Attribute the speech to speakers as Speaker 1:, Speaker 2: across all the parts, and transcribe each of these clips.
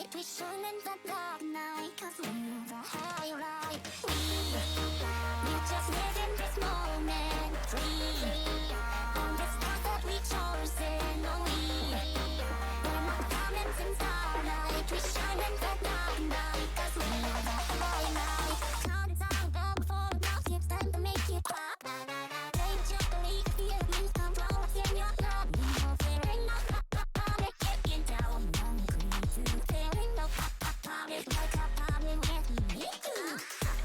Speaker 1: light. We shine in the dark night, 'cause we're the highlight. We just live in this moment, free. On this path that we chosen, we're not diamonds in starlight. We shine in the dark night, 'cause we're the highlight. Count it down, go before now, it's time to make it pop. Take your belief, feel it, lose control within your love. No fearing, no panic, getting down. None to fearing, no panic, like a panic with me.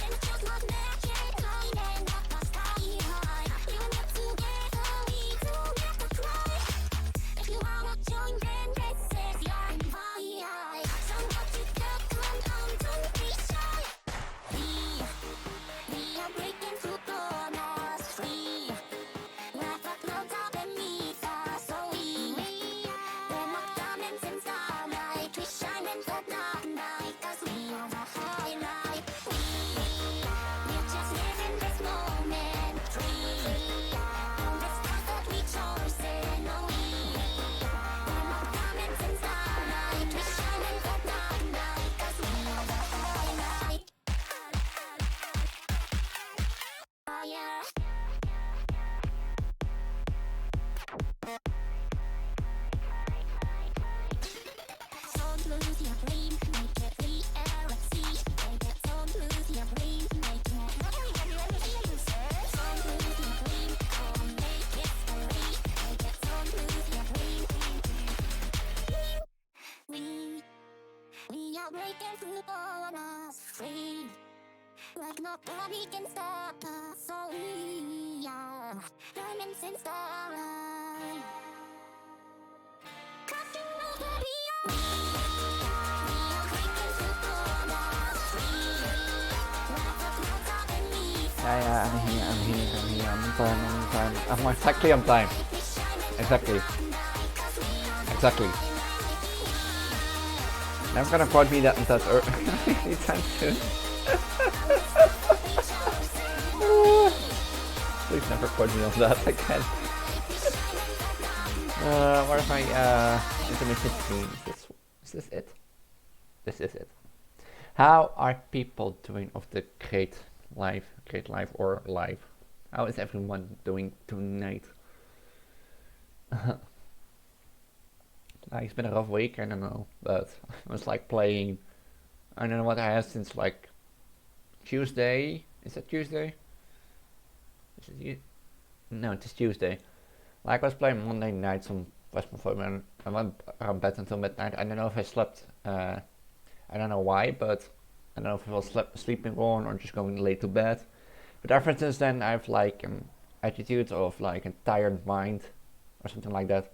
Speaker 1: And it's just not magic, lying up the sky high. Even if together we don't have to cry. If you wanna join, then this is your invite. So what you got, come on, don't be shy. We are breaking through borders, free. Life uploads up beneath us, so we're not diamonds in starlight. We shine in the dark night, 'cause we are the highlight. We just live in this moment, free. On this path that we chosen, we're not diamonds in starlight. We shine in the dark night, 'cause we are the highlight. Fire. Don't lose your dream, make it reality. Don't lose your dream, make it. Don't lose your dream, go make history. Don't lose your dream. We are breaking through borders, free. Like nobody can stop us, so we are diamonds in starlight. Crossing over beyond. We are breaking through borders, free. Life uploads up beneath us.
Speaker 2: Yeah, I'm here. I'm on time. I'm exactly on time. Exactly. Never gonna quote me that anytime soon. Please never quote me on that again. What if my intermittent stream? Is this it? This is it. How are people doing of the great life or life? How is everyone doing tonight? Like, it's been a rough week, I don't know, but I was like playing, I don't know what I have since like Tuesday. Is it Tuesday? No, it is Tuesday. Like, I was playing Monday night some Western and I went around bed until midnight. I don't know if I slept, I don't know why, but I don't know if I was sleeping wrong or just going late to bed. But ever since then I have like an attitude of like a tired mind or something like that.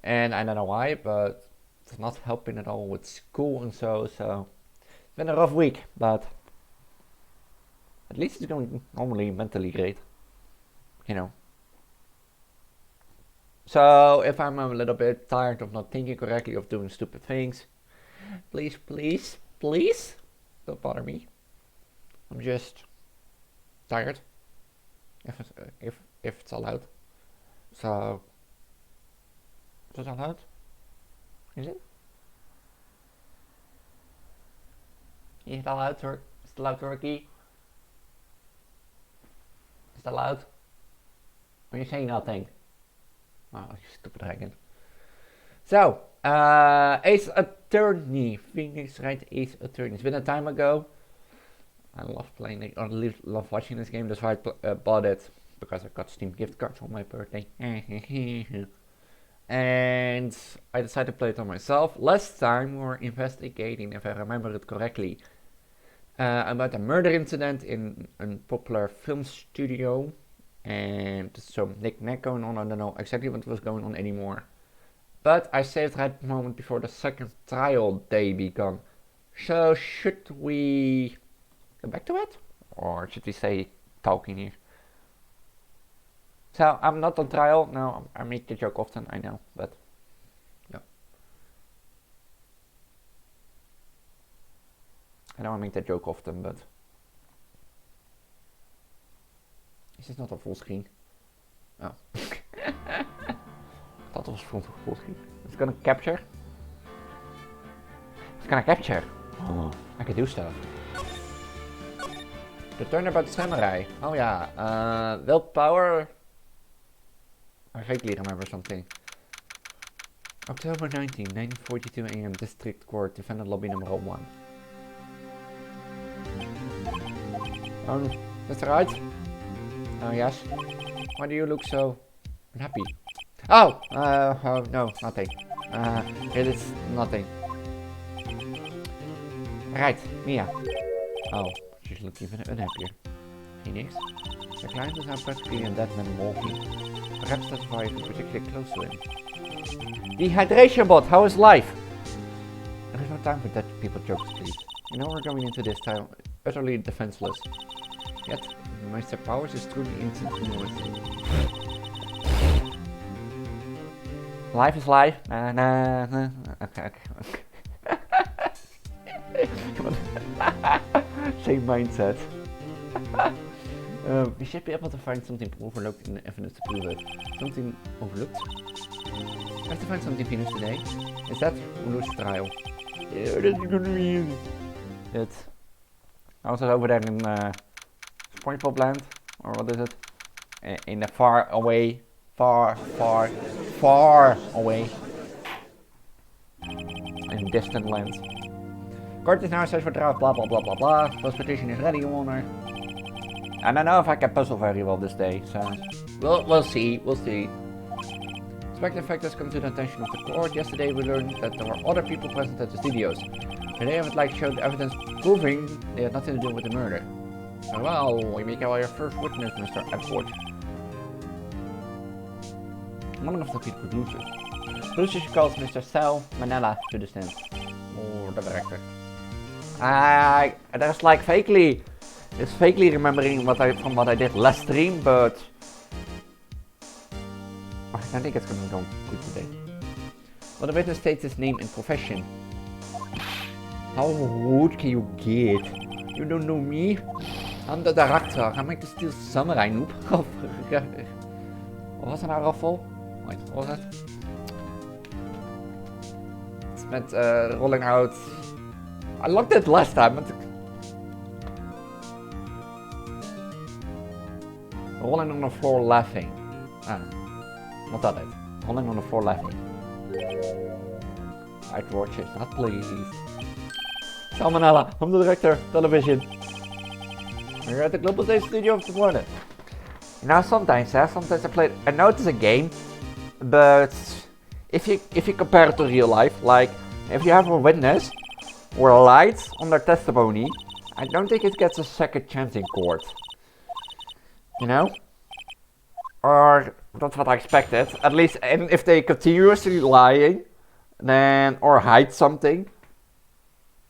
Speaker 2: And I don't know why, but it's not helping at all with school and so it's been a rough week, but at least it's going normally mentally great, you know. So if I'm a little bit tired of not thinking correctly, of doing stupid things, please don't bother me. I'm just tired, if it's allowed. So is it allowed? Is it? Is it allowed, Is it allowed, Turkey? Is it allowed? Are you saying nothing? Oh, you stupid dragon. So, Ace Attorney. Phoenix Wright Ace Attorney. It's been a time ago. I love playing it, or love watching this game. That's why I bought it, because I got Steam gift cards on my birthday. And I decided to play it on myself. Last time we were investigating, if I remember it correctly, about a murder incident in a popular film studio. And some knick-knack going on. I don't know exactly what was going on anymore. But I saved right at the moment before the second trial day began. So should we go back to it? Or should we say talking here? So I'm not on trial. No, I make the joke often, I know, but yeah. I know I make that joke often, but is this not a full screen? Oh. I thought it was full screen. It's gonna capture. can I capture? Oh, I can do stuff. The turnabout samurai. Oh yeah. Willpower. I vaguely remember something. October 19, 9:42 AM, District Court, defendant lobby number 1. That's right. Oh yes. Why do you look so happy? Oh, no, nothing. It is nothing. Right, Mia. Oh, she's looking even unhappier. Phoenix. The client is now practically a dead man walking. Perhaps that's why you're particularly close to him. Dehydration bot, how is life? There is no time for dead people jokes, please. You know we're going into this time utterly defenseless. Yet, Mr. Powers is truly instant. Life is life. Okay. Same mindset. We should be able to find something overlooked in the evidence to prove it. Something overlooked? I have to find something finished today. Is that Ulu's trial? Yeah, that's gonna be easy. It's also over there in SpongeBob land, or what is it? In the far away, far away, in distant lands. Court is now search for trial, blah blah blah blah blah. Post petition is ready, Your Honor. I don't know if I can puzzle very well this day, so we'll see. Suspected fact has come to the attention of the court. Yesterday we learned that there were other people present at the studios. Today I would like to show the evidence proving they had nothing to do with the murder. So well, we make our first witness, Mr. Edward. One of the people producers. Producer calls Mr. Sal Manella to the stand. Or the director. There's like vaguely remembering what I did last stream, but I think it's gonna go good today. Well, the witness states his name and profession. How rude can you get? You don't know me? I'm the director. I'm like the Steel Samurai noob. Wat was er nou raffel? Wait, wat was het? Het is met rolling out. I looked at it last time. But rolling on the floor laughing. Not that it. Rolling on the floor laughing. I'd watch it, not please. Salmonella, I'm the director, television. We're at the Global Stage Studio of the morning. You know, sometimes I play. I know it's a game, but if you compare it to real life, like if you have a witness or light on their testimony, I don't think it gets a second chance in court. You know? Or that's what I expected. At least, and if they continuously lying, then or hide something,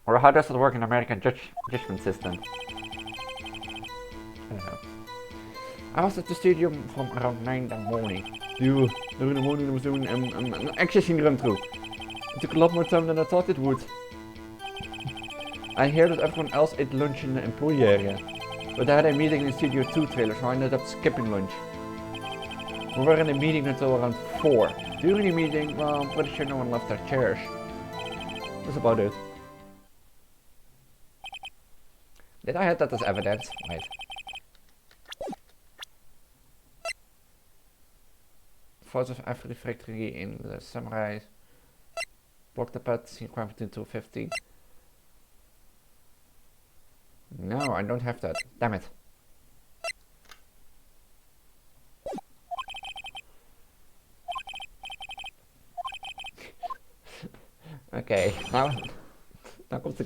Speaker 2: or how does it work in American judgment system? I don't know. I was at the studio from around 9 in the morning. Dude, in the morning I was doing an accessing run through. It took a lot more time than I thought it would. I hear that everyone else ate lunch in the employee area, but I had a meeting in Studio 2 trailer, so I ended up skipping lunch. We were in a meeting until around 4. During the meeting, well, I'm pretty sure no one left their chairs. That's about it. Did I have that as evidence? Wait. Photos of every factory in the Samurai. Block the pad, scene crime between 2:15. No, I don't have that. Damn it. Okay, now comes the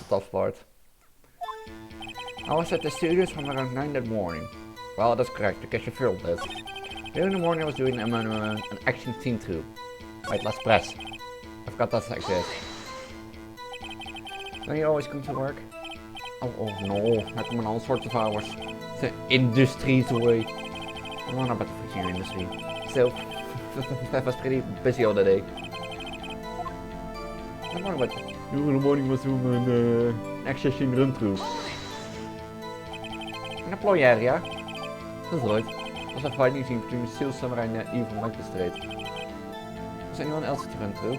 Speaker 2: tough part. I was at the studios from around 9 that morning. Well, that's correct, because you filmed it. During the morning I was doing an action scene through. Wait, let's press. I forgot that's like this. Don't you always come to work? Oh no, I come in all sorts of hours. The industry's away. I'm not about the fishing industry. Still, I was pretty busy all the day. I'm not about in the morning was doing an accessing run through. An employee area? That's right. There was a fighting scene between the Steel Samurai and the evil magistrate. Was anyone else to run through?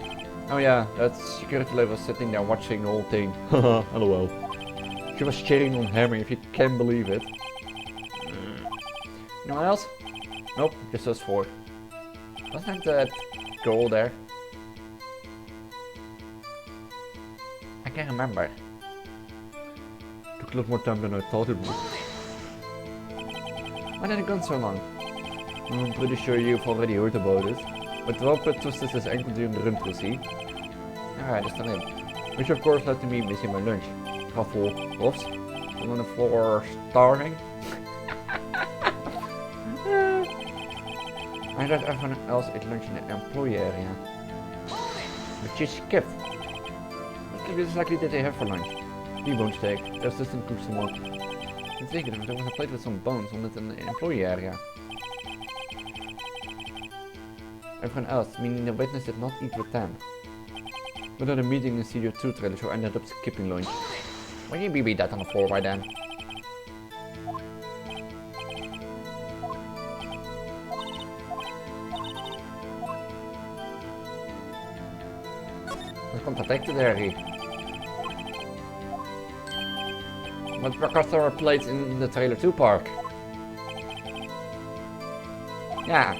Speaker 2: Oh yeah, that security lady was sitting there watching the whole thing. Haha, lol. She was cheering on Hammer, if you can believe it. No one else? Nope, just us four. Wasn't that girl there? I can't remember. Took a lot more time than I thought it would. Why did it gone so long? I'm pretty sure you've already heard about it. But Robert twisted his ankle during the run to see. Alright, that's not it. Which of course led to me missing my lunch. Couple offs. I'm on the floor starving. I thought everyone else ate lunch in the employee area. But you skipped. What exactly did they have for lunch? T-bone steak. The assistant cooked some more. I'm thinking there was a plate with some bones on it in the employee area. Everyone else, meaning the witness, did not eat with them. We had a meeting in Studio 2 trailer, so I ended up skipping lunch. Why didn't you be that on the floor by then? Dat contradicted Harry. But because there were plates in the trailer 2 park. Yeah.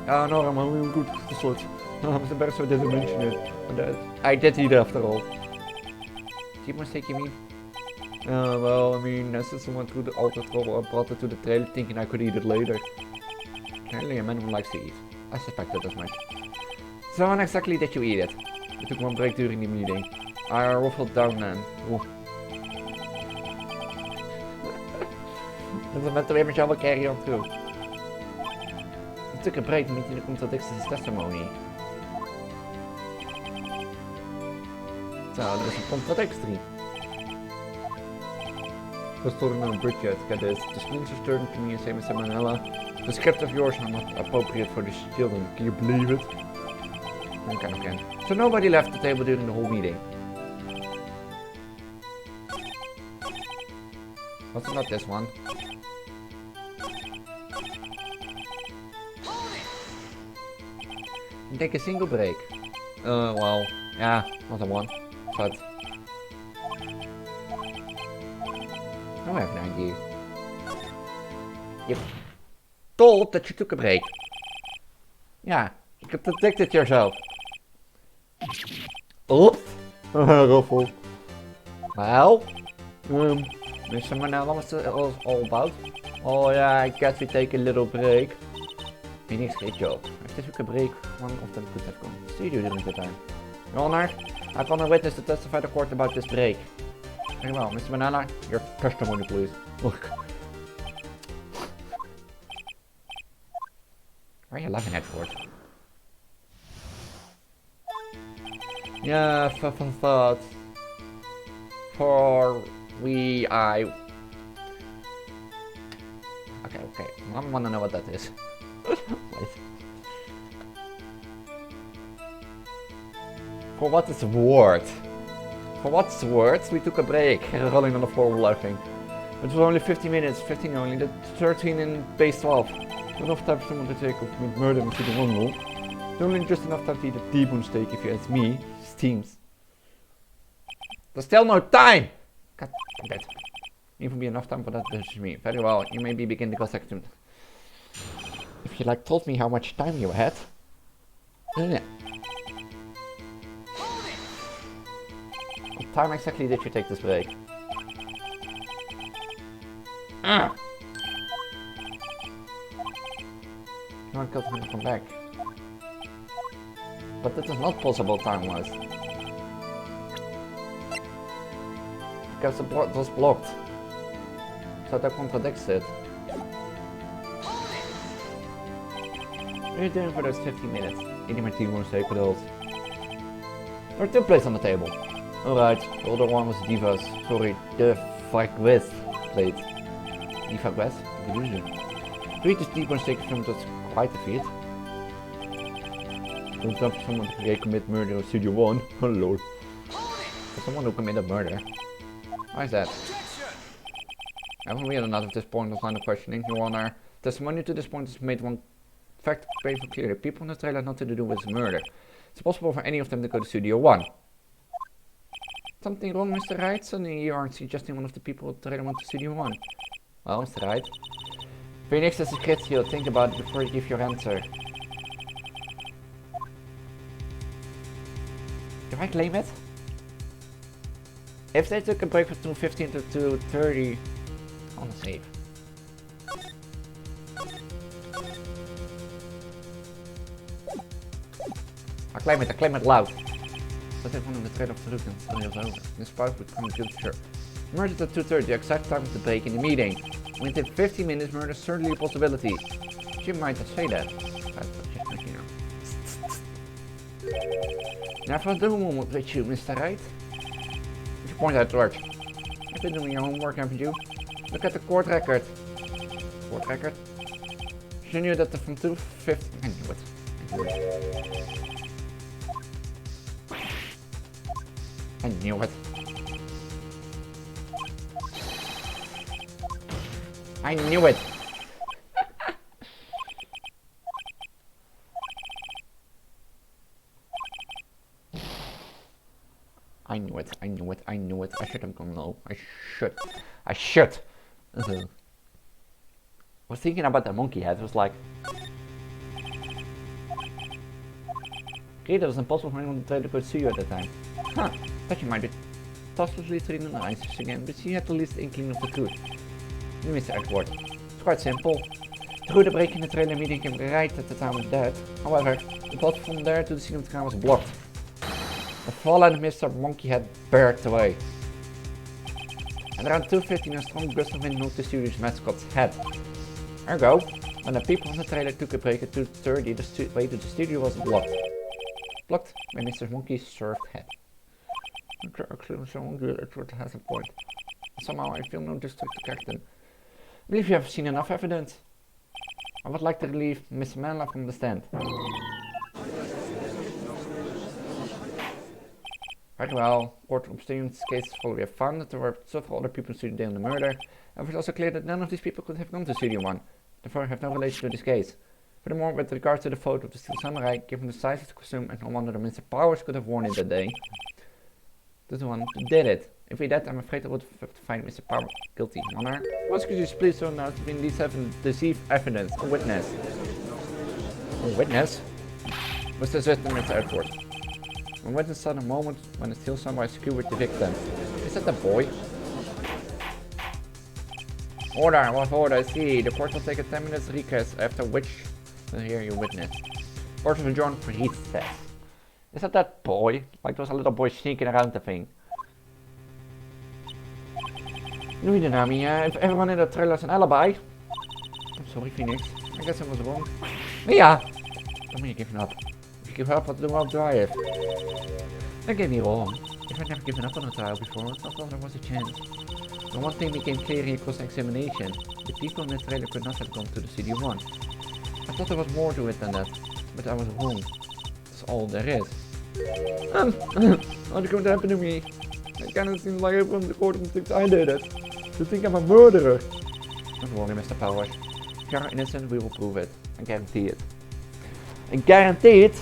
Speaker 2: Ja, no, I'm really good to sort. I'm embarrassed I didn't mention it. But I did eat after all. Keep mistake, you mean? Well, I mean, I sent someone through all the trouble and brought it to the trailer thinking I could eat it later. Apparently a man who likes to eat. I suspected as much. So when exactly did you eat it? I took one break during the meeting. I ruffled down then. Dat is met de image wel carry on through. I took a break niet in de contradictions testimony. So, there is a contradictory. I was talking on a bridge yet. Get this. The sponsors turned to me and said, Mr. Manella, the script of yours are not appropriate for these children. Can you believe it? I kind of can. So nobody left the table during the whole meeting. Was it not this one? Take a single break. Well, yeah, not a one, but I have an idea. You told that you took a break. Yeah, you could protect it yourself. Oh, Ruffle. Well, Mr. Manella, what's it all about? Oh yeah, I guess we take a little break. Phoenix, great job. If they took a break, one of them could have gone to the studio during the time. Your Honor, I call a witness to testify to court about this break. Very well, Mr. Manella, your testimony please. Look. Why are you laughing at, Ford? Yeah, thought. Okay, I wanna know what that is. Wait. For what it's worth. For what's worth, we took a break, rolling on the floor laughing. It was only 50 minutes, 15 only, the 13 in base 12. Enough time for someone to take off with murder into the one rule. It's only just enough time to eat a T-bone steak if you ask me, steams. There's still no time! God damn it. Even be enough time for that to me. Very well, you may begin the consecutive. If you told me how much time you had. Yeah. What time exactly did you take this break? No one killed him to come back. But that is not possible time-wise. Because the port was blocked. So that contradicts it. What are you doing for those 15 minutes? Eating my T-bone steak with those. There are 2 plates on the table. Alright, the other one was Diva's. Sorry, the Vagues plate. Diva West? To eat this T-bone steak from that's quite a feat. For example, someone who commit murder in Studio 1. Oh lord. For someone who committed murder. Why is that? Haven't we had enough at this point of line of questioning, Your Honor? Testimony to this point has made one fact painful clear. The people in the trailer had nothing to do with this murder. It's possible for any of them to go to Studio 1. Something wrong, Mr. Wright? Suddenly you aren't suggesting one of the people in the trailer went to Studio 1. Well, Mr. Wright. Phoenix is a critical. Think about it before you give your answer. Do I claim it? If they took a break from 2:15 to 2:30, on the save. I claim it loud. Dat heeft one of the trailer of the look and tell you over. This part would come good sure. Murdered at 2:30, the exact time of the break in the meeting. Within 15 minutes, murder is certainly a possibility. Jim might just say that. Now for the moment with you, Mr. Wright. You point out George. You've been doing your homework, haven't you? Look at the court record. Court record? You knew that from 2:15. I knew it. I knew it. I knew it. I knew it. I knew it. I knew it. I should have gone low. I should. I was thinking about the monkey head. It was like, okay, that was impossible for anyone to try to go see you at the time. Huh, thought you might be thoughtlessly treating the answers again, but she had the least inkling of the truth. Mr. Edward. It's quite simple. Through the break in the trailer meeting came right at the time of death. However, the path from there to the scene of the crime was blocked. The fallen Mr. Monkey had bared away. And around 2:15 a strong gust of wind knocked the studio's mascot's head. Ergo, when the people in the trailer took a break at 2:30, the way to the studio was blocked. Blocked by Mr. Monkey's served head. Edward has a point. Somehow I feel no district to Captain. I believe you have seen enough evidence. I would like to relieve Miss Manla from the stand. Right, well, court obtained cases follow. We have found that there were several other people in Studio Day on the murder, and it was also clear that none of these people could have gone to Studio 1, therefore have no relation to this case. Furthermore, with regards to the photo of the Steel Samurai, given the size of the costume and no wonder that Mr. Powers could have worn it that day, that's the one who did it. If we did, I'm afraid I would have to find Mr. Powers guilty, Your Honor. Prosecutors, please don't know between these deceive evidence. A witness. A witness? Was the victim, Mr. Edward? When witness saw the moment when the Steel Samurai skewered the victim. Is that the boy? Order, what order? See, the court will take a 10 minutes recess, after which we'll hear your witness. Court will adjourn for recess. Is that boy? Like there was a little boy sneaking around the thing. Louis Dynami, if everyone in the trailer has an alibi. I'm sorry, Phoenix. I guess I was wrong. Yeah! Tell me you're giving up. If you give up, what do I have? Don't get me wrong. If I'd never given up on a trial before, I thought there was a chance. But one thing became clear in cross-examination. The people in the trailer could not have gone to the Studio 1. I thought there was more to it than that, but I was wrong. That's all there is. What's going to happen to me? It kind of seems like everyone in the court thinks I did it. They think I'm a murderer. Don't worry, Mr. Powers. If you are innocent, we will prove it. I guarantee it. I guarantee it?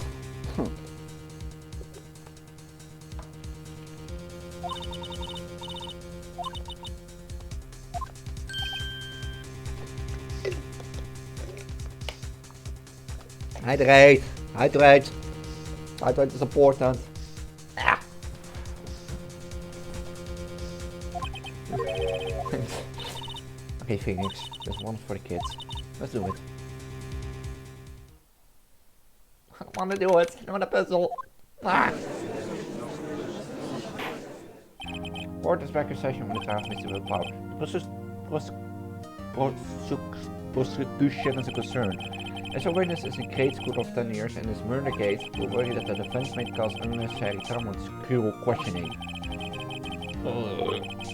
Speaker 2: Hydrate! Hydrate! Hydrate is important. Ah. Okay, Phoenix, there's one for the kids. Let's do it. I don't want to do it. I want a puzzle. Ah. Court is back in session with the trial of Mr. Will Power. Prosecution is a concern. As a witness is in grade school of 10 years in this murder case, we worry that the defense may cause unnecessary trauma and cruel questioning.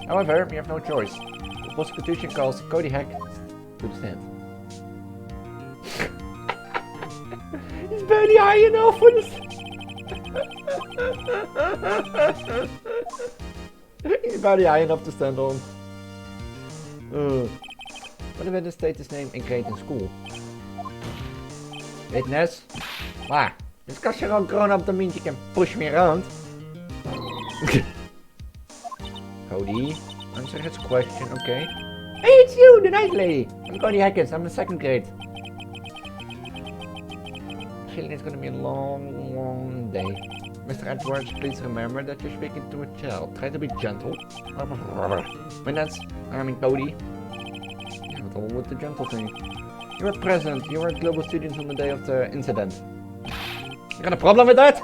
Speaker 2: However, we have no choice. The prosecution calls Cody Heck to the stand. He's barely high enough for this. He's barely high enough to stand on. What about the status name in grade in school? Witness? Wow, just because you're all grown up, that means you can push me around. Cody, answer his question, okay. Hey, it's you, the night lady! I'm Cody Hackett, I'm in 2nd grade. Feeling it's gonna be a long day. Mr. Edwards, please remember that you're speaking to a child. Try to be gentle. Witness, I mean Cody. Yeah, what's all with the gentle thing? You were present, you were global students on the day of the incident. You got a problem with that?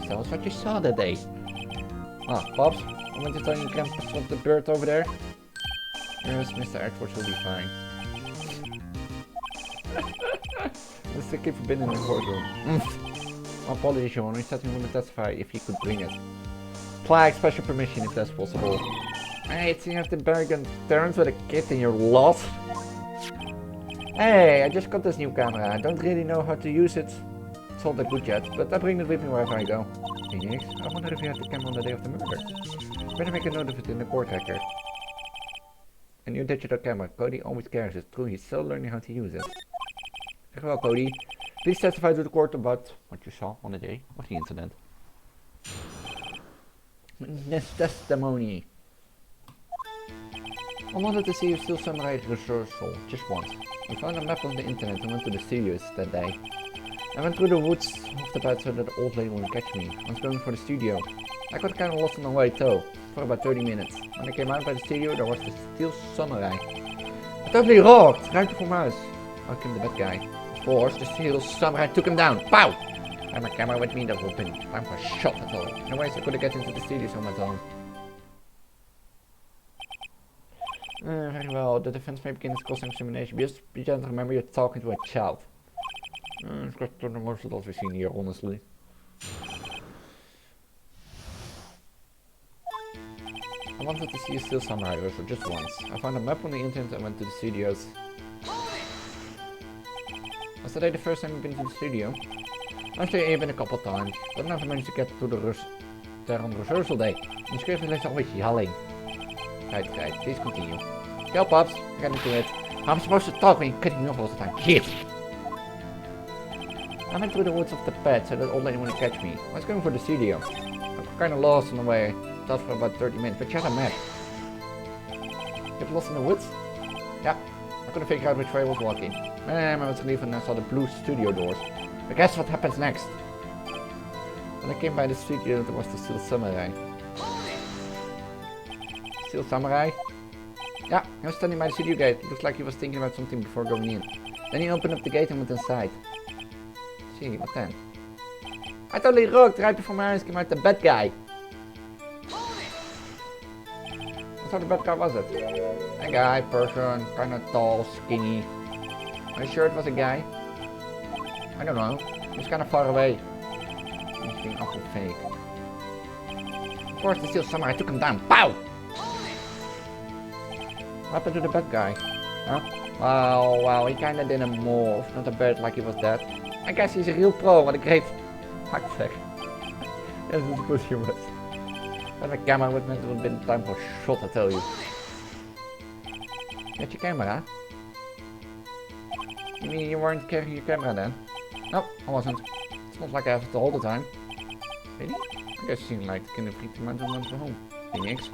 Speaker 2: Tell us what you saw that day. Ah, Pops, I want to tell you campus of the bird over there. Yes, Mr. Edwards will be fine. Let's still keep forbidden in the courtroom. My apologies, Your Honor. He said he wanted to testify if he could bring it. Apply special permission if that's possible. Hey, it seems you have to bargain turns with a kid and you're lost. Hey, I just got this new camera. I don't really know how to use it. It's all that good yet, but I bring it with me wherever I go. Phoenix, I wonder if you had the camera on the day of the murder. Better make a note of it in the court record. A new digital camera. Cody always carries it. True, he's still learning how to use it. Very well, Cody. Please testify to the court about what you saw on the day of the incident. This testimony. I wanted to see if Steel Samurai rehearsal, just once. I found a map on the internet and went to the studios that day. I went through the woods off the bed so that the old lady wouldn't catch me. I was going for the studio. I got kind of lost on the way too, for about 30 minutes. When I came out by the studio, there was the Steel Samurai. I totally rocked, right before my eyes. Out came the bad guy. Of course, the Steel Samurai took him down. Pow! I had my camera with me, that would have been time for a shot at all. Anyways, I couldn't get into the studio on my own. Very well, the defense may begin its cross-examination. Just be gentle, remember you're talking to a child. It's got the most of what we've seen here, honestly. I wanted to see a Steel Samurai rehearsal just once. I found a map on the internet and went to the studios. Was today the first time you've been to the studio? Actually, I've been a couple times, but never managed to get to there on the rehearsal day. The script is always yelling. Right, please continue. Go, Pops, get into it. I'm supposed to talk when you're cutting me off all the time. Shit! I went through the woods of the pet so that old lady wouldn't catch me. I was going for the studio. I got kinda lost on the way. Thought for about 30 minutes, but you had a map. Get lost in the woods? Yeah, I couldn't figure out which way I was walking. I was leaving and I saw the blue studio doors. But guess what happens next? When I came by the studio, there was the Steel Samurai. Steel Samurai? Yeah, he was standing by the studio gate. It looks like he was thinking about something before going in. Then he opened up the gate and went inside. See, what then? I totally rocked. Right before my eyes came out the bad guy. What sort of bad guy was it? A guy, person, kinda tall, skinny. Are you sure it was a guy? I don't know. He was kinda far away. He's being awful fake. Of course, the Steel Samurai took him down. Pow! What happened to the bad guy? Huh? Well, he kinda didn't move. Not a bit like he was dead. I guess he's a real pro. What a great actor. Yes, it's good humorous. Had my camera with me, it would have been time for a shot, I tell you. Get your camera? You mean you weren't carrying your camera then? No, I wasn't. It's not like I have it all the time. Really? I guess it seemed like the kind of freaked him out and went for home. Phoenix,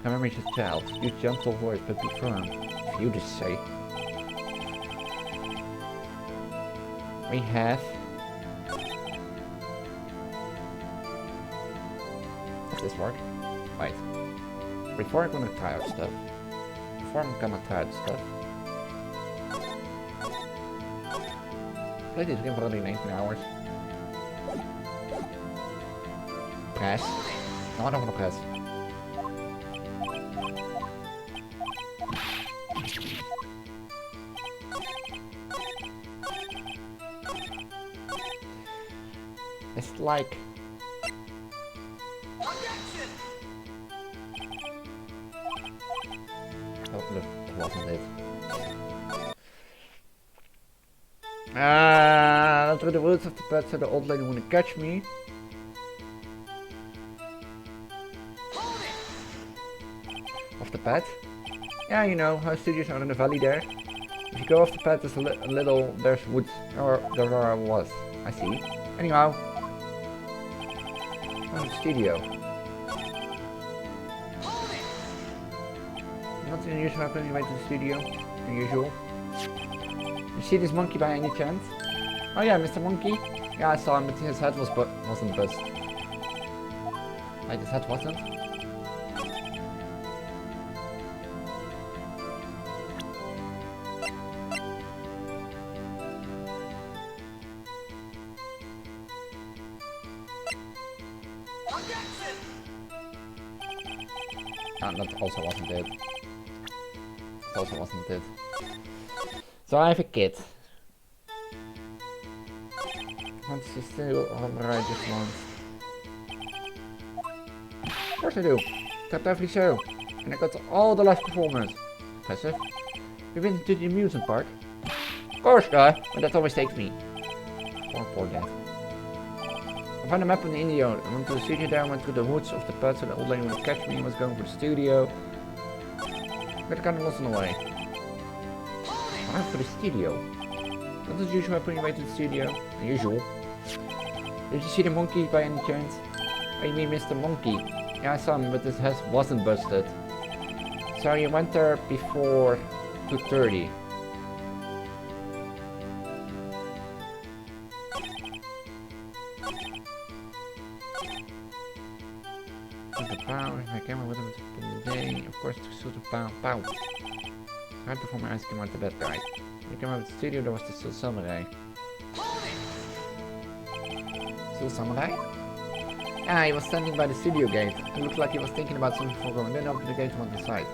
Speaker 2: remember he's a child. Use gentle voice, but be firm. If you just say. We have. Does this work? Wait. Before I'm gonna try out stuff. Play this game for only 19 hours. Press. No, I don't wanna press. It's like... Oh, look, it wasn't it. Through the woods of the pet so the old lady wouldn't catch me. Of the pet? Yeah, you know, her studios are in the valley there. If you go off the path, there's a little, there's woods, or there was. I see. Anyhow. Oh, the studio. Nothing unusual happening right to the studio. Unusual. You see this monkey by any chance? Oh yeah, Mr. Monkey. Yeah, I saw him, but his head wasn't bust. Wait, his head wasn't? That also wasn't it. That also wasn't it. So I have a kid. What's he still alright just once? Of course I do. Tapped every show. And I got all the live performers. Impressive. We've been to the amusement park. Of course, guy. But that always takes me. Poor dad. I found a map in India. I went to the studio there, I went through the woods of the pets so the old lady would catch me and was going for the studio. Got kind of lost on the way. I went for the studio. That is usual when you way to the studio. Unusual. Did you see the monkey by any chance? Oh, you mean Mr. Monkey? Yeah, I saw him, but his head wasn't busted. So you went there before 2:30. The power, my camera with him in the day, of course, to suit the pow. Right before my eyes came out the bad guy. When I came out of the studio, there was the Steel Samurai. Steel Samurai? Ah, he was standing by the studio gate. It looked like he was thinking about something before going, then opened the gate on the side.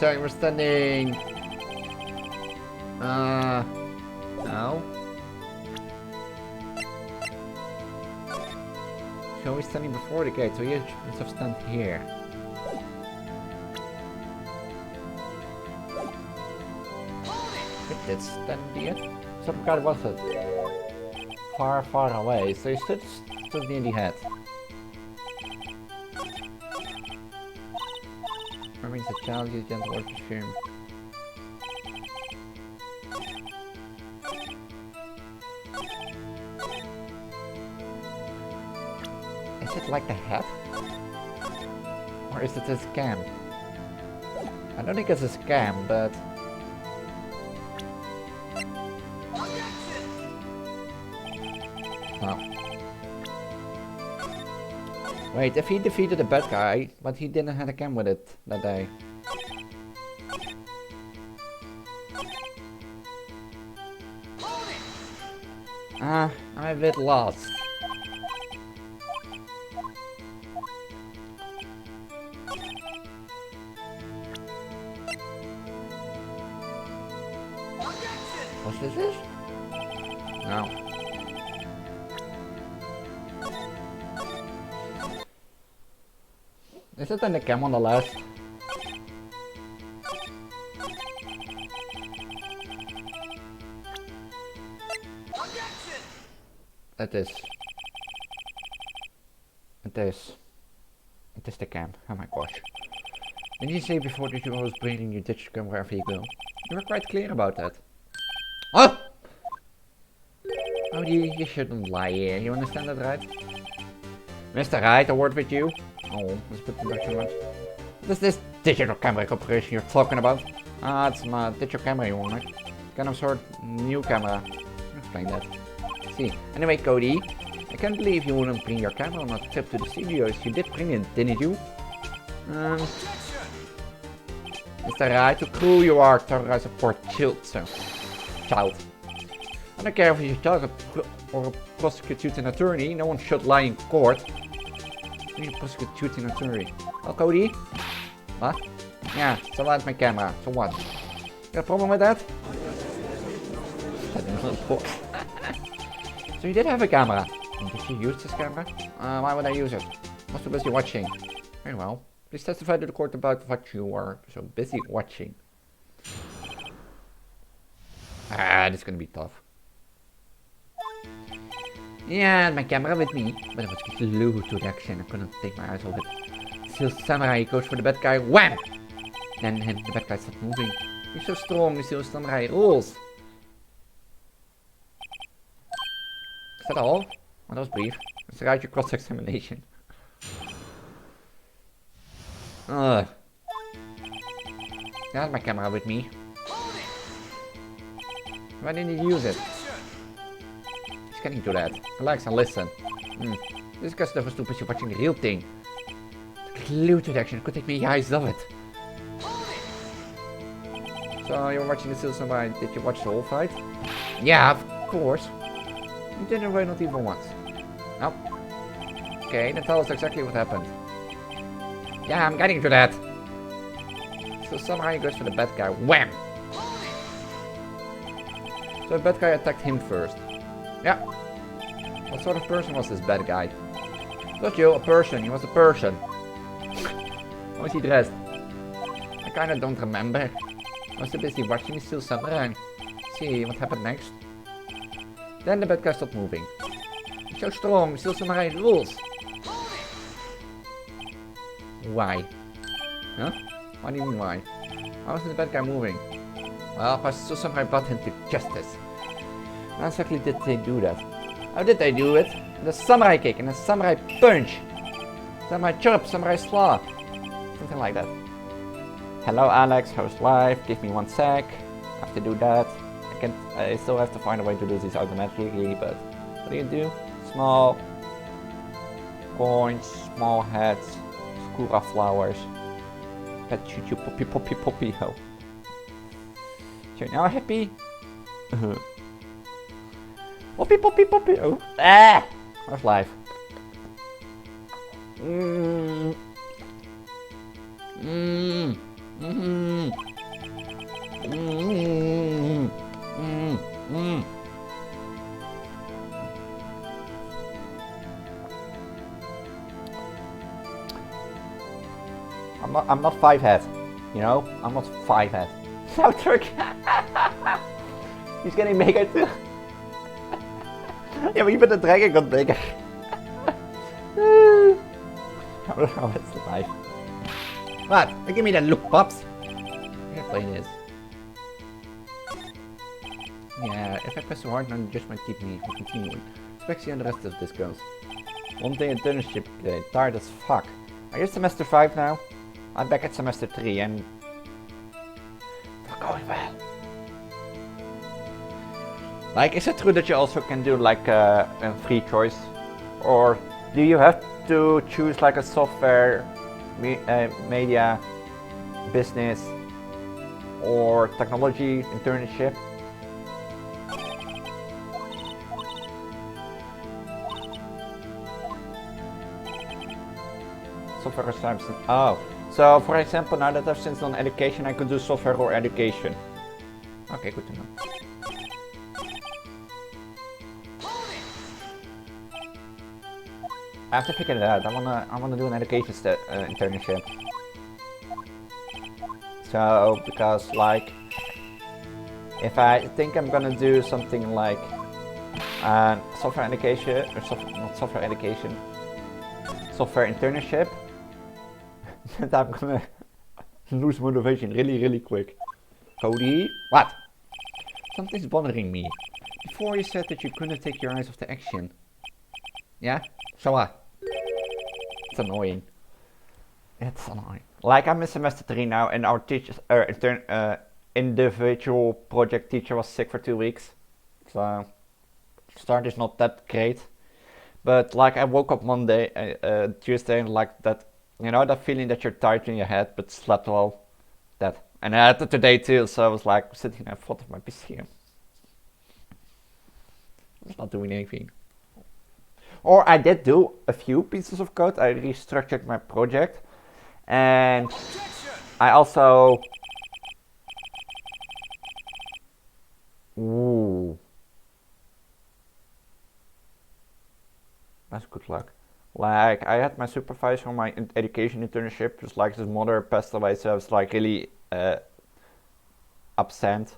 Speaker 2: So he was standing... no. So he's standing before the gate, so he must have stand here. Did stand here? Some guy was it? Far away, so he stood near the head. Remembering the child, you gentle work to film. Is it like the head? Or is it a scam? I don't think it's a scam, but... No. Wait, if he defeated the bad guy, but he didn't have a cam with it that day. I'm a bit lost. Was this it? No. Is it in the cam on the left? It is. It is. It is the cam. Oh my gosh. Did you say before that you always bringing your digital camera wherever you go? You were quite clear about that. Oh! Oh, you shouldn't lie here. You understand that, right? Mr. Wright, a word with you. Oh, let's put the production on. What is this digital camera operation you're talking about? Ah, it's my digital camera, you want it? Kind of sort new camera. Explain that. See. Anyway, Cody, I can't believe you wouldn't bring your camera on a trip to the studios. You did bring it, didn't you? Mr. Wright, how cruel you are to terrorize a poor child. I don't care if you talk or prosecute an attorney. No one should lie in court. You prosecute an attorney. Oh, Cody? What? Yeah, so that's my camera. So what? Got a problem with that? So you did have a camera. Did you use this camera? Why would I use it? Was too busy watching. Very well. Please testify to the court about what you were so busy watching. Ah, this is gonna be tough. Yeah, I had my camera with me, but it was glued to the action. I couldn't take my eyes off it. Still Samurai goes for the bad guy. Wham! Then the bad guy starts moving. He's so strong, he still samurai rules. Is that all? Oh, that was brief. Let's write your cross-examination. Ugh. I had my camera with me. Why didn't you use it? He's getting to that. Relax and listen. This guy stuff was too busy watching the real thing. The clue detection could take me eyes of it. So you were watching the Steel Samurai, did you watch the whole fight? Yeah, of course. You didn't wait not even once. No. Okay, then tell us exactly what happened. Yeah, I'm getting to that. So Samurai goes for the bad guy. Wham! So the bad guy attacked him first. Yeah. What sort of person was this bad guy? Not you, a person. He was a person. How was he dressed? I kinda don't remember. I was too busy watching Steel Samurai. See what happened next. Then the bad guy stopped moving. He's so strong, Steel Samurai rules. Why? Huh? What do you mean why? How was the bad guy moving? Well, because Steel Samurai brought him to justice. How exactly did they do that? How did they do it? The samurai kick and a samurai punch. Samurai chop, samurai slaw. Something like that. Hello Alex, how's life? Give me 1 sec. I have to do that. I still have to find a way to do this automatically, but what do? Small coins, small hats, sakura flowers. Pet choo choo poppy poppy poppy ho. So now happy? Poppy poppy poppy oh. Ah! How's life? I'm not 5 head, you know? I'm not 5 head. No trick! He's getting bigger too. Yeah, but even the dragon got bigger. Oh, that's life. What? Give me that look, pops. I gotta play this. Yeah, if I press so hard, now it just might keep me from continuing. Especially on the rest of this goes. One day internship grade, tired as fuck. Are you semester 5 now? I'm back at semester 3 and... we're going well. Like, is it true that you also can do like a free choice? Or do you have to choose like a software, media, business, or technology internship? Software or oh, so for example, now that I've since done education, I could do software or education. Okay, good to know. I have to figure it out. I wanna do an education internship. So because like, if I think I'm gonna do something like software education or not software education, software internship, then I'm gonna lose motivation really quick. Cody, what? Something's bothering me. Before you said that you couldn't take your eyes off the action. Yeah? So what? It's annoying. It's annoying. Like I'm in semester 3 now and our teacher, individual project teacher was sick for 2 weeks. So start is not that great. But like I woke up Monday, Tuesday and like that, you know, that feeling that you're tired in your head but slept well. That. And I had it today too, so I was like sitting there, I thought of my PC. I was not doing anything. Or I did do a few pieces of code. I restructured my project. And I also... Ooh. That's good luck. Like, I had my supervisor on my education internship. Just like his mother passed away, so I was like really absent.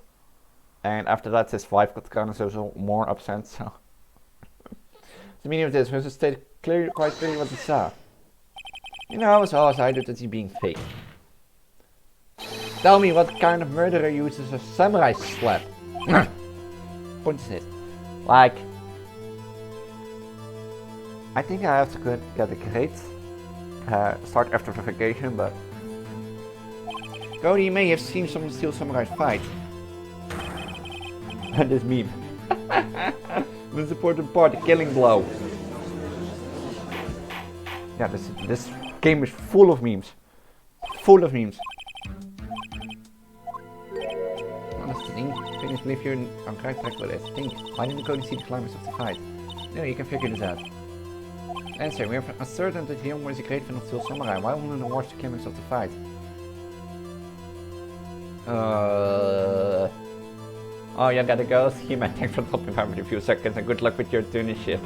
Speaker 2: And after that his wife got kind of more absent, so... The meaning of this was to state quite clearly what he saw. You know, as well as I do, that he's being fake. Tell me what kind of murderer uses a samurai slap. Point is this. Like, I think I have to get a grade. Start after the vacation, but Cody, you may have seen some Steel Samurai fight. And this meme. The important part, the killing blow. Yeah, this game is full of memes. Full of memes. Well, that's the thing. Finish believe you're on correct track with it. Think, why didn't Cody see the climax of the fight? No, you can figure this out. Answer, we are certain that Hyunwoo is a great fan of Steel Samurai. Why wouldn't you watch the climax of the fight? Oh, you gotta go. See man, thanks for dropping by for a few seconds and good luck with your tunership.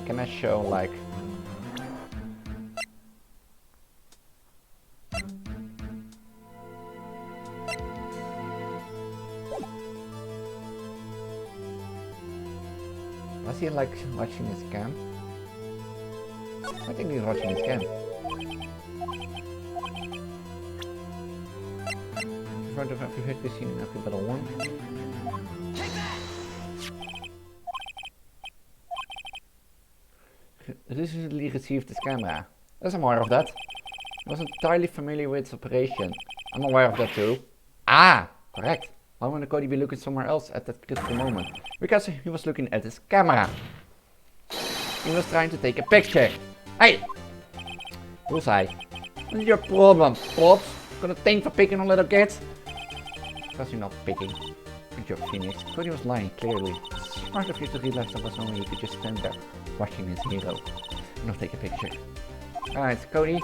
Speaker 2: Can I show like... Was he like watching his cam? I think he's watching his cam. In front of every hit we seen in every battle 1. Recently received this camera. Yes, I'm aware of that. I was entirely familiar with its operation. I'm aware of that too. Ah, correct. Why would Cody be looking somewhere else at that critical moment? Because he was looking at his camera. He was trying to take a picture. Hey! Who's I? What's your problem, Pops? Got a thing for picking on little kids? Because you're not picking. Good job, Phoenix. Cody was lying, clearly. Smart of you to realize that was only you could just stand there, watching his hero, and not take a picture. Alright, Cody.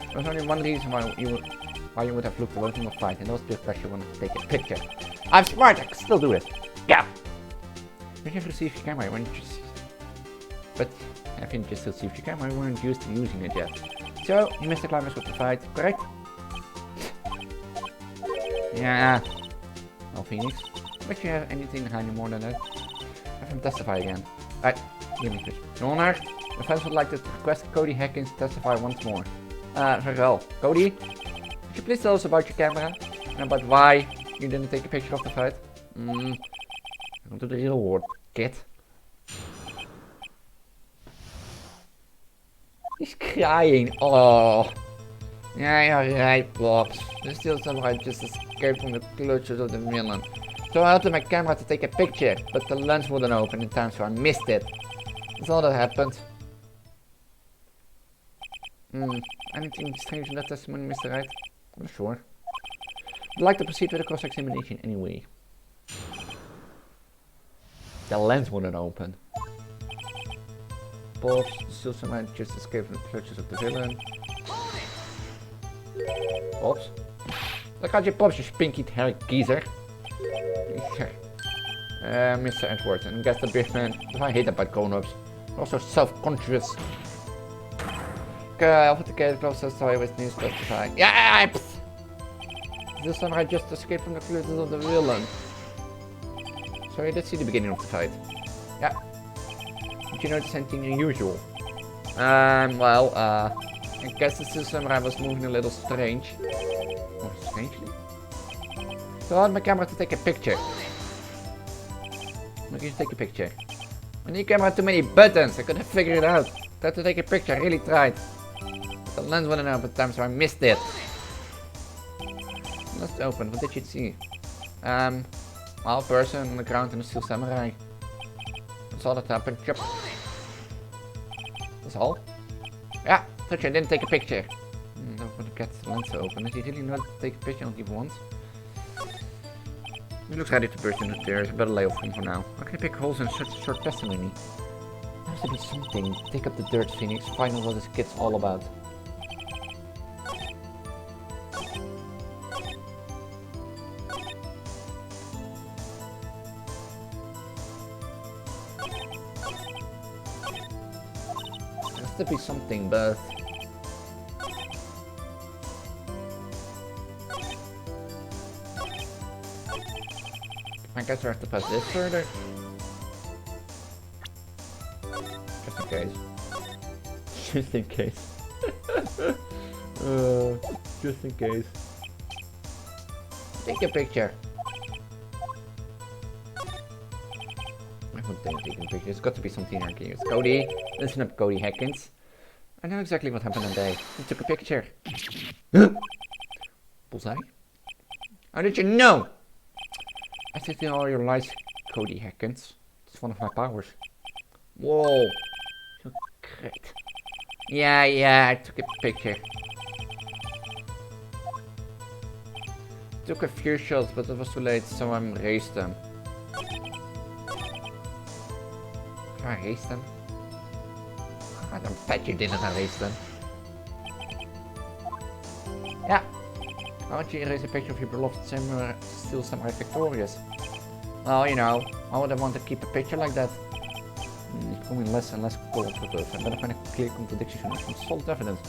Speaker 2: There was only one reason why you would have looked away from the fight, and that was because you wanted to take a picture. I'm smart, I can still do it. Yeah! When you have received your camera, when you just... But having just received your camera, you weren't used to using it yet. So, you missed the climax with the fight, correct? Yeah. Well, Phoenix, bet you have anything behind you more than that. Have him testify again. Right, give me this. Your Honor, the fans would like to request Cody Hackins to testify once more. Very well. Cody, could you please tell us about your camera? And about why you didn't take a picture of the fight? Come to the real world, kid. He's crying. Oh. Yeah, you're right, Pops. The Steel Samurai just escaped from the clutches of the villain. So I had my camera to take a picture, but the lens wouldn't open in time, so I missed it. That's all that happened. Anything strange in that testimony, Mr. Wright? I'm sure. I'd like to proceed with the cross-examination anyway. The lens wouldn't open. Pops, the Steel Samurai just escaped from the clutches of the villain. Pops? Look at your Pops, you spinky-haired geezer. Mr. Edwards, and guess the big man. I hate about grown-ups. Also self-conscious. I'll put the case closer so I was needs to testify. Yeah! This samurai just escaped from the clutches of the villain. So you did see the beginning of the fight. Yeah. Did you notice anything unusual? I guess the samurai was moving a little strange. Oh, strangely? So I had my camera to take a picture. Look, you take a picture. I need camera too many buttons, I couldn't figure it out. Tried to take a picture, I really tried. But the lens wouldn't open time, so I missed it. Let's open, what did you see? Well, a person on the ground in a Steel Samurai. That's all that happened, yep. That's all? Yeah, thought you didn't take a picture. Don't want to get the lens open. Did he really not take a picture, not even once? He looks ready to burst into tears. I better lay off him for now. How can I pick holes in such a short testimony? There has to be something. Take up the dirt, Phoenix. Find out what this kid's all about. There has to be something, but... I guess I have to pass this further. Just in case. Just in case. Just in case. Take a picture. I won't take a picture. There's got to be something I can use. Cody, listen up, Cody Hackins. I know exactly what happened today. You took a picture. Bullseye? How did you know? I said in all your lies, Cody Hackins. It's one of my powers. Whoa. So great. Yeah, I took a picture. Took a few shots, but it was too late, so I erased them. I erased them? I don't bet you didn't erase them. Yeah. Why don't you erase a picture of your beloved Steel Samurai victorious? Well, you know, why would I want to keep a picture like that? It's becoming less and less cooperative. I better find a clear contradiction and some solid evidence.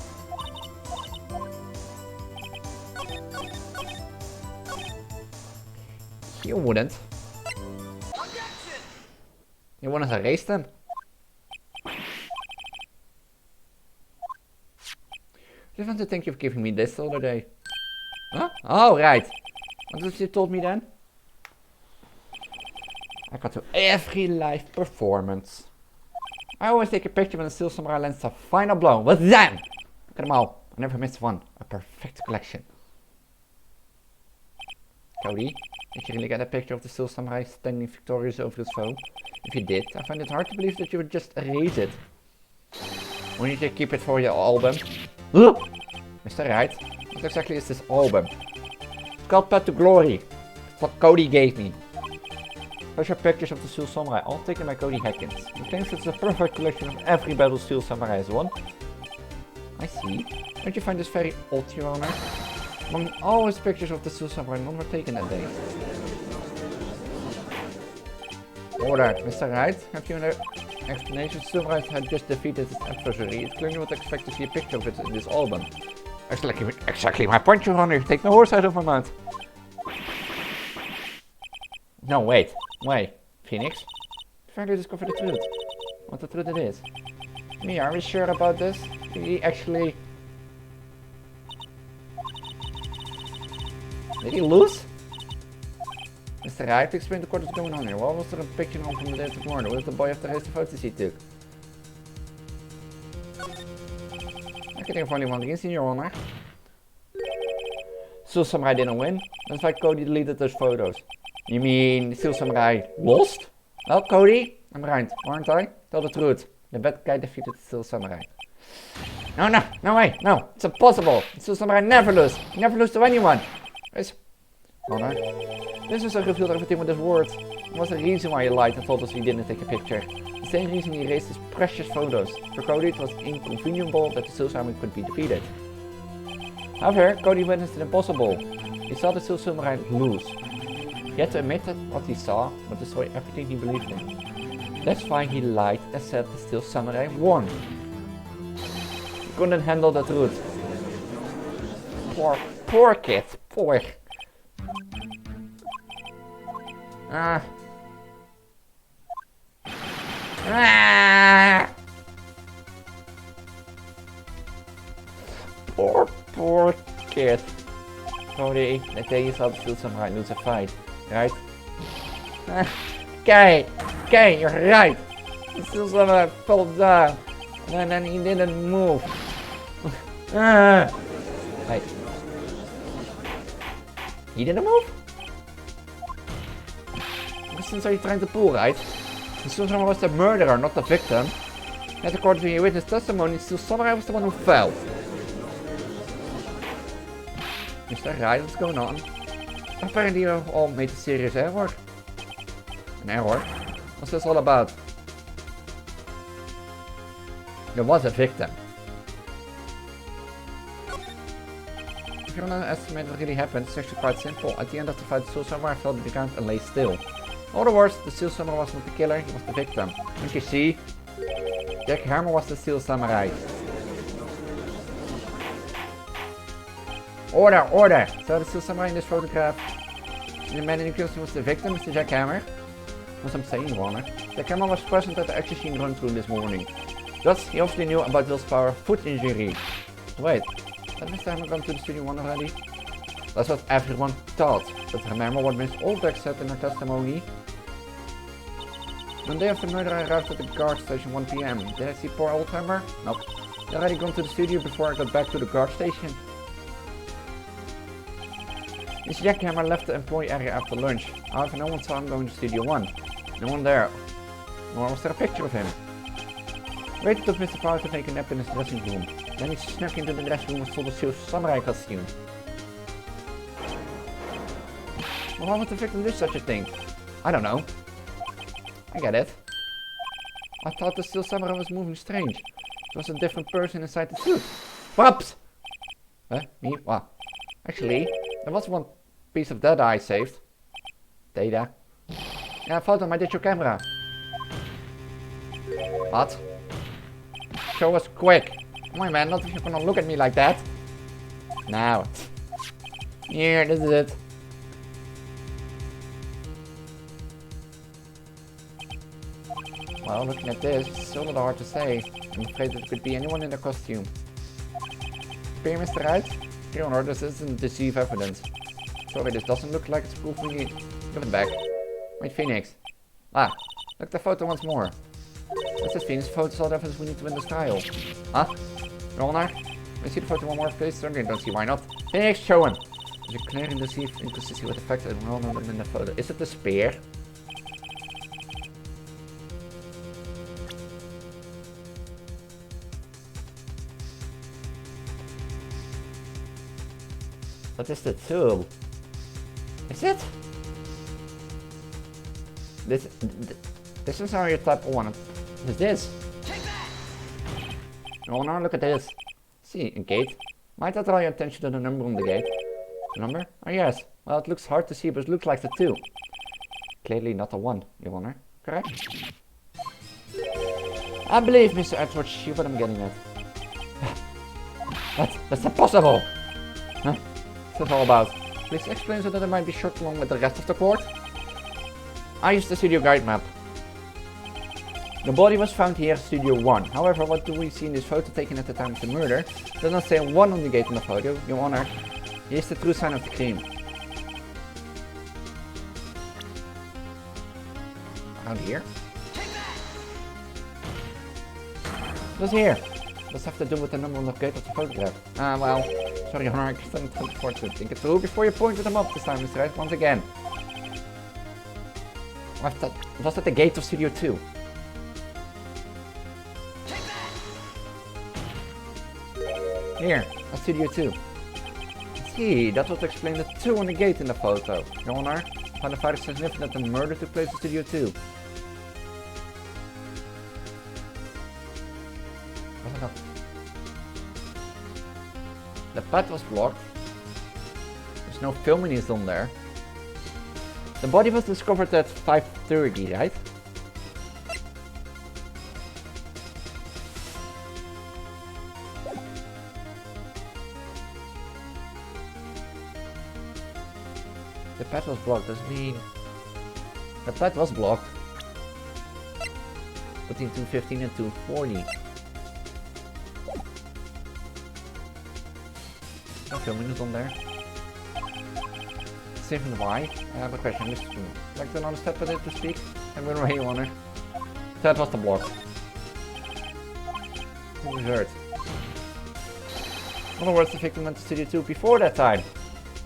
Speaker 2: You wouldn't. You wouldn't erase them? Just want to thank you for giving me this the other day. Huh? Oh, right. What did you told me then? I got to every live performance. I always take a picture when the Steel Samurai lands a final blow. But then! Look at them all. I never missed one. A perfect collection. Cody, did you really get a picture of the Steel Samurai standing victorious over his foe? If you did, I find it hard to believe that you would just erase it. Why don't you keep it for your album? Mr. Wright, what exactly is this album? It's called Path to Glory. It's what Cody gave me. Those are pictures of the Steel Samurai, all taken by Cody Hackins. He claims it's a perfect collection of every battle Steel Samurai has won. I see. Don't you find this very odd, Your Honor? Among all his pictures of the Steel Samurai, none were taken that day. Order, Mr. Wright, have you an explanation? Steel Samurai had just defeated his adversary. It's clearly not expect to see a picture of it in this album. Exactly my point, Your Honor. Take the horse out of my mouth. No, wait. Phoenix? Finally discover the truth. What the truth it is. Me, are we sure about this? Did he actually... Did he lose? Mr. Wright, explain to court what's going on here. What was there a picture on from the day of morning? What did the boy have to raise the photos he took? I can think of only one reason, Your Honor. Steel Samurai didn't win. That's why Cody deleted those photos. You mean Steel Samurai lost? Well, Cody, I'm right, weren't I? Tell the truth. The bad guy defeated the Steel Samurai. No way, no, it's impossible. Steel Samurai never lose. He never lose to anyone. Honor, this was revealed everything with his words. There was a reason why he lied and told us he didn't take a picture. The same reason he erased his precious photos. For Cody, it was inconceivable that the Steel Samurai could be defeated. However, Cody witnessed the impossible. He saw the Steel Samurai lose. He had to admit that what he saw would destroy everything he believed in. That's why he lied and said the Steel Samurai won. He couldn't handle the truth. Poor kid. Poor. Poor kid. Cody, that day you saw the Steel Samurai lose a fight, right? Okay, you're right. The Steel Samurai fell down, and then he didn't move. Hey. He didn't move? What distance are you trying to pull, right? The Steel Samurai was the murderer, not the victim. Yet according to your witness testimony, Steel Samurai was the one who fell. Mr. Wright, what's going on? Apparently you all made a serious error. An error? What's this all about? There was a victim. If you want to estimate what really happened, it's actually quite simple. At the end of the fight, the Steel Samurai fell to the ground and lay still. In other words, the Steel Samurai was not the killer, he was the victim. Don't you see? Jack Hammer was the Steel Samurai. Order! So the Steel Samurai in this photograph, the man in the costume was the victim, Mr. Jack Hammer. What I'm saying, Your Honor. Jack Hammer was present at the action scene run through this morning. Thus, he obviously knew about Will's power foot injury. Wait, at this time I've gone to the Studio 1 already? That's what everyone thought, but remember what Miss Oldbeck said in her testimony? On the day of the murder I arrived at the guard station 1 PM. Did I see poor Oldtimer? Nope. I'd already gone to the studio before I got back to the guard station. Miss Jackhammer left the employee area after lunch. However, no one saw him going to Studio 1. No one there. Nor was there a picture of him. Waited took Mr. Power to take a nap in his dressing room. Then he snuck into the dressing room and stole the samurai costume. Well, why would the victim do such a thing? I don't know. I get it. I thought the steel samurai was moving strange. There was a different person inside the suit. Whoops! Huh? Me? What? Actually, there was one piece of data I saved. Data? Yeah, a photo on my digital camera. What? Show us quick. Come on, man, not if you're gonna look at me like that. Now. Here, this is it. Well, looking at this, it's still a little hard to say. I'm afraid that it could be anyone in a costume. Appear, Mr. Wright? Your Honor, this isn't deceive evidence. Sorry, this doesn't look like it's proof we need. Give it back. Wait, Phoenix. Ah, look at the photo once more. That's it, Phoenix. Photo's all the evidence we need to win this trial. Huh? Your Honor? I see the photo one more, please. Certainly don't see why not. Phoenix, show him! There's a clear inconsistency with the fact that we're not in the photo. Is it the spear? What is the tool? Is it? This is how you type one. Is this? Oh no, look at this. See, a gate. Might I draw your attention to the number on the gate? Number? Oh yes. Well, it looks hard to see, but it looks like the 2. Clearly not a 1, Your Honor. Correct? I believe, Mr. Edwards, see what I'm getting at. That's impossible! Huh? What's it all about? Please explain so that I might be shot along with the rest of the court. I used the studio guide map. The body was found here at Studio 1. However, what do we see in this photo taken at the time of the murder? It does not say 1 on the gate in the photo, Your Honor. Here's the true sign of the crime. Around here? What's here? Does have to do with the number on the gate of the photograph. Ah, well, sorry, Your Honor, I couldn't afford to think it through before you pointed them up this time, Mr. Wright, once again. Was that the gate of Studio 2? Here, at Studio 2. See, that would explain the 2 on the gate in the photo. Your Honor, I find the fact significant that the murder took place in Studio 2. The path was blocked. There's no filming is done there. The body was discovered at 5:30, right? The path was blocked, does mean... The path was blocked. Between 2:15 and 2:40. No filming is on there. Saving why? I have a question. Would you like to another step at it to speak? I'm going away, Your Honor. That was the block. It was hurt. In other words, the victim went to Studio 2 before that time.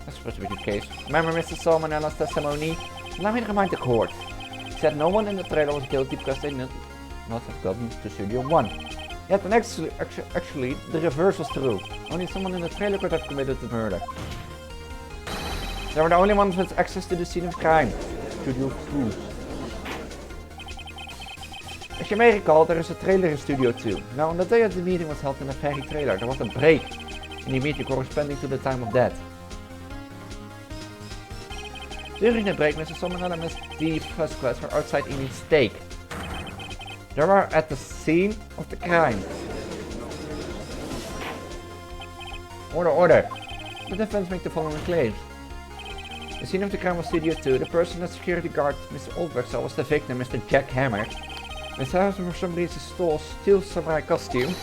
Speaker 2: That's supposed to be the case. Remember Mr. Salmonella's testimony? Allow me to remind the court. He said no one in the trailer was guilty because they not have gotten to Studio 1. Yet actually, the reverse was true. Only someone in the trailer could have committed the murder. They were the only ones with access to the scene of crime. Studio 2. As you may recall, there is a trailer in Studio 2. Now, on the day that the meeting was held in a very trailer, there was a break in the meeting corresponding to the time of death. During the break, Mr. Salmonella and Miss D first class were outside eating steak. They were at the scene of the crime. Order. The defense make the following claims. The scene of the crime was Studio 2. The person that security guard Mr. Oldberg saw was the victim, Mr. Jack Hammer. Mr. Hammer for some reason stole a steel samurai costume.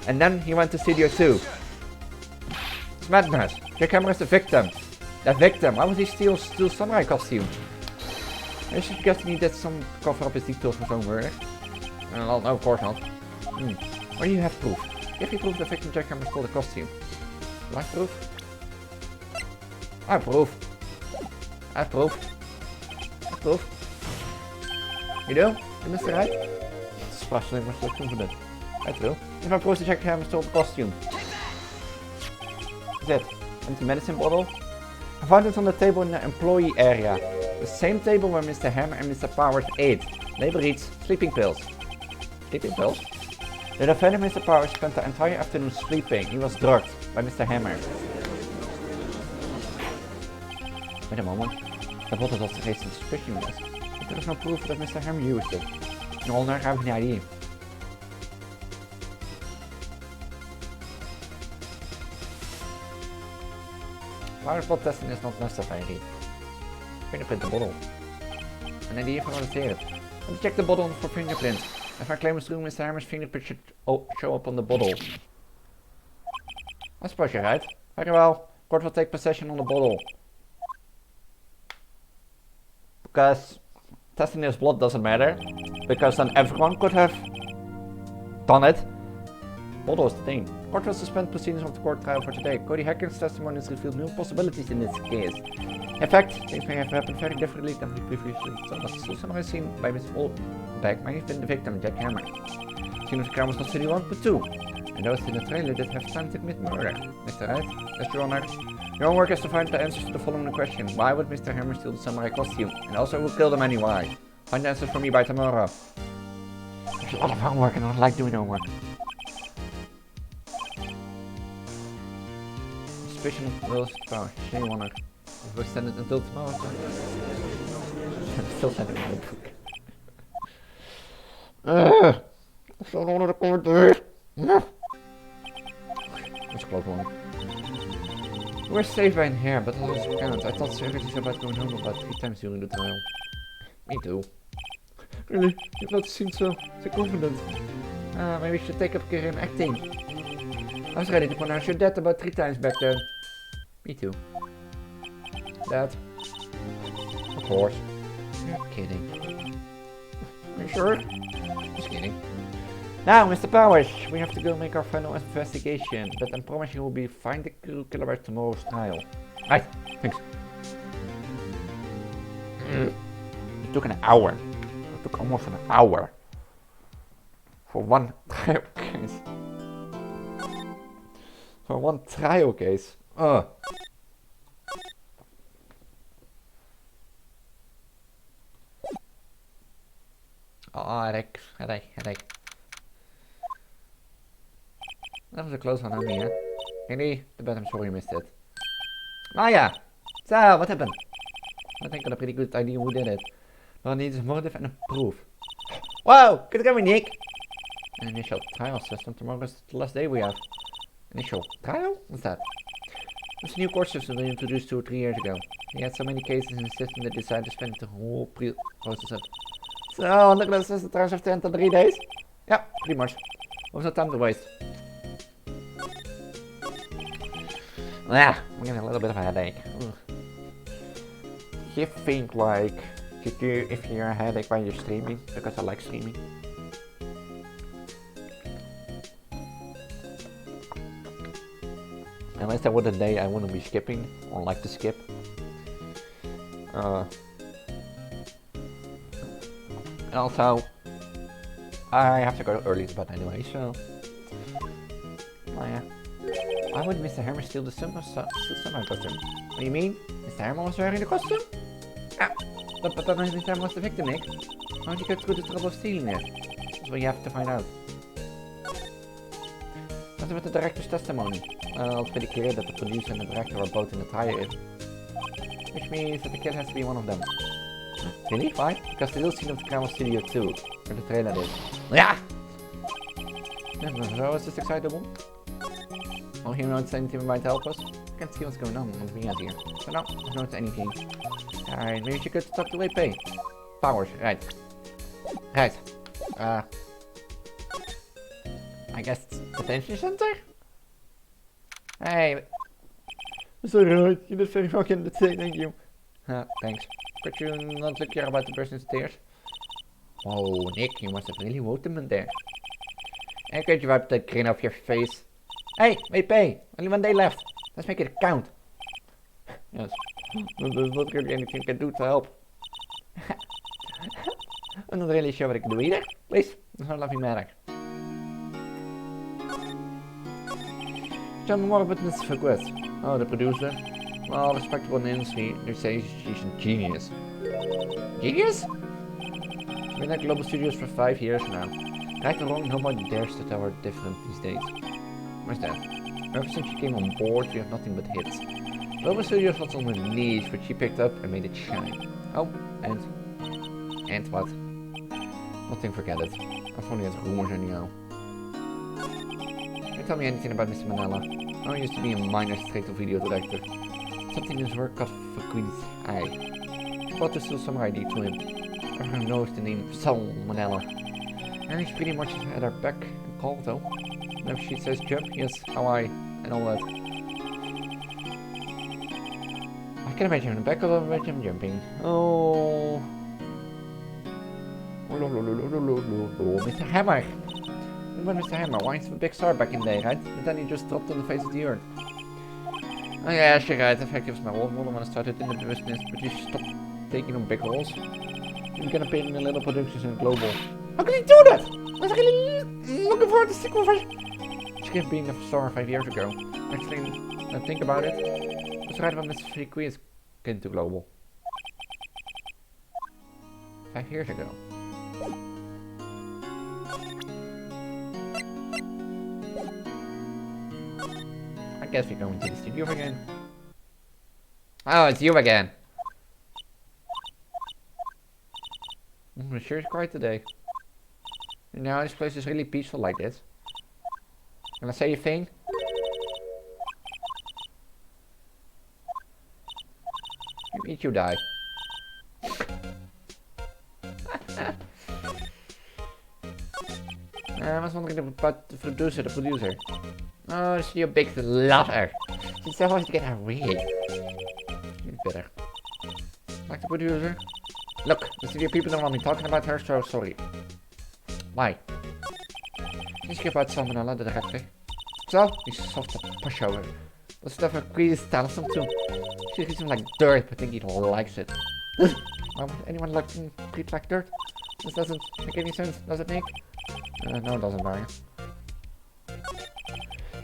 Speaker 2: And then he went to Studio 2. It's madness. Jackhammer is the victim. The victim. Why would he steal samurai costume? I should guess he did some cover up his details for some murder. Well, no, of course not. Or do you have proof? If you prove the victim Jackhammer stole the costume. Do I have proof? I have proof. I have proof. I have proof. You do? You Mr. Right? Especially much less confident. I do. If I prove the Jackhammer stole the costume. That's it. Empty medicine bottle. I found it on the table in the employee area. The same table where Mr. Hammer and Mr. Powers ate. Label reads sleeping pills. Sleeping pills? The defendant Mr. Powers spent the entire afternoon sleeping. He was drugged by Mr. Hammer. Wait a moment. Dat bottle was the raised suspicion was. But there is no proof that Mr. Hammer used it. No, I have no idea. Powers blood testing is not necessary. Fingerprint the bottle. An idea for what it is. Let me check the bottle for fingerprints. If I claim it's true, Mr. Hammer's fingerprint should show up on the bottle. I suppose you're right. Very well. Court will take possession on the bottle. Because testing his blood doesn't matter. Because then everyone could have done it. Bottle is the thing. Court will suspend proceedings of the court trial for today. Cody Hacker's testimony has revealed new possibilities in this case. In fact, things may have happened very differently than we previously thought. Someone seen by Mr. Oldback might have been the victim, Jack Hammer. Scene of the crime was not city 1 but 2. And those in the trailer did have time to commit murder. Mr. Wright, that's your honor. Your homework is to find the answers to the following question. Why would Mr. Hammer steal the samurai costume? And also who killed him anyway? Find the answers for me by tomorrow. There's a lot of homework and I don't like doing homework. Suspicion of Will's power. Shame honor. We've extended until tomorrow. I'm still sending my book. I don't want to record this. That's a close one. We're safe in here, but that doesn't count. I thought everything's about going home about 3 times during the trial. Me too. Really? You don't seem so confident. Maybe we should take up a career in acting. I was ready to pronounce your dad about 3 times back then. Me too. Dad. Of course. You're kidding. Are you sure? Just kidding. Now, Mr. Powers, we have to go make our final investigation, but I promise you will be find the killer by tomorrow's trial. Right, thanks. It took an hour. It took almost an hour. For one trial case. For one trial case. Oh, headache. That was a close one on me, huh? Really? Too bad, I'm sorry you missed it. Maya! So, what happened? I think I got a pretty good idea who did it. But I need a motive and a proof. Whoa! Good going, Nick! An initial trial system. Tomorrow is the last day we have. Initial trial? What's that? It's a new court system they introduced 2 or 3 years ago. They had so many cases in the system that they decided to spend the whole process up. So, look at this, is the trials of 10 to 3 days? Yeah, pretty much. What was no time to waste? Yeah, I'm getting a little bit of a headache. Ugh. You think like, if you're a headache while you're streaming? Because I like streaming. Unless there was a day I wouldn't be skipping, or like to skip. And also, I have to go early to bed anyway, so... Oh yeah. Why would Mr. Hammer steal the samurai costume? What do you mean? Mr. Hammer was wearing the costume? Yeah, but then Mr. Hammer was the victim, Nick. How did you get through the trouble of stealing it? That's what you have to find out. What's with the director's testimony? Well, it's pretty clear that the producer and the director are both in the trial. Which means that the kid has to be one of them. Really? Why? Because the real scene of the crime was Studio 2, where the trailer is. Yeah! So is this excitable? Oh, he knows anything might help us? I can't see what's going on with me out here. So no, I don't notice anything. Alright, maybe you could talk to WP. Powers, right. Right. I guess detention center? Hey, It's alright, you did very well in the thing, thank you. Thanks. Could you not care about the person's stairs? Oh, Nick, you must have really woke them in there. And could you wipe the grin off your face? Hey, WP, only 1 day left. Let's make it count. Yes, there's not really anything I can do to help. I'm not really sure what I can do either. Please, it's not nothing matter. Tell me more about Mrs. Request. Oh, the producer? Well, respectable in the industry, they say she's a genius. Genius? She's been at Global Studios for 5 years now. Right or wrong, nobody dares to tell her different these days. Where's that? Ever since she came on board, we have nothing but hits. Global Studios was on her niche, which she picked up and made it shine. Oh, and what? Nothing, forget it. I've only had rumors anyhow. Can you tell me anything about Mr. Manella? I used to be a minor straight-to-video director. Something in his work caught for Queen's eye. But there's still some ID to him. Everyone knows the name Manella. And he's pretty much at our beck and call though. Whenever she says jump, yes, how I, and all that. I can imagine the back of him jumping. Oh. Mr. Hammer! When Mr. Hammer, why is the big star back in there, right? And then he just dropped on the face of the earth. Oh yeah, sure, right. In fact, it was my role model when I started in the business, but you stopped taking on big roles. You're gonna pay in the little productions and global. How can you do that? I was really looking forward to sequel for Skip being a star 5 years ago. Actually, think about it. It was right when Mr. Freaky came to global. 5 years ago. I guess we're going to the studio again. Oh, it's you again. It sure is quiet today. You know, this place is really peaceful like this. Can I say a thing? You eat, you die. I was wondering about the producer. Oh, she's a big lover. She still wants to get her rig. You'd better. Like the producer? Look, the studio people don't want me talking about her, so sorry. Why? She's about Salmonella, the director. Zo, die softe pushover. Dat is stuff a Queen styles him too. She gives him like dirt, but I think he likes it. Why would anyone like treat like dirt? This doesn't make any sense, does it, Nick? No, it doesn't, Brian.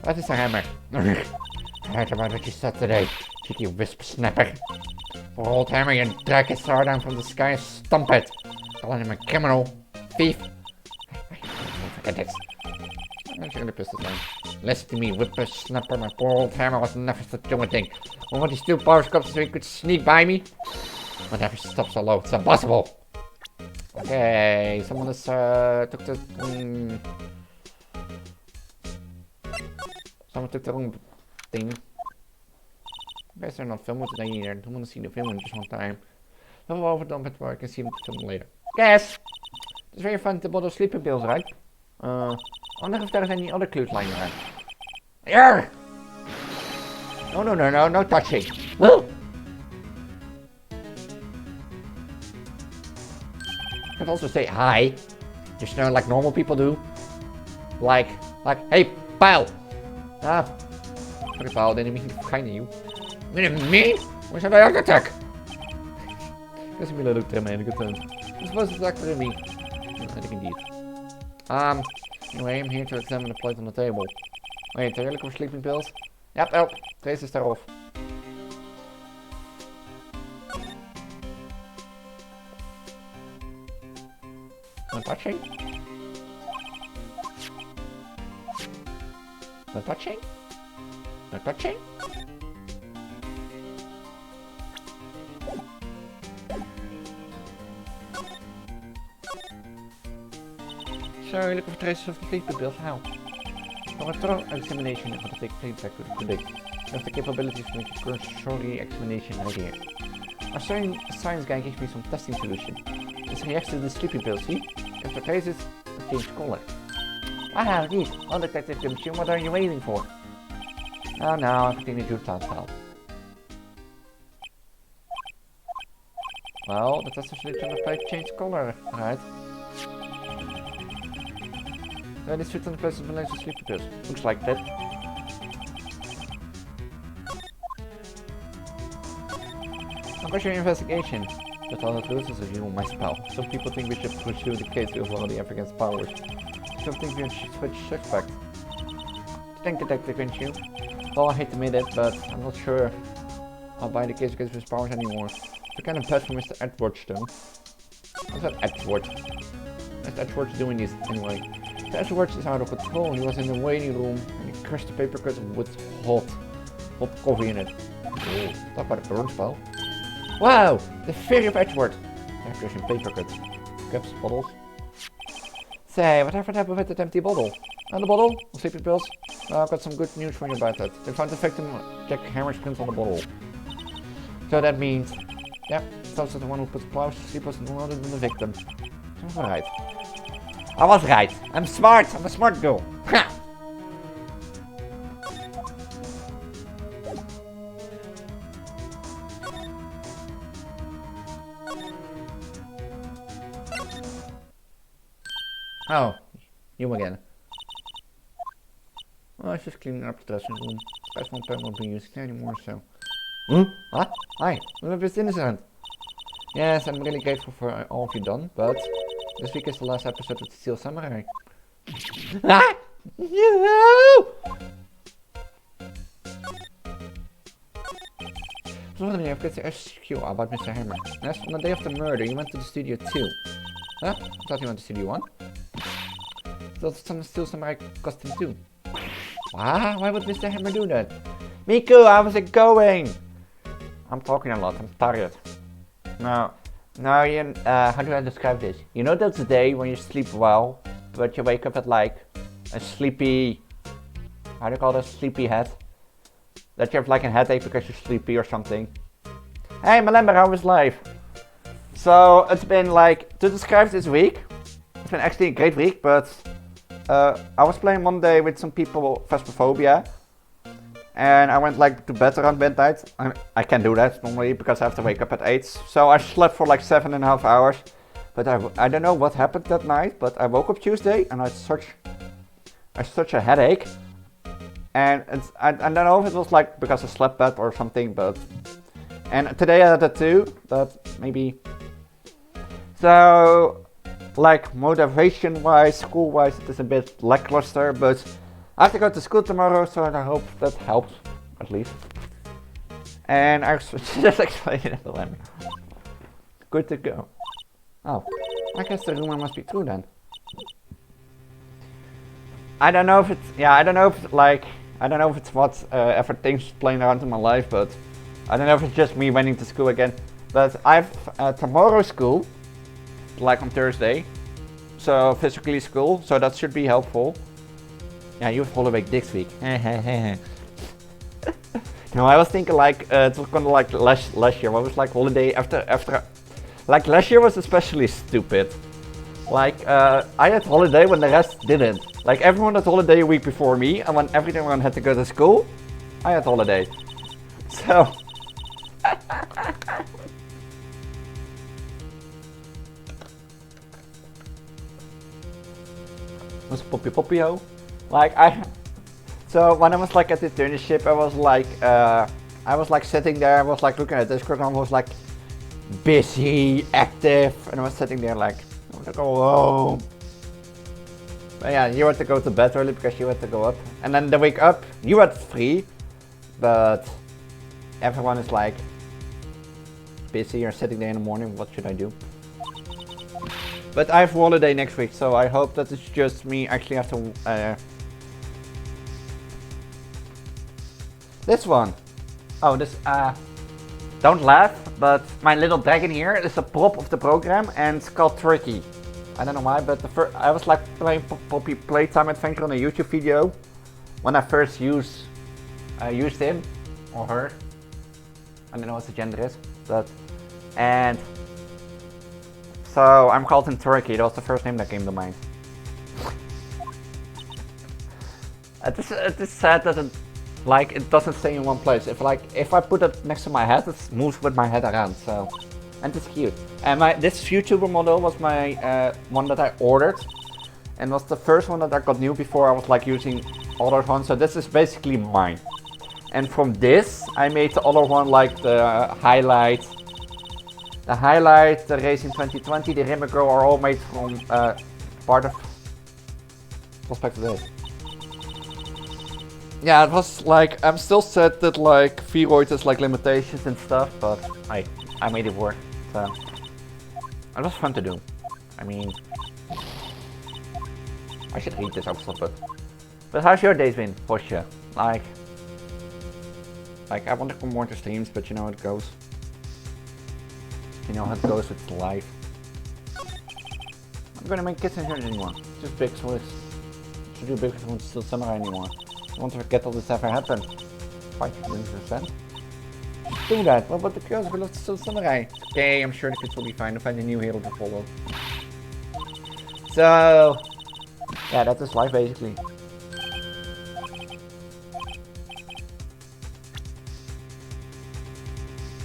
Speaker 2: What is a hammer? I heard about what you said today, cheeky wisp snapper. For old hammer, you drag his star down from the sky and stomp it. Calling him a criminal, thief. Forget this. I'm gonna piss this down. Listen to me, whippersnapper, my poor old hammer was never to do anything. When one of these two powers comes so he could sneak by me. Whenever he stops so low, it's impossible. Okay, someone has took the someone took the wrong thing. Guys, they're not filming today either. I don't want to see the film in just one time. Then we'll overdump it where I can see them film later. Yes! It's very fun to bottle sleeping pills, right? I wonder if there's any other clues lying around. Here! No touching. Woo! I can also say hi. Just like normal people do. Like, hey, pal! Sorry, pal, didn't mean to kind of you. Didn't mean? Where's my heart attack? Guess I'm gonna look at my good time. This was exactly me. I think indeed. Anyway, I'm here to examine the plate on the table. Wait, are you looking for sleeping pills? Yep, help. Deze is daarof. No touching? No touching? No touching? So you're looking for traces of the sleeping pills? How? For a thorough examination of the feedback to predict, you have the capabilities to make a cursory examination idea. Our science guy gives me some testing solution. This reacts to the sleeping pills, see? If the traces change color. Indeed. Undetected the machine, what are you waiting for? Oh no, everything is your style. Well, that doesn't switch on the plate change color, right? So this switch on the plate is related to sleepy pills. Looks like that. I'll question your investigation. That's all that loses is you my spell. Some people think we should pursue the case to overall the evidence powers. Some think we should switch suspect. Think detective, ain't you? Well, I hate to admit it, but I'm not sure I'll buy the case against his powers anymore. I kind of bad for Mr. Edwards though. What's that Edwards? Mr. Edwards doing this anyway. Mr. Edwards is out of control. He was in the waiting room and he crushed the paper cuts with hot coffee in it. Oh, talk about a burn spell. Wow! The Fairy of Edward! There's some paper cuts. Cups, bottles. Say, whatever happened with that empty bottle? And the bottle? Sleeping pills? Well, I've got some good news for you about that. They found the victim Jack Hammer's print on the bottle. So that means, yeah, sounds like the one who put flowers to sleep was none other than the victim. So I was right. I was right. I'm smart. I'm a smart girl. Ha! Oh, you again. Well, I was just cleaning up the dressing room. Guys won't pen won't be used anymore, so. What? Hi, I'm Mr. Innocent. Yes, I'm really grateful for all of you done, but this week is the last episode of the Steel Samurai. Ah! No! I was wondering if I could ask you about Mr. Hammer. Yes, on the day of the murder, you went to the studio 2. Huh? I thought you went to studio 1. That's some Steel Samurai costume too. Why would Mr. Hammer do that? Miku, how was it going? I'm talking a lot, I'm tired. No, you, how do I describe this? You know that's the day when you sleep well, but you wake up at like a sleepy, how do you call that, sleepy head? That you have like a headache because you're sleepy or something. Hey Malember, how was life? So it's been like, to describe this week, it's been actually a great week, but I was playing one day with some people Phasmophobia, and I went like to bed around midnight. I can't do that normally because I have to wake up at 8, so I slept for like 7.5 hours. But I don't know what happened that night, but I woke up Tuesday and I had such a headache, and I don't know if it was like because I slept bad or something, but and today I had that too, but maybe. So like motivation wise, school wise, it is a bit lackluster, but I have to go to school tomorrow, so I hope that helps at least. And I just explained it to them. Good to go. Oh, I guess the rumor must be true then. I don't know if it's, yeah, I don't know if it's what everything's playing around in my life, but I don't know if it's just me went to school again. But I have tomorrow school, like on Thursday, so physically school, so that should be helpful. Yeah, you have holiday this week. No, I was thinking like it was kind of like last year. What was like holiday after like last year was especially stupid. Like I had holiday when the rest didn't. Like everyone had holiday a week before me, and when everyone had to go to school, I had holiday. So. Was Poppy-ho? Like so when I was like at the internship, I was like sitting there, I was like looking at Discord, and I was like busy, active, and I was sitting there like, I want to go home. But yeah, you had to go to bed early because you had to go up, and then the week up, you had free, but everyone is like busy or sitting there in the morning. What should I do? But I have holiday next week, so I hope that it's just me actually have to. This one. Oh, this. Don't laugh, but my little dragon here is a prop of the program, and it's called Turkey. I don't know why, but I was like playing Poppy Playtime Adventure on a YouTube video when I first used him or her. I don't know what the gender is, but and. So I'm called in Turkey. That was the first name that came to mind. It is sad that it doesn't stay in one place. If I put it next to my head, it moves with my head around. So And it's cute. And this YouTuber model was my one that I ordered. And was the first one that I got new before I was like using other ones. So this is basically mine. And from this, I made the other one like the highlight. The highlight, the Racing 2020, the Rimmer Girl are all made from part of Prospect Day. Yeah, it was like, I'm still sad that like Vroid is like limitations and stuff, but I made it work. So it was fun to do. I mean, I should read this also, but how's your days been, Posje? Like I want to come more to streams, but you know how it goes. You know how it goes with life. I'm gonna make kids in here anymore. Just big toys. Should do big ones still summer anymore. I want to forget all this ever happened. 5%. Do that. What about the girls who love to still samurai? Okay, I'm sure the kids will be fine to find a new hero to follow. So yeah, that is life basically.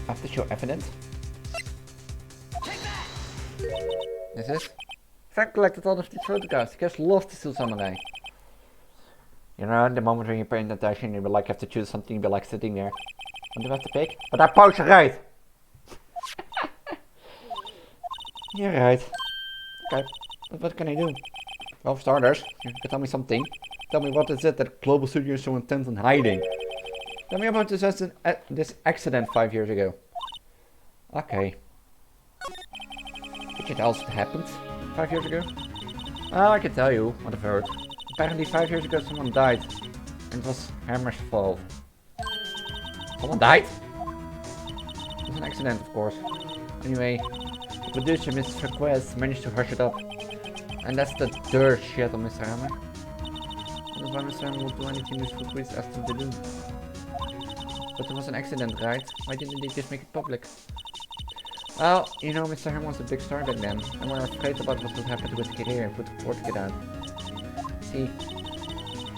Speaker 2: I have to show evidence. This is? Frank collected all of these photographs. He just loves to steal samurai. You know, the moment when you're paying attention, you will like have to choose something, you'll be like sitting there. What do I have to pick? But I pauze right. You're right. Okay, but what can I do? Well, for starters, you can tell me something. Tell me what is it that Global Studio is so intent on hiding? Tell me about this accident 5 years ago. Okay. Could you tell us what happened 5 years ago? Well, I can tell you what I've heard. Apparently 5 years ago someone died. And it was Hammer's fault. Someone died? It was an accident, of course. Anyway, the producer, Mrs. Request, managed to hush it up. And that's the dirt shit on Mr. Hammer. That's why Mr. Hammer will do anything Mr. Request asked him to do. But it was an accident, right? Why didn't they just make it public? Well, you know, Mr. Hammer was a big star back then, and we're afraid about what would happen to his career and put the port it out. See?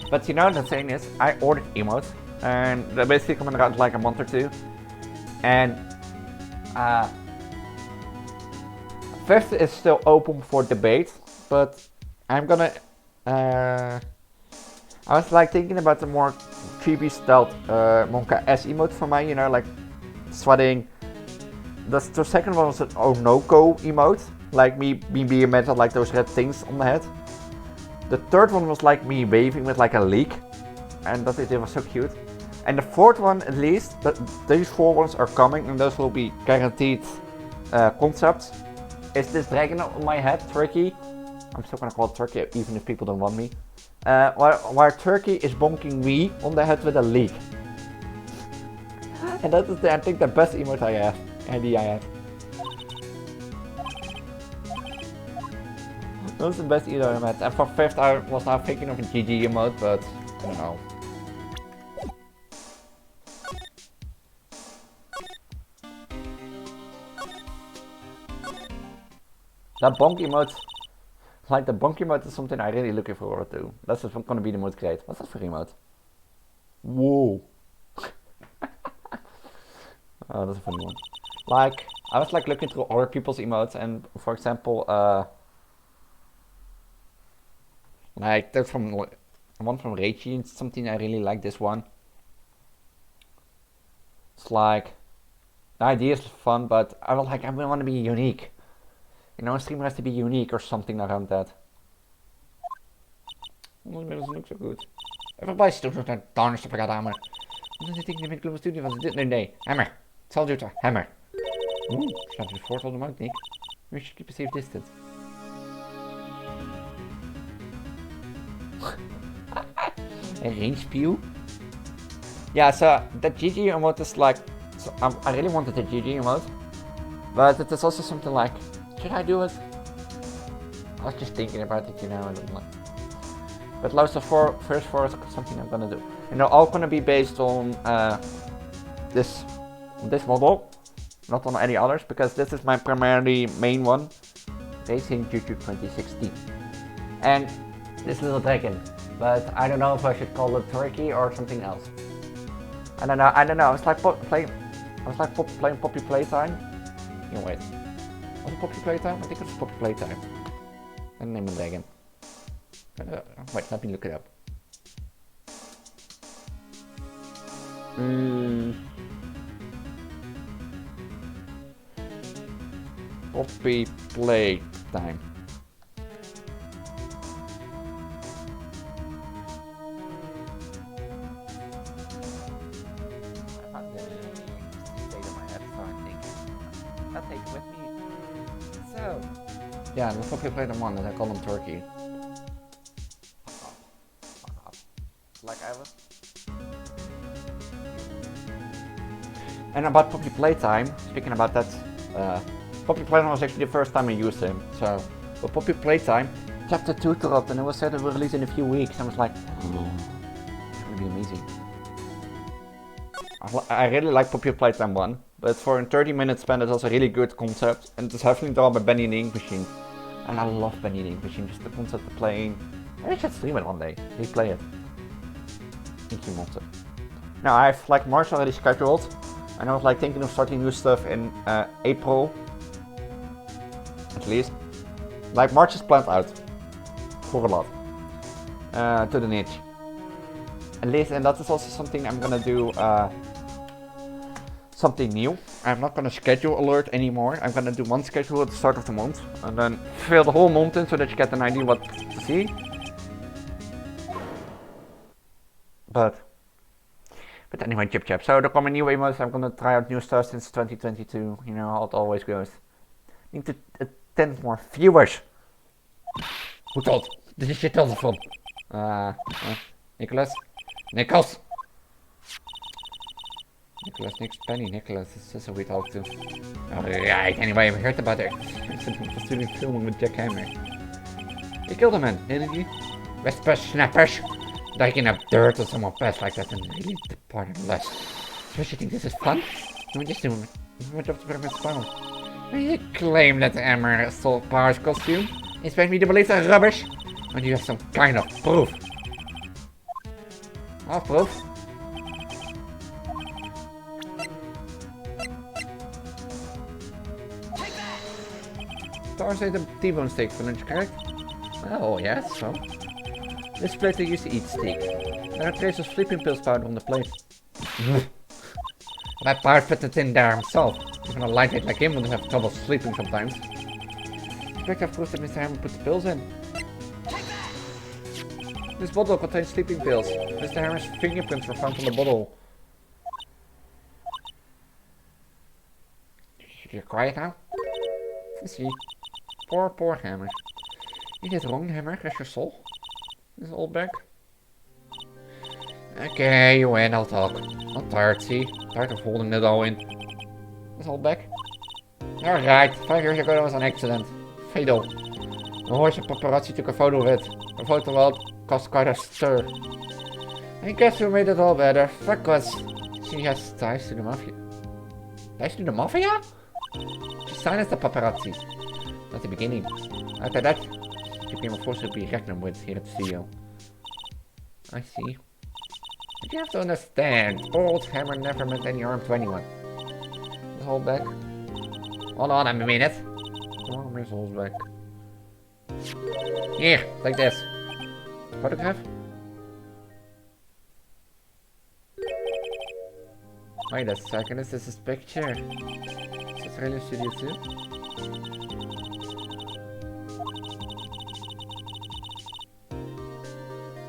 Speaker 2: But you know, the thing is, I ordered emotes, and they're basically coming out like a month or two. And Fifth is still open for debate, but I'm gonna I was like thinking about the more chibi styled Monka S emote for mine, you know, like sweating. The second one was an Onoko emote, like me being metal, like those red things on the head. The third one was like me waving with like a leak, and it was so cute. And the fourth one, at least, these 4 ones are coming, and those will be guaranteed concepts. Is this dragon on my head, Turkey? I'm still gonna call it Turkey, even if people don't want me. Where Turkey is bonking me on the head with a leak. And that is, I think, the best emote I have. Idea I have. That was the best emote I had. And for Fifth, I was now thinking of a GG emote, but I don't know. That bonk emote, like the bonk emote is something I really looking forward to. That's just gonna be the most great. What's that for emote? Whoa. Oh, that's a funny one. Like, I was like looking through other people's emotes, and for example, like there's one from Reichi, and something I really like. This one. It's like the idea is fun, but I want to be unique. You know, a streamer has to be unique or something around that. Oh, it doesn't look so good. Everybody's still trying to tarnish the Hammer. Wat is dit ding met Global Studio? Wat is dit? Nee, Hammer. Tell you to Hammer. Ooh, staat er voort op de markt, Nick. We should keep a safe distance. A range spew? Yeah, so that GG emote is like, so I really wanted the GG emote, but it is also something like, should I do it? I was just thinking about it, you know, and like, but those first 4 is something I'm gonna do. And they're all gonna be based on this model, not on any others, because this is my primarily main one, Racing YouTube 2016. And this little dragon, but I don't know if I should call it Turkey or something else. I don't know. I was like playing Poppy Playtime, wait. Was it Poppy Playtime? I think it was Poppy Playtime. And name it again. Wait, let me look it up. Poppy Playtime. I'll take it with me. So, yeah, the Poppy Playtime one, and I call them Turkey. Like I was. And about Poppy Playtime, speaking about that, Poppy Playtime was actually the first time I used him. So, with Poppy Playtime, chapter 2 dropped and it was said it will release in a few weeks. I was like, oh, it's gonna be amazing. I really like Poppy Playtime 1, but for a 30-minute span it's also a really good concept. And it's heavily drawn by Benny the Ink Machine. And I love Benny the Ink Machine, just the concept of playing. I should stream it one day, replay it. Inky Monster. Now I have like March already scheduled. And I was like thinking of starting new stuff in April. At least. Like March is planned out. For a lot. To the niche. At least, and that is also something I'm gonna do something new. I'm not gonna schedule alert anymore. I'm gonna do one schedule at the start of the month. And then fill the whole month in so that you get an idea what to see. But anyway, chip chap. So there come new emotes. I'm gonna try out new stuff since 2022. You know how it always goes. Need to attend more viewers. Who told? Dit is je telefoon. Nicholas. Nicholas, Nick's Penny. Nicholas. This is who we talk to. Alright. Anyway, I heard about it. He's doing filming with Jack Hammer. He killed a man, didn't he? Whisper snappers. Digging up dirt or someone passed like that and really departed less. So you think this is fun? Can we just do it? My job to prevent spawn. You claim that the Hammer stole Power's costume? Expect me to believe that rubbish? When you have some kind of proof. What proof? Thursday the T-bone steak for lunch, correct? Oh, yes, so. This plate I used to eat steak. There are traces of sleeping pills powder on the plate. That part put it in there himself. Even a lightweight like him would have trouble sleeping sometimes. Expect I've proof that Mr. Hammer put the pills in. This bottle contains sleeping pills. Mr. Hammer's fingerprints were found on the bottle. You're quiet now? See. Poor Hammer. You did wrong, Hammer. Rest your soul. Is all back? Okay, you win, I'll talk. I'm tired, see? Tired of holding it all in. Is all back? Alright, 5 years ago that was an accident. Fatal. A horse and paparazzi took a photo of it. A photo well caused quite a stir. I guess we made it all better. Fuck us. She has ties to the mafia. Ties to the mafia? She silenced the paparazzi. At the beginning. After that, she became a force to be reckoned with here at the studio. I see. But you have to understand, old Hammer never meant any harm to anyone. Hold back. Hold on a minute. Oh, where's hold back? Here, like this. Photograph? Wait a second, is this his picture? Is this really studio too?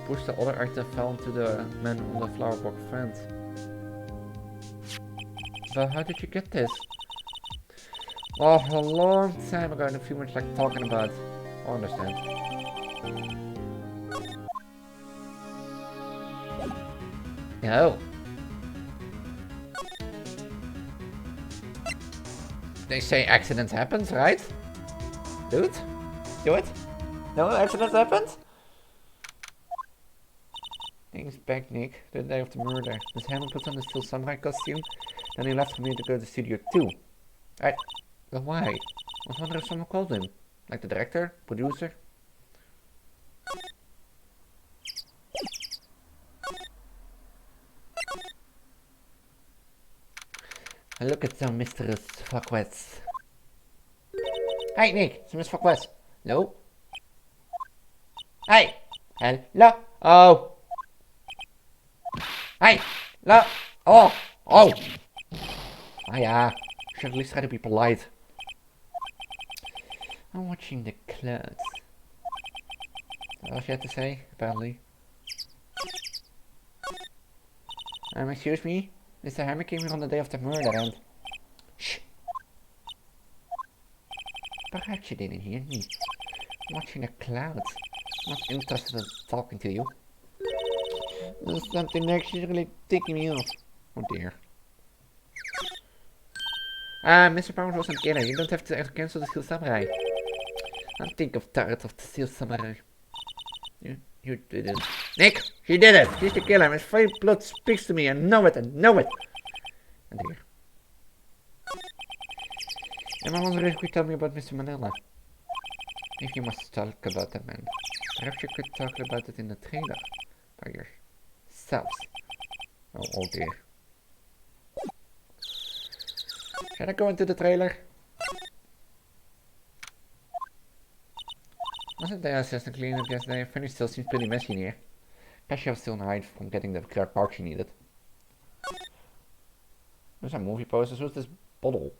Speaker 2: Push the other item fell into the man on the flower box fence. But how did you get this? Oh, a long time ago, and a few minutes like talking about. I understand. No. They say accidents happens, right? Dude? Do it? No accidents happens? Things back, Nick. The day of the murder. Miss Hammer put on the Still Samurai costume. Then he left for me to go to Studio 2. Right. But why? I was wondering if someone called him. Like the director? Producer? Look at some mysterious fuckwits. Hey, Nick, it's Miss Request. Hello? Hey! Hello? Oh! Hey! Hello? Oh! Oh! Ah yeah, should at least try to be polite. I'm watching the clouds. What else you have to say, apparently? Excuse me? Mr. Hammer came here on the day of the murder and... Shh! Perhaps you didn't hear me. I'm watching the clouds. I'm not interested in talking to you. There's something actually taking me off. Oh dear. Mr. Powers was a killer. You don't have to cancel the Steel Samurai. I'm thinking of tired of the Steel Samurai. You did it. Nick! She did it! She's the killer. His fake blood speaks to me. I know it. I know it. Oh dear. And I wonder if you could tell me about Mr. Manila. If you must talk about that man, perhaps you could talk about it in the trailer by yourselves. Oh dear. Can I go into the trailer? Wasn't there just a cleanup yesterday? Finish still seems pretty messy in here. Guess you have still hide from getting the clear parts you needed. There's some movie posters. Who's this bottle?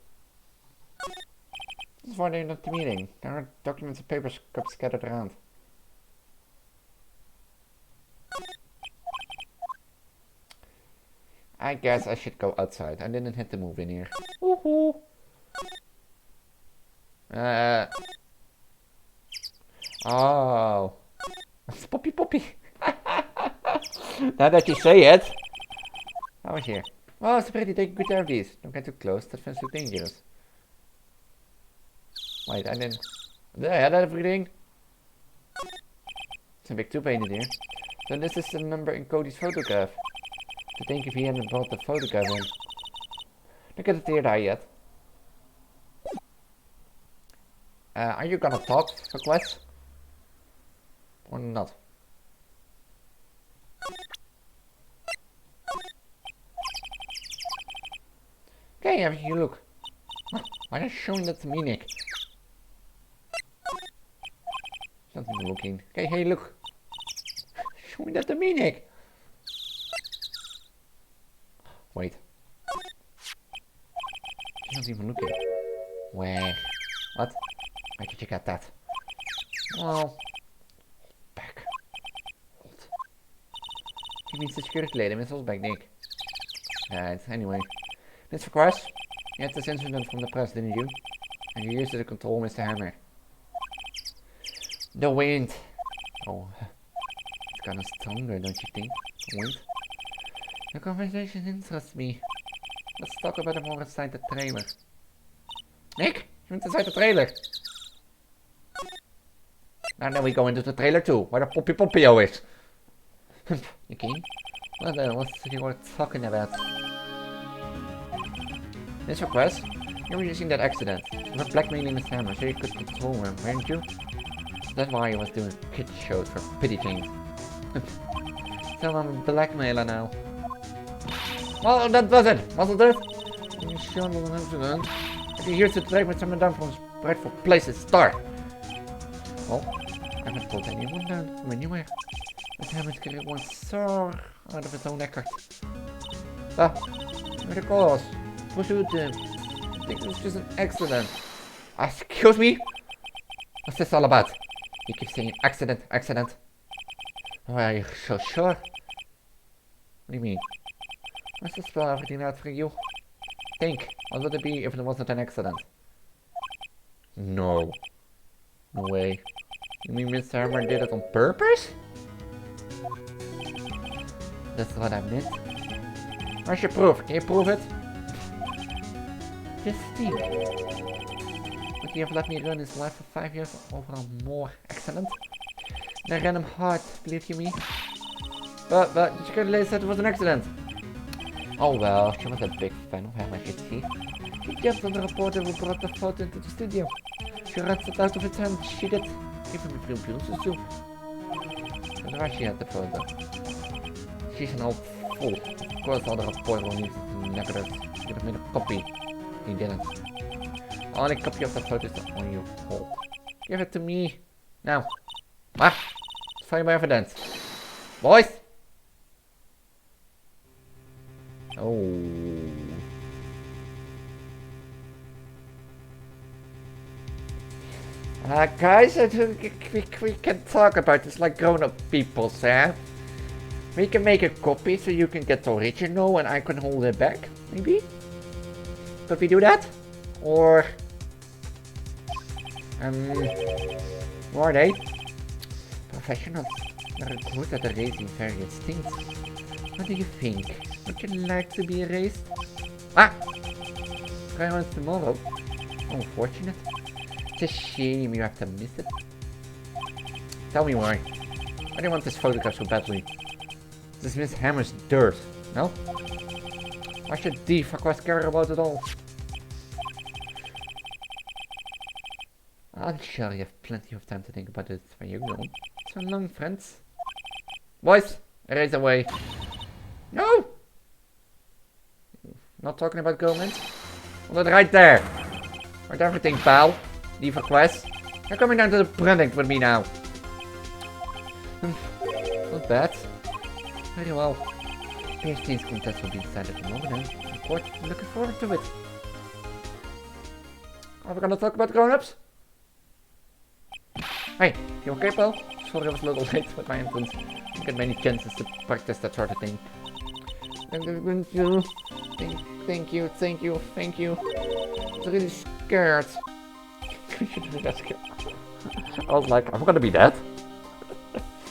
Speaker 2: This is why they're not the meeting. There are documents and papers scattered around. I guess I should go outside. I didn't hit the move in here. Woohoo! Oh. It's Poppy. Now that you say it. I was here. Oh, it's pretty. Take good care of these. Don't get too close. That fence looks dangerous. Wait, I didn't. Did I have everything? It's a big tube painted here. So this is the number in Cody's photograph. To think if he hadn't brought the photograph in. Look at the third eye yet. Are you gonna talk, Request? Or not? Okay, have you look. Why are you showing that to me, Nick? Something looking. Okay, hey, look. Showing that to me, Nick. Wait. He's not even looking. Where? What? Where did you get that? Oh. Back. Hold. He means the security lady, Miss back, Nick. Right, anyway. Mr. Cross, you had this incident from the press, didn't you? And you used it to control Mr. Hammer. The wind. Oh, it's kind of stronger, don't you think? The wind. The conversation interests me. Let's talk about it more inside the trailer. Nick, you went inside the trailer. And then we go into the trailer too, where the Poppy is. You keen? What was you were talking about? This request? You were using that accident. You were blackmailing Miss Hammer so you could control him, weren't you? That's why you was doing kid shows for pity things. So I'm a blackmailer now. Well, that was it, wasn't it? You sure was an accident. If you used to drag with someone down from his rightful place to start. Well, I haven't pulled anyone down from anywhere. Miss Hammer's career went so out of its own effort. Ah, where the cause? Pursued him. I think it was just an accident. Excuse me? What's this all about? You keep saying accident. Oh, are you so sure? What do you mean? Let's just spell everything out for you. Think, what would it be if it wasn't an accident? No. No way. You mean Mr. Hammer did it on purpose? That's what I meant. Where's your proof? Can you prove it? Just think. Would you have let me run his life for 5 years over a more accident? And I ran him hard, believe you me? But the security lady said it was an accident. Oh well, she was a big fan of him, I could see. She jumped on the reporter who brought the photo into the studio. She wrenched it out of his hand, she did. Give him a few bruises too. That's why she had the photo. She's an old fool. Of course all the reporter will need to never should have made a copy. He didn't. Only copy of the photos on your hold. Give it to me. Now. Ah! Valuable evidence. Boys! Oh. Guys, we can talk about this like grown-up people, Sam. We can make a copy so you can get the original and I can hold it back, maybe? Could we do that? Or... who are they? Professionals. They're good at erasing various things. What do you think? Would you like to be erased? Ah! Try once tomorrow. Unfortunate. It's a shame you have to miss it. Tell me why. I don't want this photograph so badly. This Miss Hammer's dirt, no? Why should the fuck was care about it all? I'm sure you have plenty of time to think about it when you're grown. So long, friends. Boys, erase away. No! Not talking about government. Hold it right there. Write everything, pal. Leave request. You're coming down to the printing with me now. Not bad. Very well. PhD's contest will be decided tomorrow then. Of course, I'm looking forward to it. Are we gonna talk about grown-ups? Hey, you okay, pal? Sorry I was a little late with my entrance. I didn't get many chances to practice that sort of thing. Thank you. I'm really scared. I was like, I'm gonna be dead.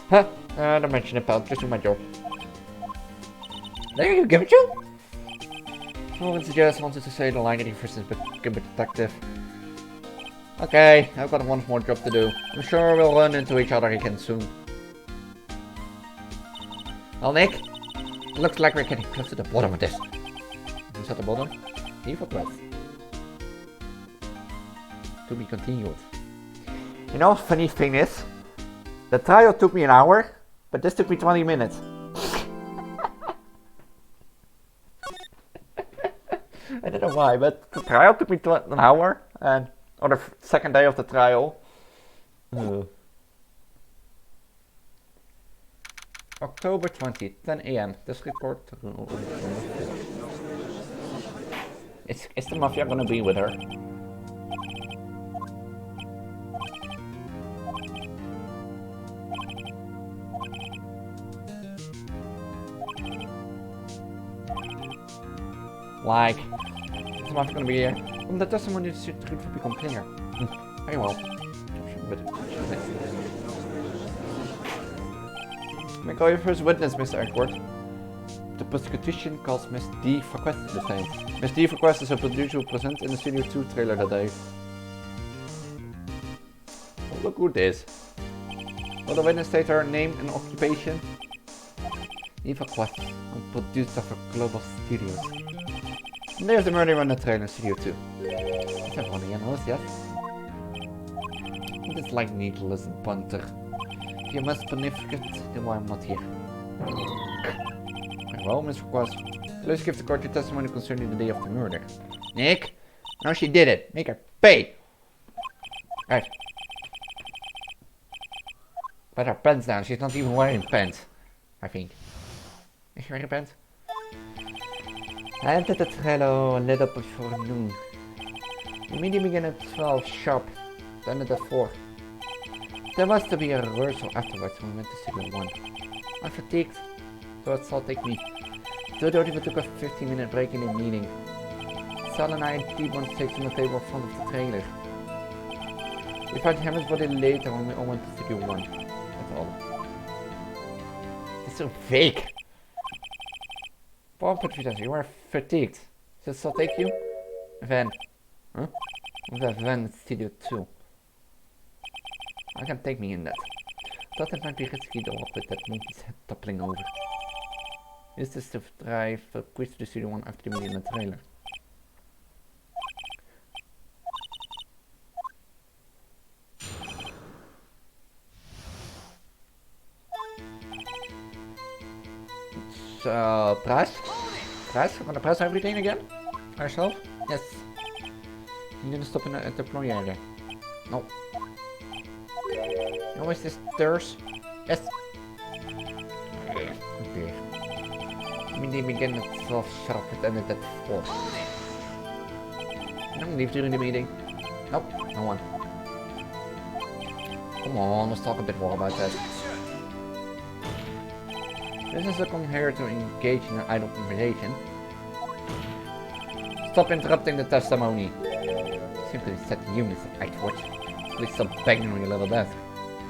Speaker 2: Huh? Don't mention it, pal. Just do my job. There you give it you. Someone just wanted to say the line that he first is became a detective. Okay, I've got one more job to do. I'm sure we'll run into each other again soon. Well, Nick, it looks like we're getting close to the bottom of this. Who's at the bottom? Leave a breath. To be continued. You know, funny thing is, the trial took me an hour, but this took me 20 minutes. I don't know why, but the trial took me an hour, and on the second day of the trial. October 20, 10 AM. This report. Is the mafia gonna be with her? Like, is the mafia gonna be here? From the testimony, the truth will become clear. Very well. May I call your first witness, Mr. Eckworth? The prosecution calls Miss D for questions the same. Miss D requests is a producer who present in the Studio 2 trailer that day. Oh, look who it is. Will the witness state her name and occupation? Eva Quest, I'm producer for Global Studios. And there's the murder on the trailer in Studio 2. Is everybody in house, yes? It is like needless bunter. If you must beneficate, then why I'm not here. Well, Miss Quest, please give the court your testimony concerning the day of the murder. Nick? No, she did it. Make her pay. Right. Put her pants down. She's not even wearing pants. I think. Is she wearing pants? I entered the trailer a little before noon. The meeting began at 12 sharp. It ended at 4. There was to be a rehearsal afterwards when we went to Studio 1. I'm fatigued, so it shall take me. Dodo even took a 15-minute break in the meeting. Sal and I T-Bone stakes on the table in front of the trailer. We found Hammer's body later when we all went to Studio 1. That's all. It's so fake! Poor Patricia, you are fatigued. So it shall take you? Van. Huh? We have Van at Studio 2. I can take me in that. Thought it might be risky though with that monkey's head toppling over. Is this to drive a quiz to the Studio 1 after the meeting in the trailer? So, press? Press? We're gonna press everything again? Ourselves? Yes. You need to stop in at the deployer. No. No, is this stairs? Yes. Okay. Maybe begin at 12 sharp and end it at 4. No one leave during the meeting. Nope, no one. Come on, let's talk a bit more about that. This is a come here to engage in an idle conversation. Stop interrupting the testimony. Simply set the units of Twitct. Please stop banging on your little desk.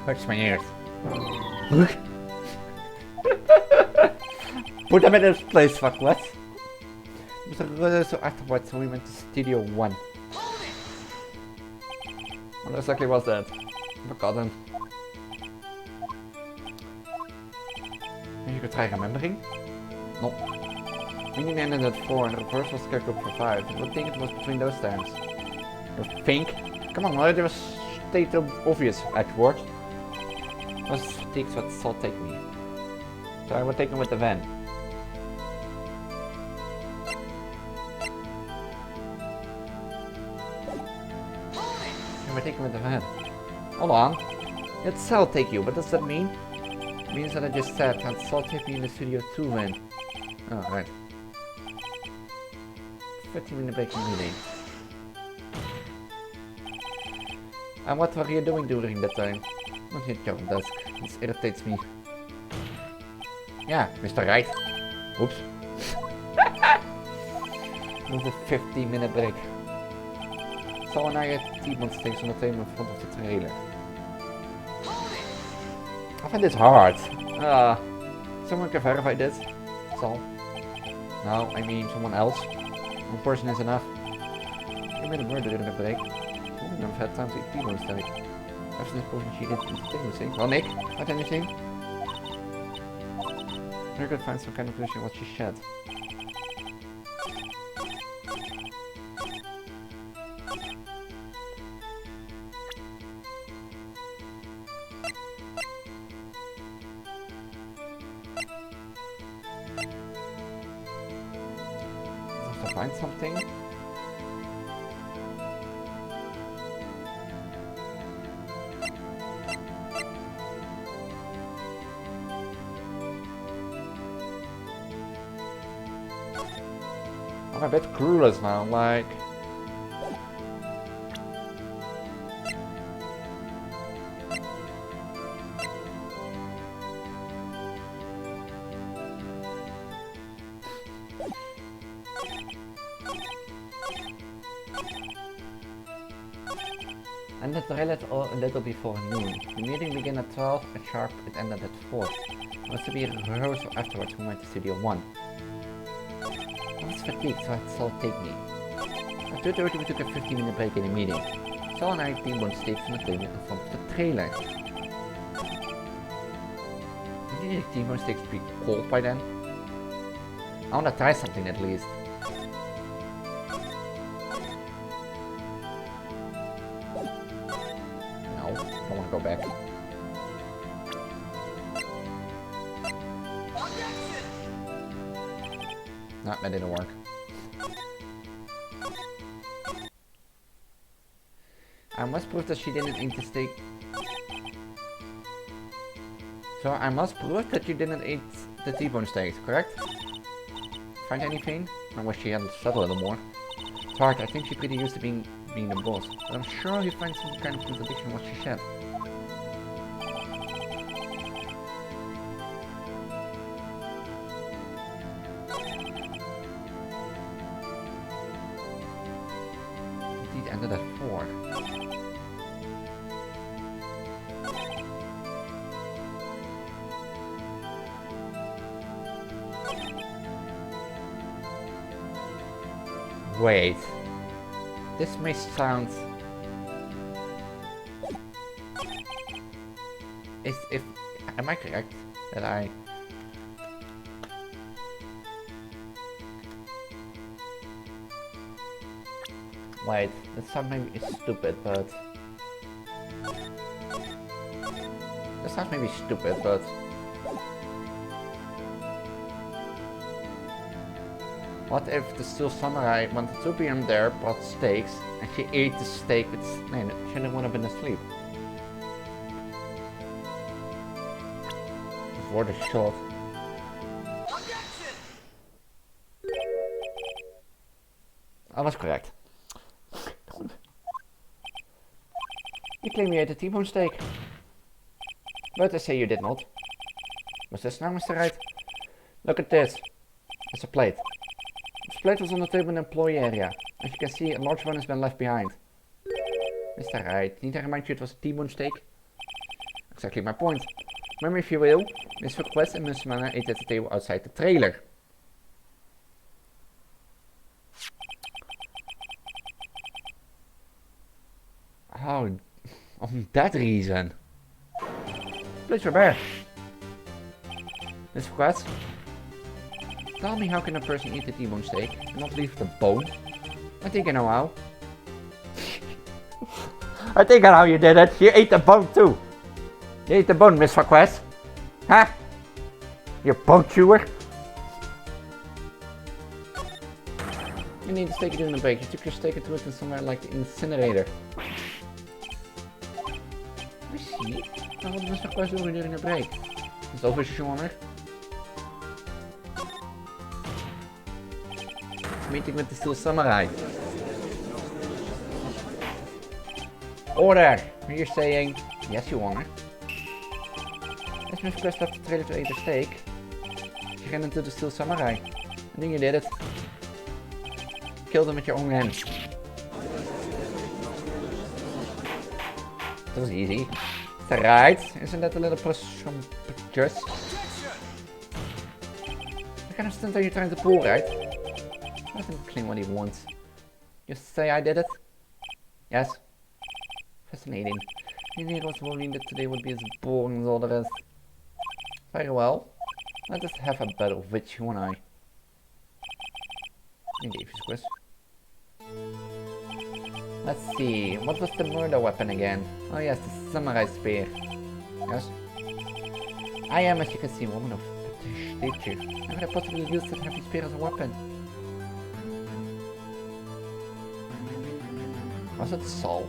Speaker 2: Hurts my ears. Put them in this place, fuck what? So afterwards we went to Studio 1. What exactly was that? Forgotten. You could try remembering? No. Meaning ended at 4 and the reverse was scheduled for 5. I would think it was between those times. You think? Come on, well, there was state obvious at work. Was fatigued, so it's all take me. So I would take him with the van. I would take him with the van. Hold on. It's Cell take you, what does that mean? It means that I just said that Cell take me in the Studio 2 van. Oh, right. 15-minute break in meeting. And what were you doing during that time? Not hit your desk. This irritates me. Yeah, Mr. Wright. Oops. It was a 15-minute break. Zal naar je team steeds on the table in front of the trailer. I find this hard. Someone can verify this. Zal. No, I mean someone else. One person is enough. You made a murder in the break. I've never had time to eat T-bone steak. After this person she didn't eat the thing. Well, Nick, had anything? Maybe I could find some kind of conclusion what she said. Must I find something? I'm a bit clueless now, like... And the toilet a little before noon. The meeting began at 12, at sharp, it ended at 4. There was to be a rehearsal afterwards we went to Studio 1. I was fatigued, so I had Saul take me. At 2:30 we took a 15-minute break in the meeting. Saul and I T-bone steaks on the table in front of the trailer. Did the T-bone steaks be cold by then? I wanna try something at least. No, I don't wanna go back. No, that didn't work. I must prove that she didn't eat the steak. So I must prove that you didn't eat the T-bone steaks, correct? Find anything? I wish she had said a little more. It's hard, I think she's pretty used to being the boss. But I'm sure you find some kind of contradiction in what she said. Indeed ended at 4. Wait, this may sound... Am I correct that I... Wait, that sounds maybe stupid, but... That sounds maybe stupid, but... What if the steel samurai wanted to be in there, brought steaks, and she ate the steak with... Nee, she didn't want to be asleep. Before the shot. I was correct. You claim you ate a T-bone steak. But I say you did not. Was this now, Mr. Wright? Look at this. It's a plate. This plate was on the table in the employee area. As you can see, a large one has been left behind. Mr. Wright, need I remind you it was a T-bone steak? Exactly my point. Remember, if you will, Miss Quest and Miss Manna ate at the table outside the trailer. Oh, on that reason. Please prepare. Miss Quest, tell me, how can a person eat a T-bone steak and not leave the bone? I think I know how. I think I know how you did it. You ate the bone too. You ate the bone, Miss Quest. Huh? You bone chewer. You need to take it in the break. You took your steak and threw it in somewhere like the incinerator. I see. Nou, wat is Quest doen during a break? Is het over, Sean? Meeting with the Steel Samurai. Order! You're saying, yes, Your Honor. As Miss Quest left the trailer to eat a steak, she ran into the Steel Samurai. And then you did it. Killed him with your own hands. That was easy. Right? Isn't that a little presumptuous? What kind of stunt are you trying to pull, right? Let him claim what he wants. Just say I did it? Yes. Fascinating. I knew I was worrying that today would be as boring as all the rest. Very well. Let us have a battle with you and I. Engage this quiz. Let's see, what was the murder weapon again? Oh yes, the samurai spear. Yes? I am, as you can see, a woman of stature. How could I possibly use that heavy spear as a weapon? Was it Saul?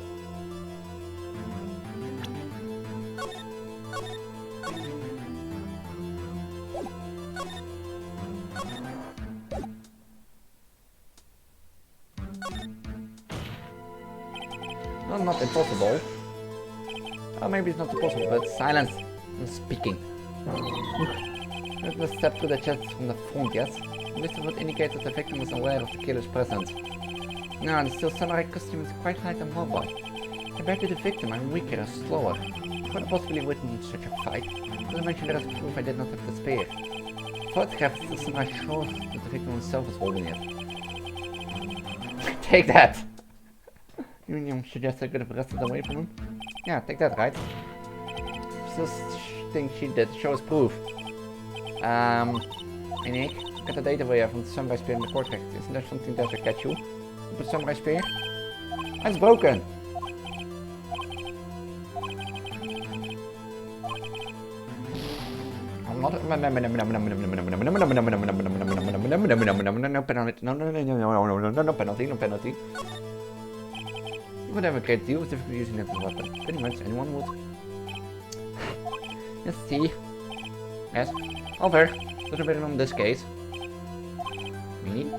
Speaker 2: Well, not impossible. Oh, maybe it's not impossible, but silence. I'm speaking. Let me step to the chest from the front, yes? This would indicate that the victim was aware of the killer's presence. No, the Steel Samurai costume is quite light and mobile. Compared to the victim, I'm weaker and slower. I could have possibly witnessed such a fight. Not to mention that as proof I did not have the spear. Photographs of the samurai shows that the victim himself was holding it. Take that! You suggest I could have wrestled away from him? Yeah, take that, right? Still think she did. Show us proof. Hey Nick, get the data we have on the samurai spear in the cortex. Isn't there something that will catch you? The samurai spear? It's broken! I'm not... No penalty. No penalty, no penalty. You would have a great deal of difficulty using it as a weapon. Pretty much anyone would. Let's see. Yes. Over. Doesn't matter on this case. Me?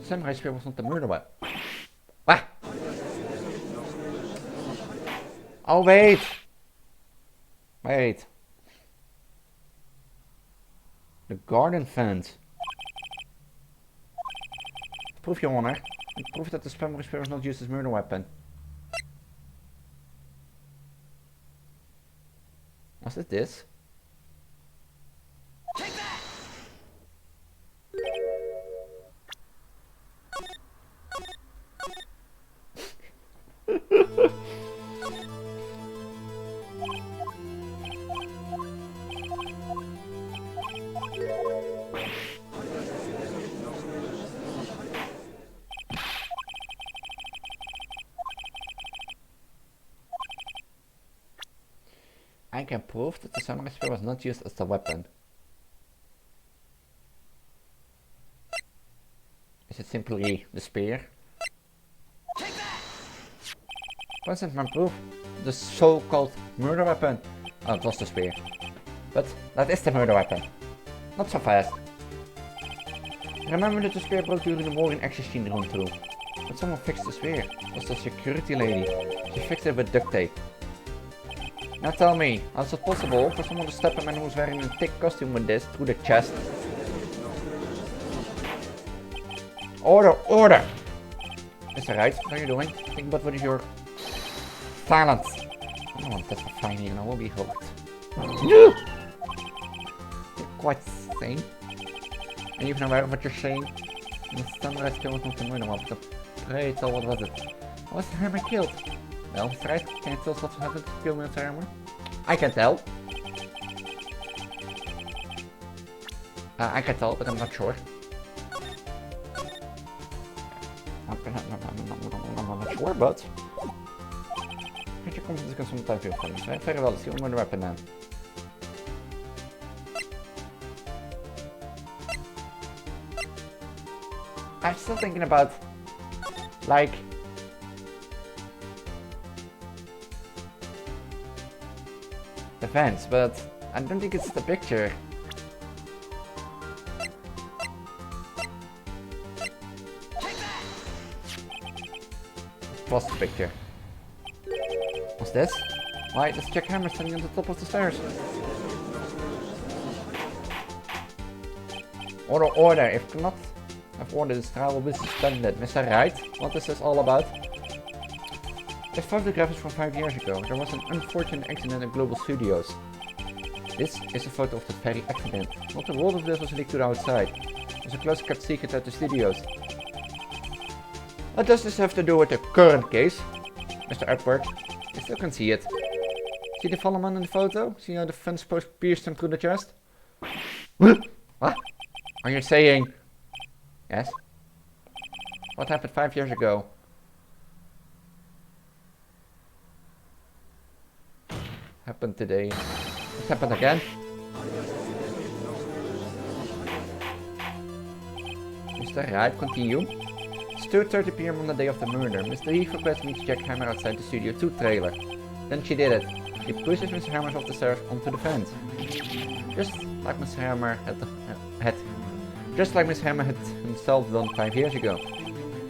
Speaker 2: Samurai spear was not the murder weapon. Ah! Oh wait! Wait. The garden fence. Proof, Your Honor. Proof that the samurai spear was not used as murder weapon. Was it this? Take that! I can prove that the samurai spear was not used as a weapon. Is it simply the spear? Wasn't my proof? The so-called murder weapon. Oh, it was the spear. But that is the murder weapon. Not so fast. Remember that the spear broke during the war in access scene room 2. But someone fixed the spear. It was the security lady. She fixed it with duct tape. Now tell me, how is it possible for someone to stab a man who's wearing a thick costume with this through the chest? Order, order! Mr. Wright, what are you doing? Think about what is your talent. I don't want that to find you, and I will be hooked. You're quite sane. And even aware of what you're saying. And the standardized kill was not the murder weapon. Pray tell, what was it? Was the hammer killed? Well, Mr. Wright, can you tell us what happened to kill Mr. Hammer? I can tell. I can tell, but I'm not sure. I'm not sure, but... Get your confidence can sometimes feel funny. So very well, see what weapon then. I'm still thinking about... like... the fence, but I don't think it's the picture. It was the picture. What's this? Why, there's Jack Hammer standing on the top of the stairs. Order, order. If you cannot have ordered, this trial will be suspended. Mr. Wright, what is this all about? This photograph is from 5 years ago. There was an unfortunate accident at Global Studios. This is a photo of the very accident. Not a lot of this was leaked to the outside. It was a close kept secret at the studios. What does this have to do with the current case? Mr. Edward, you still can see it. See the fallen man in the photo? See how the fence post pierced him through the chest? What? Are you saying... Yes? What happened 5 years ago? Happened today. It happened again. Mr. Wright, continue. It's 2:30 PM on the day of the murder. Mr. Eve requested me to check Hammer outside the Studio 2 trailer. Then she did it. She pushes Mr. Hammer off the stairs onto the fence. Just like Mr. Hammer had himself done 5 years ago.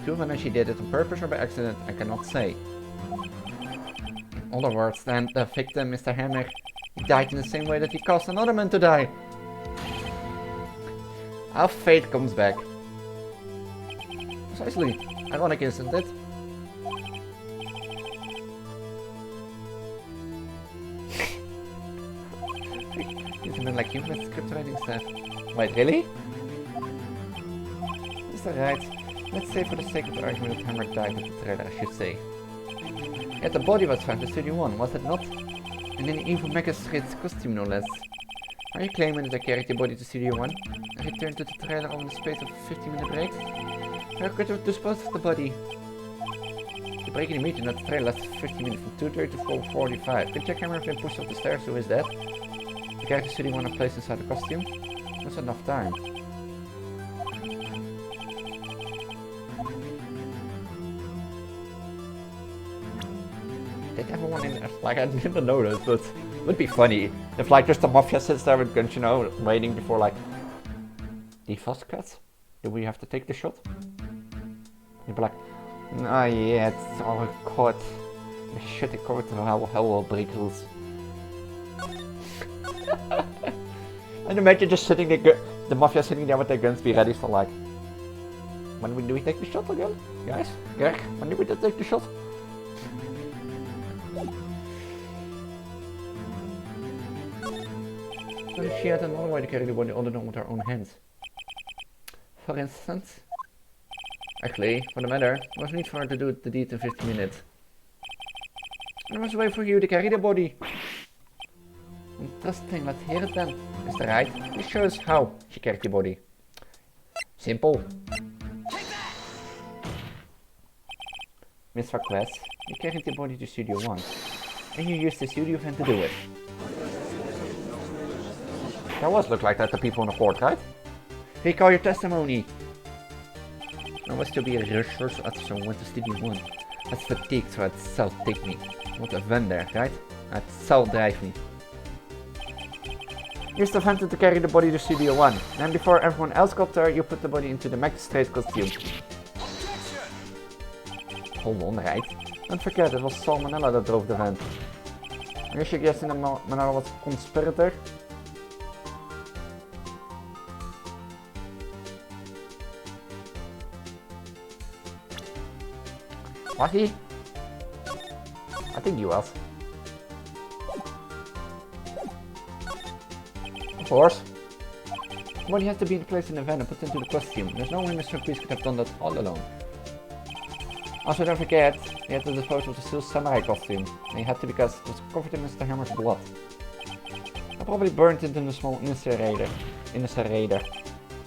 Speaker 2: To whether she did it on purpose or by accident, I cannot say. In other words, then, the victim, Mr. Hammer, died in the same way that he caused another man to die. How fate comes back. Precisely. Ironic, isn't it? Isn't like you with script writing stuff? Wait, really? Mr. Wright, let's say for the sake of the argument that Hammer died at the trailer, I should say. Yet the body was found in Studio 1, was it not? And in an evil magistrate's costume, no less. Are you claiming that I carried your body to Studio 1 and returned to the trailer over the space of a 15-minute break? Where could you dispose of the body? The break in the meeting at the trailer lasted 15 minutes from 2:30 to 4:45. Could Jack Hammer have been pushed up the stairs? Who is that? The character Studio 1 and placed inside the costume? That's enough time. Did everyone in there? Like, I didn't notice, but it would be funny if, like, just the mafia sits there with guns, you know, waiting before, like, the fast cuts. Do we have to take the shot? You'd be like, not yet, oh god, the shit, the court of hell will break rules. And imagine just sitting there, the mafia sitting there with their guns, be ready for, like, when do we take the shot again? Guys? Greg, when do we take the shot? Well, she had another way to carry the body other than with her own hands. For instance, actually, for the matter, it was need for her to do the deed in 15 minutes. And there was a way for you to carry the body. Interesting, let's hear it then. Mr. Wright, please show us how she carried the body. Simple. Miss Request, you carried the body to Studio 1. And you used the studio van to do it. That was look like that to people in the court, right? Recall your testimony. I was to be a resource officer and went to Studio 1. I was fatigued, so I had Sal take me. What a van there, right? I had Sal drive me. You still attempted to carry the body to Studio 1. Then before everyone else got there, you put the body into the magistrate costume. Hold on, right? Don't forget, it was Salmonella that drove the van. Are you suggesting that Manella was a conspirator? Was he? I think he was. Of course. The body has to be placed in the van and put into the costume. There's no way Mr. Priest could have done that all alone. Also, don't forget, he had to dispose of the Steel Samurai costume. And he had to because it was covered in Mr. Hammer's blood. I probably burned it in the small incinerator.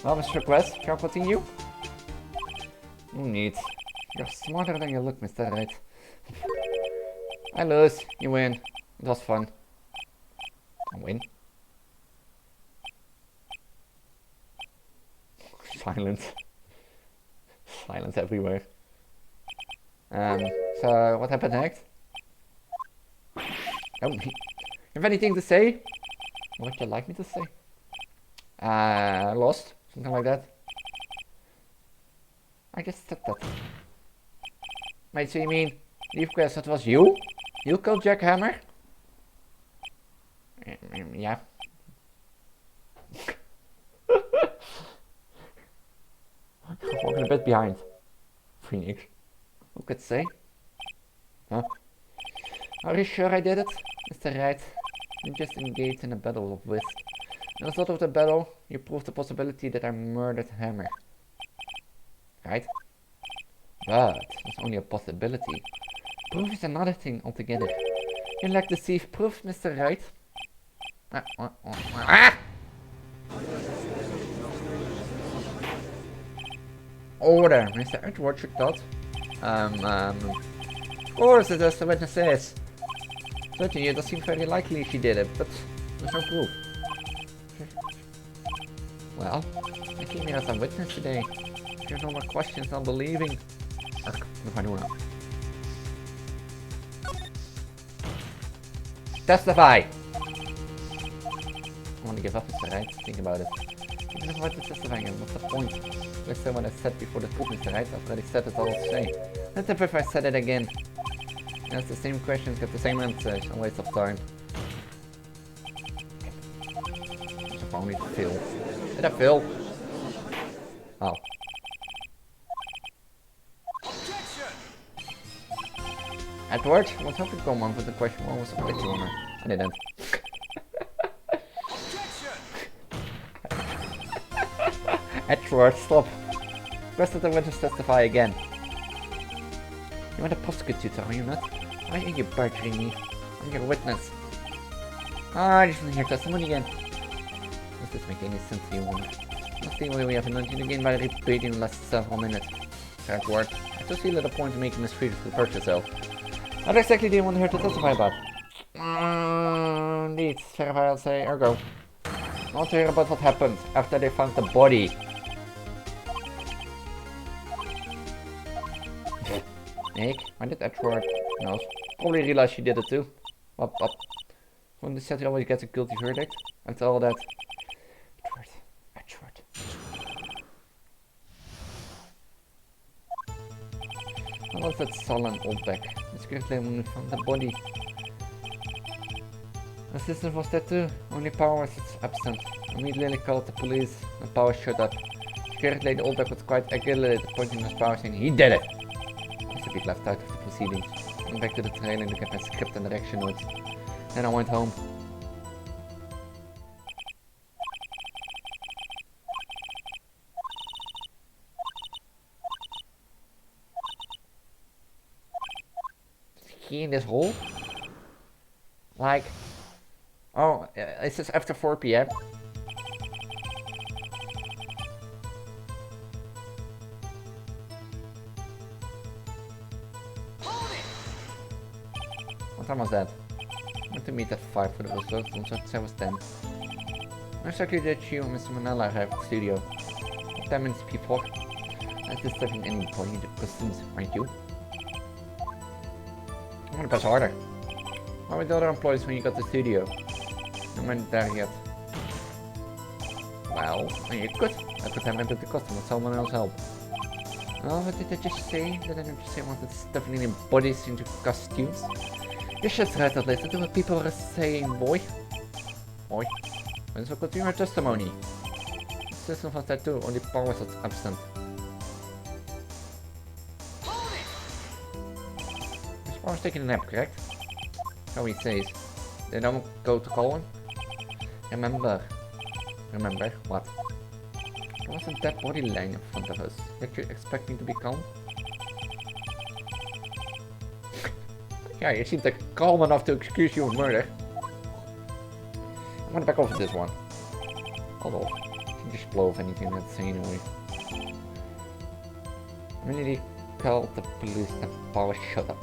Speaker 2: Well, Mr. Quest, shall I continue? No need. You're smarter than you look, Mr. Wright. I lose, you win. It was fun. I win. Silence. Silence everywhere. So what happened next? Oh, you have anything to say? What would you like me to say? Lost? Something like that? I just said that. Wait, so you mean, Leaf Quest, that was you? You killed Jack Hammer? Yeah. I'm walking a bit behind. Phoenix. Who could say? Huh? Are you sure I did it? Mr. Wright, you just engaged in a battle of wits. As a result of the battle, you proved the possibility that I murdered Hammer. Right? But it's only a possibility. Proof is another thing altogether. You lack deceive proof, Mr. Wright. Order, Mr. Edward should that. Of course, it is the witness says. Certainly, it does seem very likely she did it, but there's no proof. Well, I came here as a witness today. If there's no more questions, I'm believing. Testify! I want to give up, Mr. Wright. Think about it. Even if I were to testify again, what's the point? Let's say what I said before the truth, Mr. Wright. I've already said it all to say. Not if I said it again. Ask the same questions, get the same answers. A waste of time. I found it fail. Did I fail? Oh. Edward, I was hoping to come on with the question what was the quick runner. I didn't. Edward, stop. Rest of the witness testify again. You are the prosecutor, are you not? Why are you badgering me? I'm your witness. I just want to hear testimony again. Does this make any sense to you, woman? Let's see whether we have anointed again by repeating the last several minutes. Edward, I just feel at a point of making this free to purge yourself. What exactly do you want to hear to testify about? Indeed, verify, I'll say, ergo. I want to hear about what happened after they found the body. Nick, why did Edward knows? Probably realized she did it too. Up. When the set always gets a guilty verdict. After all that. Edward. How was that sullen old back? The security when we found the body. Assistant was there too. Only Power was absent. Immediately called the police. And Power showed up. Security lady Oldback was quite aggravated, pointing at Power saying he did it. I was a bit left out of the proceedings. I went back to the trailer to get my script and direction notes. Then I went home. Is he in this hole? Like, oh, it says after 4 PM. What time was that? I went to meet at 5 for the results, and so it was 10. Most likely that you and Mr. Manella arrived at the studio. 10 minutes before. That's disturbing any point of customs, aren't you? I'm gonna press harder. Why were the other employees when you got the studio? I went there yet. Well, you could. I could have entered the custom with someone else help. Oh, what did I just say? Did I not just say I wanted stuffing in bodies into costumes? You should read that list. That's what people are saying, boy. Boy. This will continue our testimony. The system was that too, only power was absent. This power was taking a nap, correct? So he says. They don't go to call him? Remember what? There was a dead body lying in front of us. Did you expect me to be calm? Yeah, you seem calm enough to excuse you of murder. I'm gonna back off this one. Although, you can just blow off anything that's saying anyway. Immediately call the police and power shut up.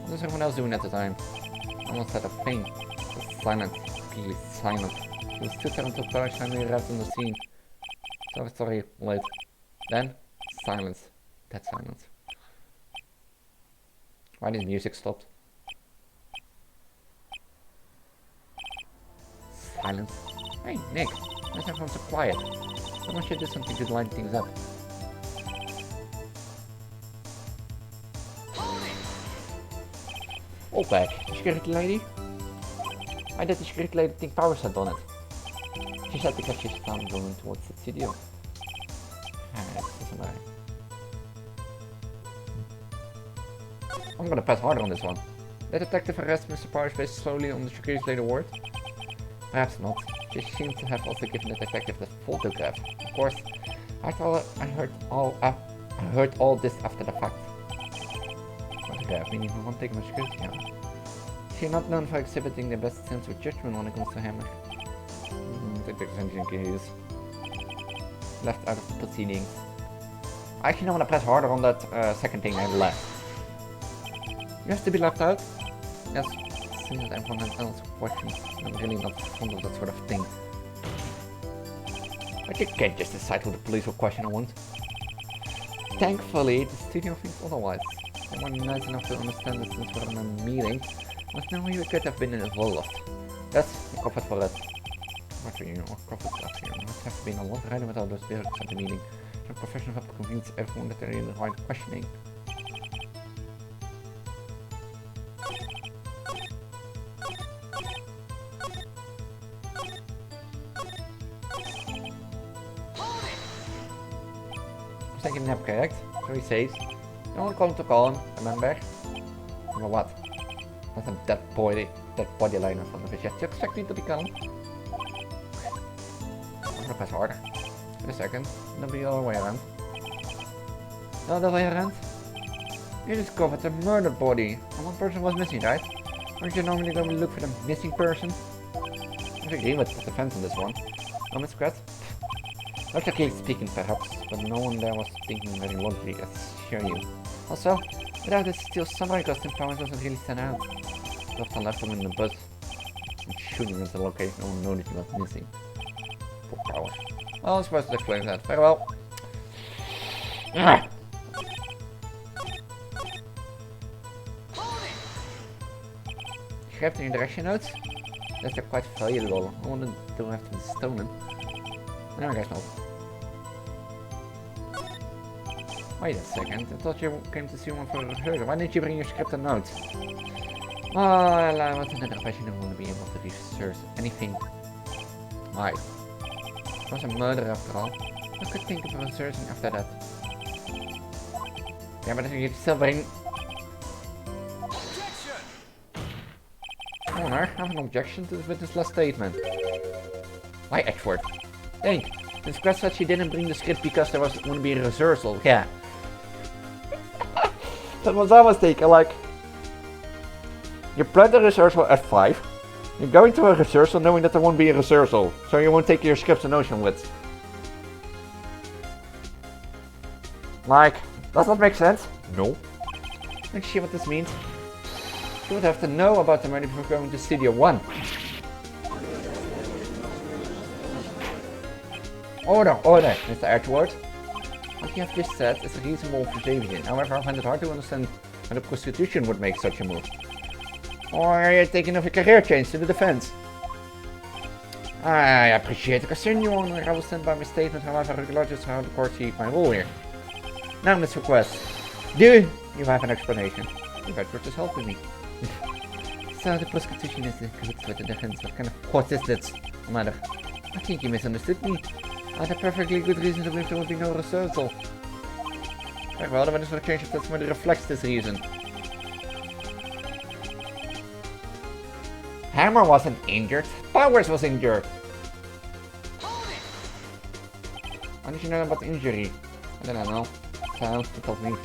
Speaker 2: What was everyone else doing at the time? No one said a thing. It was silent. Completely silent. It was 2 seconds until power finally arrived on the scene. Sorry, late. Then, silence. Dead silence. Why did the music stop? Silence. Hey, Nick. Why is everyone so quiet? Someone should do something to lighten things up. Oh, back. Security lady? Why did the security lady think Powers had done it? She said because she's found going towards the studio. Doesn't matter. I'm gonna press harder on this one. The detective arrests Mr. Powers based slowly on the security lady word? Perhaps not. She seems to have also given the detective the photograph. Of course, I heard all this after the fact. Photograph, meaning we won't take my security camera. She's not known for exhibiting the best sense of judgment when it comes to hammer. Detective is left out of the proceedings. I actually want to press harder on that second thing I left. You have to be left out? Yes. Seems that everyone else questions. I'm really not fond of that sort of thing. But you can't just decide who the police will question or want. Thankfully, the studio thinks otherwise. Someone nice enough to understand that since we're in a meeting, must know you could have been involved. That's a profit for that. What are you? Profit up here. Must have been a lot riding with all those lyrics at the meeting. The professionals have convinced everyone that they're in the right questioning. Taking a nap, correct? So he says. No one called to call him, remember? Remember what? That's a dead body line in front of his chest. You expect me to be calm? I'm gonna press harder. In a second. It'll be the other way around. The other way around? You discovered a murdered body. And one person was missing, right? Aren't you normally going to look for the missing person? I agree with the defense on this one. No miscreants? Logically speaking, perhaps, but no one there was thinking very logically, I assure you. Also, without this steel samurai costume, Powers doesn't really stand out. Left and left him in the bus. And shooting at the location, no one noticed he was missing. Poor Powers. Well, I was supposed to explain that. Very well. You grabbed the direction notes? That's quite valuable. I wanted to have them stolen. No, I guess not. Wait a second, I thought you came to see one for a rehearsal. Why didn't you bring your script and notes? Oh, I was in another question. I don't want to be able to research anything. Why? It was a murder after all. I could think of researching after that. Yeah, but you still bring... Honor, I have an objection to the witness' last statement. Why X-word? Think, Miss Crest said she didn't bring the script because there was going to be a rehearsal. Yeah. That was our mistake. Like, you planned the rehearsal at 5. You're going to a rehearsal knowing that there won't be a rehearsal. So you won't take your scripts and notion with. Like, does that make sense? No. Don't you see what this means? You would have to know about the murder before going to Studio 1. Order, Mr. Edward. What you have just said is reasonable for Xavier. However, I find it hard to understand how the Constitution would make such a move. Or are you thinking of a career change to the defense? I appreciate the concern, Your Honor. I will stand by my statement, however, regardless of how the court sees my role here. Now, Mr. Quest, do you have an explanation? Your Edward is helping me. So, the Constitution is good for the defense. What kind of court is this, Mother? I think you misunderstood me. I had a perfectly good reason to believe there would be no reversal. Very well, then is for the change of testimony reflects this reason. Hammer wasn't injured. Powers was injured. How did you know about the injury? I don't know. So, he told me.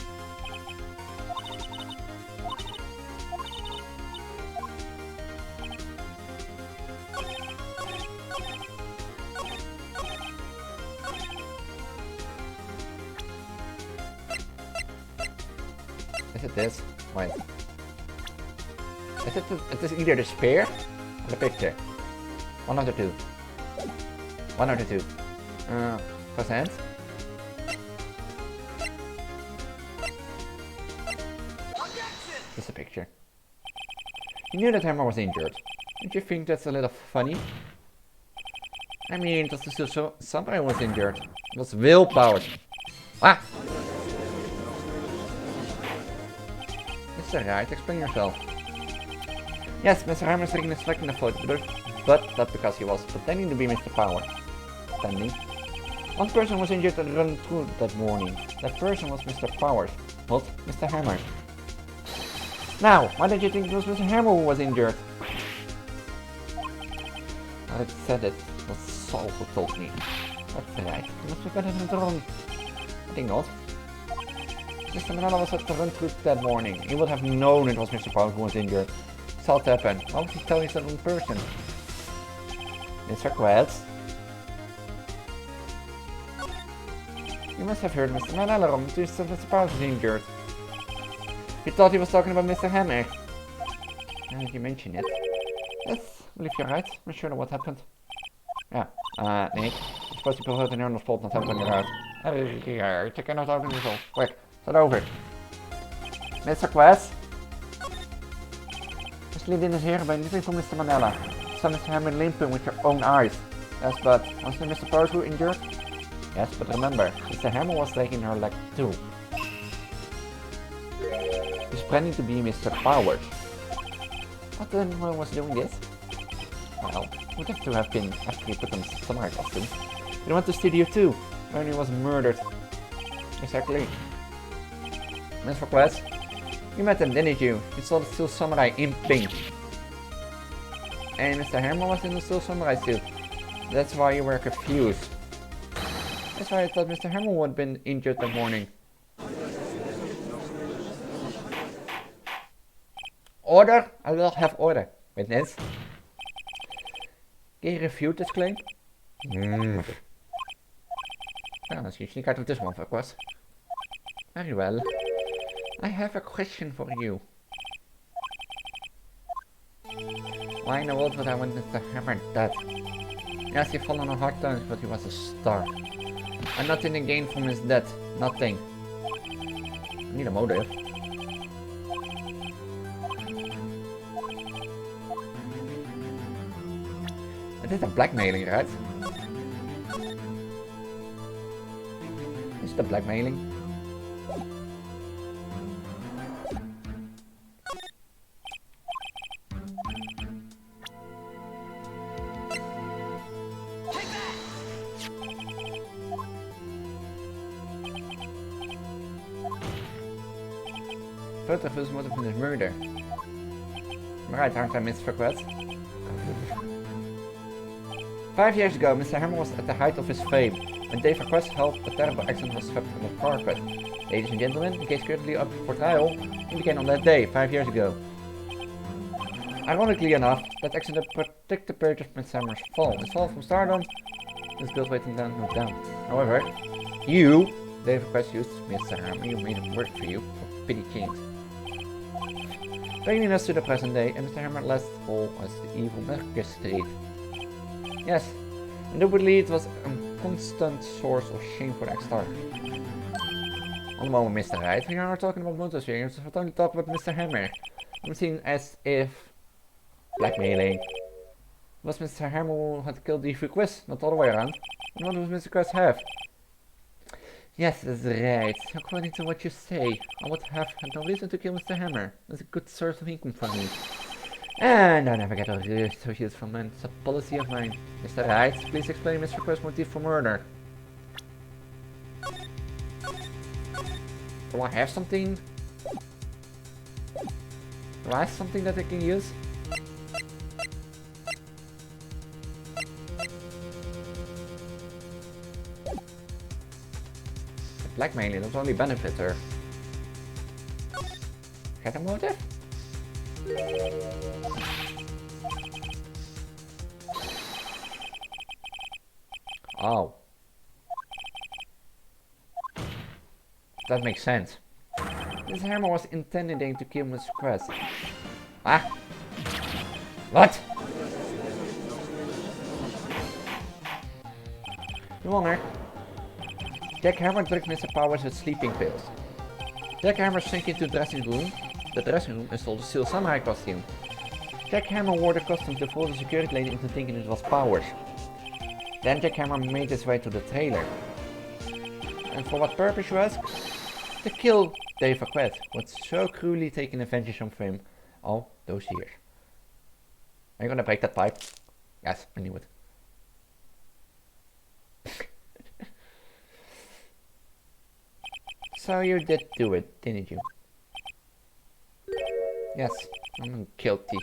Speaker 2: Is it this? Wait. Is it either the spear or the picture? One of the two. One of the two. First hand. Just a picture. You knew that Hammer was injured. Don't you think that's a little funny? I mean, just to show somebody was injured. It was willpower. Ah! Mr. Wright, explain yourself. Yes, Mr. Hammer is taking a select in the photo, but not because he was pretending to be Mr. Power. Pretending. One person was injured and run through that morning. That person was Mr. Powers, not Mr. Hammer. Now, why did you think it was Mr. Hammer who was injured? I said it was Saul who told me. That's right. You must be better than the wrong. I think not. Mr. Manella was at the run through that morning. He would have known it was Mr. Powers who was injured. Saw it happen. Why would he tell you that in person? Mr. Quest? You must have heard Mr. Manella wrong. You said Mr. Powers was injured. You thought he was talking about Mr. Hammer. Now that you mention it. Yes, I believe you're right. I'm sure what happened. Ja, nee. You're supposed to prefer the on the spot, not helping you out. I cannot open this off. Quick, start over. Mr. Quest? Misschien didn't hear about anything from Mr. Manella. Saw Mr. Hammer limping with your own eyes. Yes, but wasn't Mr. Powers who injured? Yes, but remember, Mr. Hammer was taking her leg too. He's planning to be Mr. Powers. What then was doing this? Well, would have to have been after he put on samurai costume. He went to studio too, when he was murdered. Exactly. Mr. Quest, you met him, didn't you? You saw the Steel Samurai in pink. And Mr. Hammer was in the Steel Samurai suit. That's why you were confused. That's why I thought Mr. Hammer would have been injured that morning. Order? I will have order. Witness? Can you refute this claim? Nou, dan schiet je niet uit op this one, fuckwas. Very well. I have a question for you. Why in the world would I want Mr. Hammer dead? Yes, he fell on a hard times, but he was a star. And nothing to gain from his death. Nothing. I need a motive. It is a blackmailing, right? Is it a blackmailing? First of his motive in his murder. Right, aren't I, Mr. Quest? 5 years ago, Mr. Hammer was at the height of his fame, when Dave Quest helped a terrible accident was swept under the carpet. Ladies and gentlemen, the case currently up for trial, it began on that day, 5 years ago. Ironically enough, that accident predicted the period of Mr. Hammer's fall. His fall from stardom is built waiting down, no doubt. However, you, Dave Quest, used Mr. Hammer, you made him work for you, for pity change. Bringing us to the present day, and Mr. Hammer last fall as the evil magistrate. Yes, and nobody it was constant source of shame for the ex-starter. On the moment, Mr. Wright, we are talking about motorspheres, but only talk about Mr. Hammer. I'm seen as if blackmailing. Was Mr. Hammer who had killed the Quest, not the other way around. And what does Mr. Quest have? Yes, that's right. According to what you say, I would have had no reason to kill Mr. Hammer. That's a good source of income for me. And I never get a associates from men. It's a policy of mine. Mr. Wright, please explain Mr. Quest's motive for murder. Do I have something? Do I have something that I can use? Blackmailing does only benefit her. Get a motive? Oh. That makes sense. This hammer was intending to kill Mr. Quest. Ah? What? Your Honor. Jack Hammer drugged Mr. Powers with sleeping pills. Jack Hammer sank into the dressing room and stole the Steel Samurai costume. Jack Hammer wore the costume to fool the security lady into thinking it was Powers. Then Jack Hammer made his way to the trailer. And for what purpose, you ask? To kill Dave Quest, who had so cruelly taken advantage of him all those years. Are you gonna break that pipe? Yes, I knew it. So you did do it, didn't you? Yes, I'm guilty.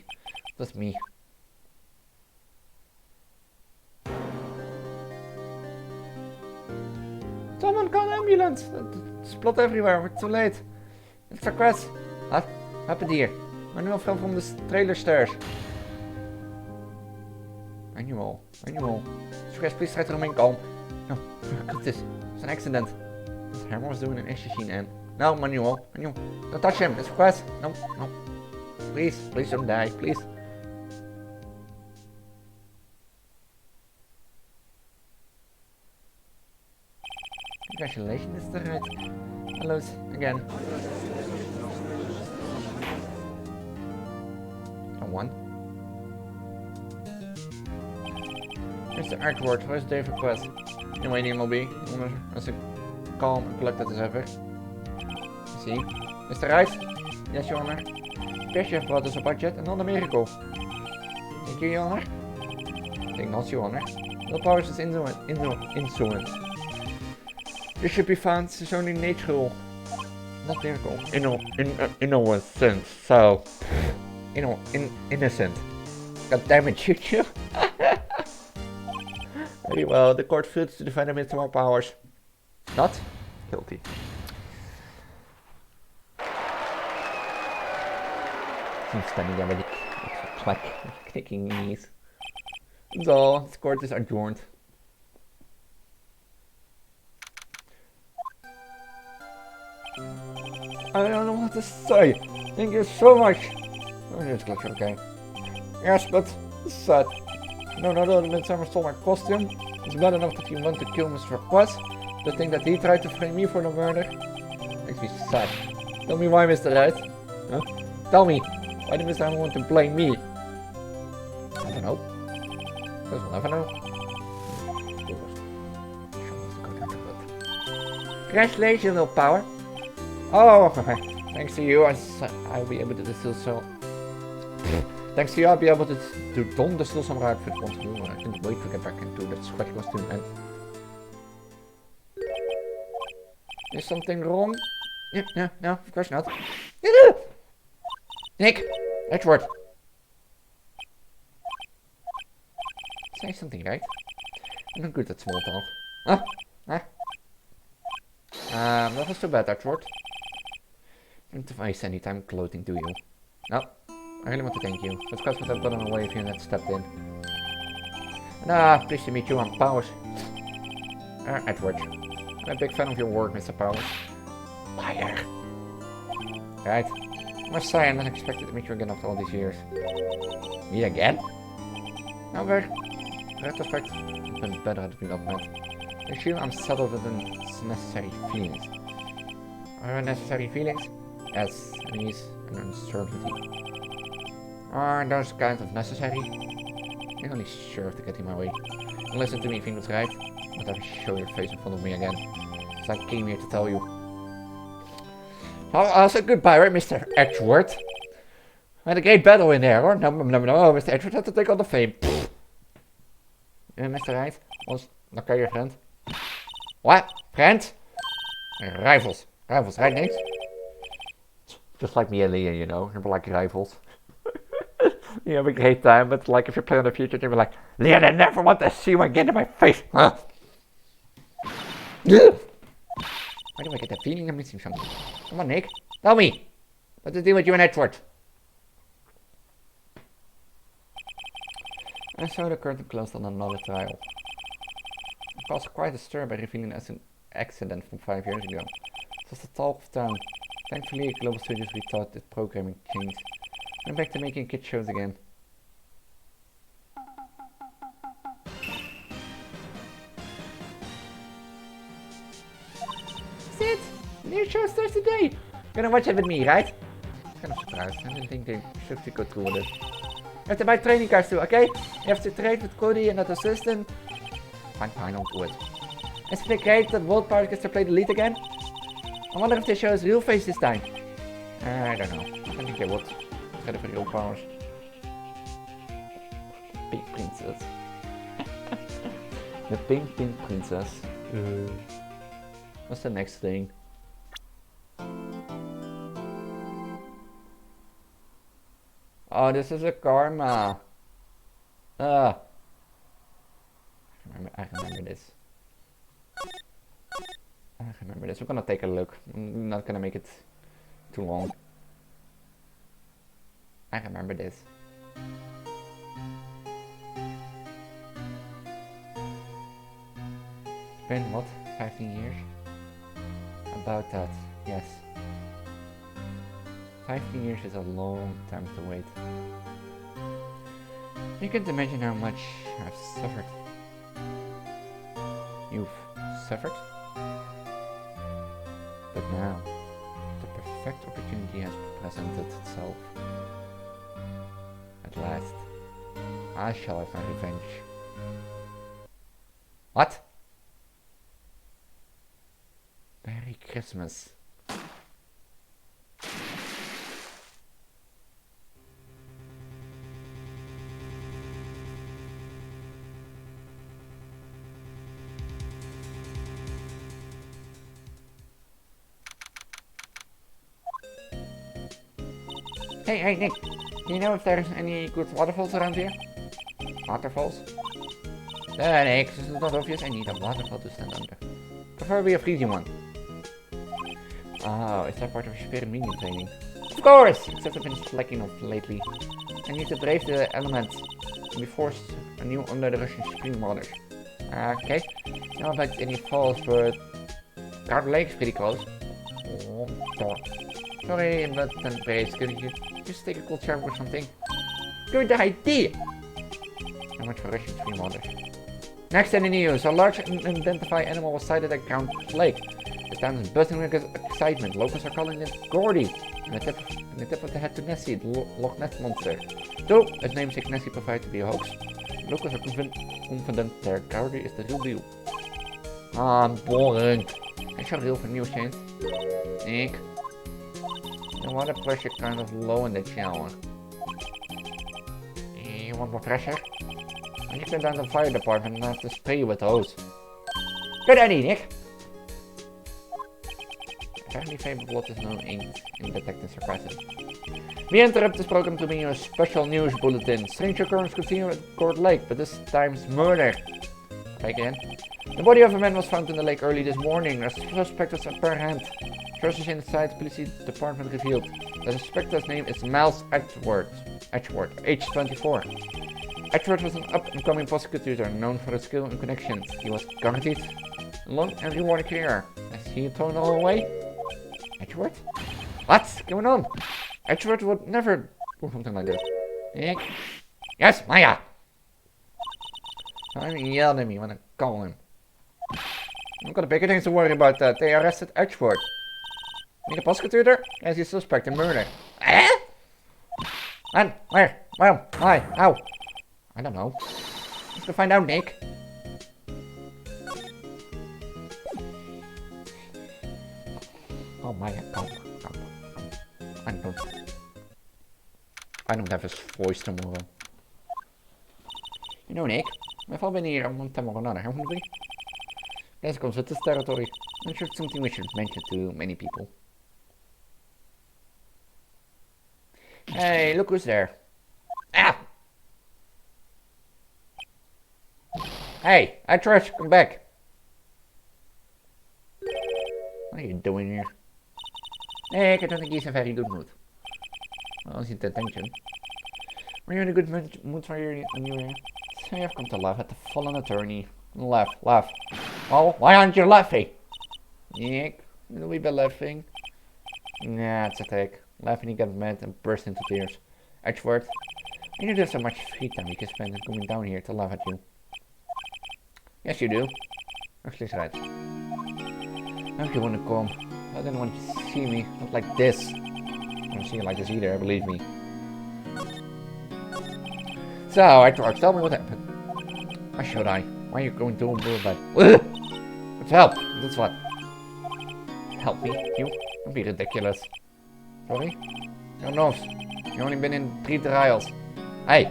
Speaker 2: That's me. Someone call an ambulance! There's blood everywhere, we're too late. Mr. Quest, what happened here? Manuel fell from the trailer stairs. Manuel. Mr. Quest, please try to remain calm. No, look at this. It's an accident. This hammer was doing an action scene and... No, Manuel, don't touch him, Mr. Quest. No. Please don't die, please. Congratulations, Mr. Wright. Hello again. One. Mr. Artward, where's David Quest? In waiting lobby, as calm and collected as ever. See? Mr. Wright? Yes, Your Honor. Yes, you have brought us a budget, another miracle. Thank you, Your Honor. Think not, Your Honor. Will Powers is insolent. This should be found as only natural, not miracle. In a sense, so innocent. God damn it, Choo-Choo. Very well, the court fails to defend him with more powers. Not guilty. I'm standing there with the clack, clicking knees. So, this court is adjourned. I don't know what to say. Thank you so much. Oh, it's glitch, okay. Yes, but it's sad. No, the Midsummer stole my costume. It's bad enough that you want to kill Mr. Quest. The thing that he tried to frame me for the murder makes me sad. Tell me why, Mr. Wright. Huh? Tell me. Why did Mr. Hammer want to blame me? I don't know. Guess we'll never know. Congratulations, little power. Oh, thanks to you, I'll be able to distill so. Thanks to you, I'll be able to don the Steel Samurai outfit once more. I can't wait to get back into that sweaty costume. And is something wrong? No, of course not. Nick, Edward. Say something, right? I'm not good at small talk. That was too bad, Edward. Don't waste any time clothing, do you? No, I really want to thank you. Of course, would have gotten away if you had stepped in. Pleased to meet you, I'm Powers. Edward. I'm a big fan of your work, Mr. Powers. Liar. Right. I must say, I'm not expected to meet you again after all these years. Me again? No, in retrospect, it's been better had we not met. Assume I'm settled with the necessary feelings. Are necessary feelings? Yes, unease and uncertainty. Are those kinds of necessary? I only serve to get in my way. Listen to me, Phoenix, right? But I'll show your face in front of me again. So I came here to tell you. I'll say goodbye, right, Mr. Edgeworth? We had a great battle in there, or? No, Mr. Edgeworth had to take all the fame. Mr. Wright was okay, your friend. What? Friend? Rivals. Rivals, right, Nate? Just like me and Leah, you know, we're like rivals. You have a great time, but like if you play in the future, you'll be like, Leah, I never want to see you again in my face. Huh? Why do I get that feeling I'm missing something? Come on, Nick. Tell me. What's the deal with you and Edgeworth? I saw the curtain closed on another trial. It caused quite a stir by revealing as an accident from 5 years ago. It was the talk of town. Thankfully, Global Studios rethought its programming changed. I'm back to making kid shows again. Sid! New show starts today! Gonna watch it with me, right? Kind of surprised. I didn't think they should go through with it. You have to buy training cards too, okay? You have to trade with Cody and that assistant. Fine, I'll do it. Isn't it great that World Party gets to play the lead again? I wonder if they show his real face this time. I don't know. I think they would. Ready for real powers. Pink princess. The pink princess. What's the next thing? Oh, this is a karma. I remember this. We're gonna take a look. I'm not gonna make it too long. I remember this. Been what? 15 years? About that, yes. 15 years is a long time to wait. You can't imagine how much I've suffered. You've suffered? But now, the perfect opportunity has presented itself. At last, I shall have my revenge. What? Merry Christmas. Hey Nick, do you know if there's any good waterfalls around here? Waterfalls? Nick, this is not obvious. I need a waterfall to stand under. Preferably a freezing one. Oh, is that part of your spirit medium training? Of course! Except I've been slacking off lately. I need to brave the elements and be forced anew under the Russian spring waters. Okay. Not about any falls, but Dark Lake's pretty close. Oh, sorry, but then brace. Could you just take a cool shower or something? Good idea! So much for Russian spring waters. Next in the news, a large unidentified animal was sighted at Count Lake. The town is buzzing with excitement. Locals are calling it Gordy, and the tip of the head to Nessie, the Loch Ness monster. Though its namesake Nessie proved to be a hoax, locals are confident that Gordy is the real deal. Ah, boring. Is your real for news, Shane? Nick? The water pressure kind of low in the shower. You want more pressure? You can down the fire department and have to spray you with hose. Good idea, Nick! Apparently favorite blood is no ink in detecting sarcasm. We interrupt this program to bring you a special news bulletin. Strange occurrence continued at Court Lake, but this time's murder. Again. The body of a man was found in the lake early this morning. A suspect is apparent. Sources inside the police department revealed that the suspect's name is Miles Edgeworth, age 24. Edgeworth was an up-and-coming prosecutor known for his skill and connections. He was guaranteed a long and rewarding career. Is he thrown all away? Edgeworth? What's going on? Edgeworth would never do something like this. Nick? Yes, Maya! He yelled at me when I called him. I've got bigger things to worry about that. They arrested Edgeworth. Need a prosecutor? Yes, he's suspect in murder. Eh? And where? Well, why? How? I don't know. Let's go find out, Nick. Oh my god. I don't have his voice tomorrow. You know, Nick, we've all been here one time or another, haven't we? This comes with this territory. I'm sure it's something we should mention to many people. Hey, look who's there. Ah! Hey, Trish, come back. What are you doing here? Nick, I don't think he's in a very good mood. Well, he's attention. Were you in a good mood when you were here? So I've come to laugh at the fallen attorney. Laugh. Oh, why aren't you laughing? Nick, will we be laughing? Nah, it's a take. Laughing, he got mad and burst into tears. Edgeworth, you do have so much free time we can spend coming down here to laugh at you. Yes, you do. Actually, right. I hope you want to come. I didn't want you to see me, not like this. I don't see you like this either, believe me. So, Edgeworth, tell me what happened. Why should I? Why are you going to do that? What's help? That's what? Help me? You? Don't be ridiculous. Sorry? Your nose. You only been in 3 trials. Hey!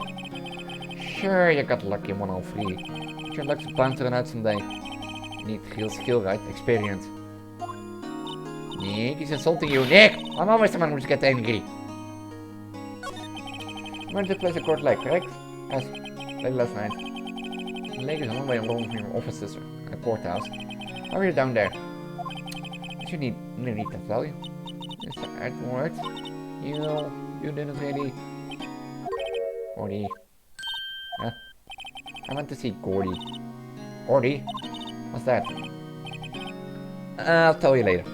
Speaker 2: Sure, you got lucky in 103. But your luck's bound to run out someday. You need real skill, right? Experience. Nick, he's insulting you. Nick! I'm always the man who gets angry. You went to place a court lake, correct? Yes, late last night. The lake is a long way along from your offices at the courthouse. How are you down there? You need to tell you. Mr. Edward, you didn't really... Gordy. Huh? I went to see Gordy. Gordy? What's that? I'll tell you later.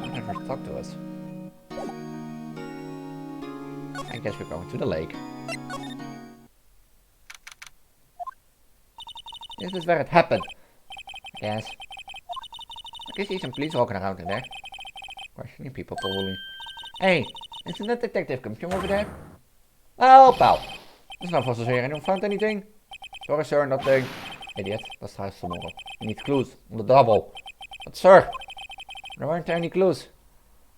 Speaker 2: You never talk to us. I guess we're going to the lake. This is where it happened. Yes. I can see some police walking around in there. Questioning people probably. Hey, isn't that detective come from over there? Oh, pal. There's no fossils here. Anyone found anything? Sorry, sir, nothing. Idiot, that's the house tomorrow. We need clues on the double. But, sir, there weren't any clues.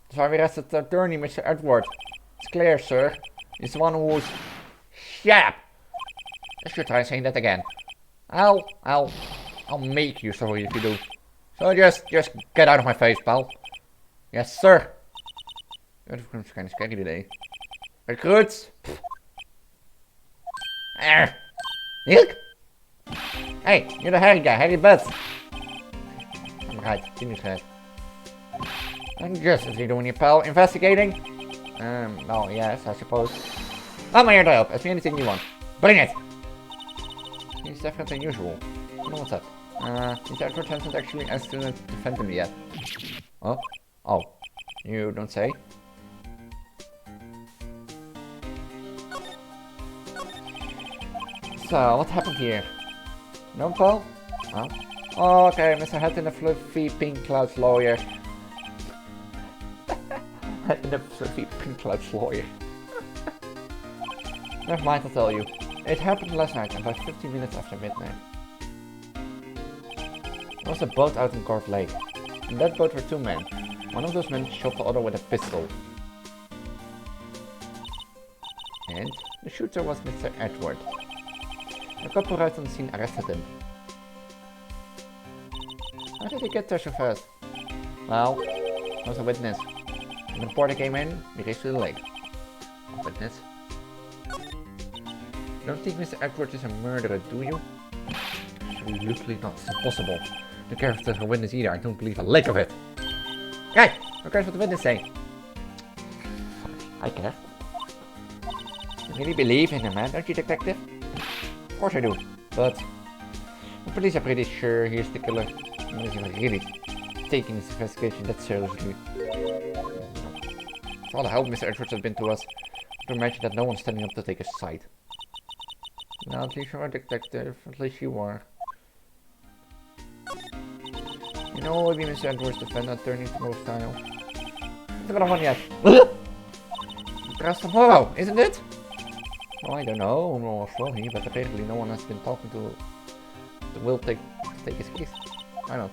Speaker 2: That's why we arrested the attorney, Mr. Edward. It's clear, sir. He's the one who's... Shut up! I should try saying that again. I'll make you sorry if you do. So just get out of my face, pal. Yes, sir. Your recruit's kind of scary today. Recruits! Nick? Hey, you're the hairy guy, hairy butts. I'm right, finish that. And just as you're doing your pal, investigating? Well, yes, I suppose. I'm here to help. Ask me anything you want. Bring it! He's definitely unusual. I don't know what's up. His Edward hasn't actually asked to defend him yet. Huh? Oh. You don't say? So, what happened here? No, Paul? Oh. Oh, okay, Mr. Hat in the fluffy pink clouds lawyer. Hat in the fluffy pink clouds lawyer. Never mind, I'll tell you. It happened last night, about 15 minutes after midnight. There was a boat out in Court Lake. In that boat were 2 men. One of those men shot the other with a pistol. And the shooter was Mr. Edward. A couple right on the scene arrested him. How did he get there so fast? Well, there was a witness. When the reporter came in, we raced to the lake. A witness? You don't think Mr. Edward is a murderer, do you? Absolutely not. It's impossible. I don't care if there's a witness either. I don't believe a lick of it. Hey! Who cares what the witness say? I care. You really believe in him, man, don't you, detective? Of course I do. But the police are pretty sure he's the killer. Unless you're really taking this investigation that seriously. For all the help Mr. Edwards has been to us, I can imagine that no one's standing up to take his side. No, at least you are a detective. At least you are. You know what we Mr. Edwards defender attorney tomorrow style? It's not one yet. That's tomorrow, isn't it? Well, I don't know. I'm not sure here, but apparently no one has been talking to Will take his case. Why not?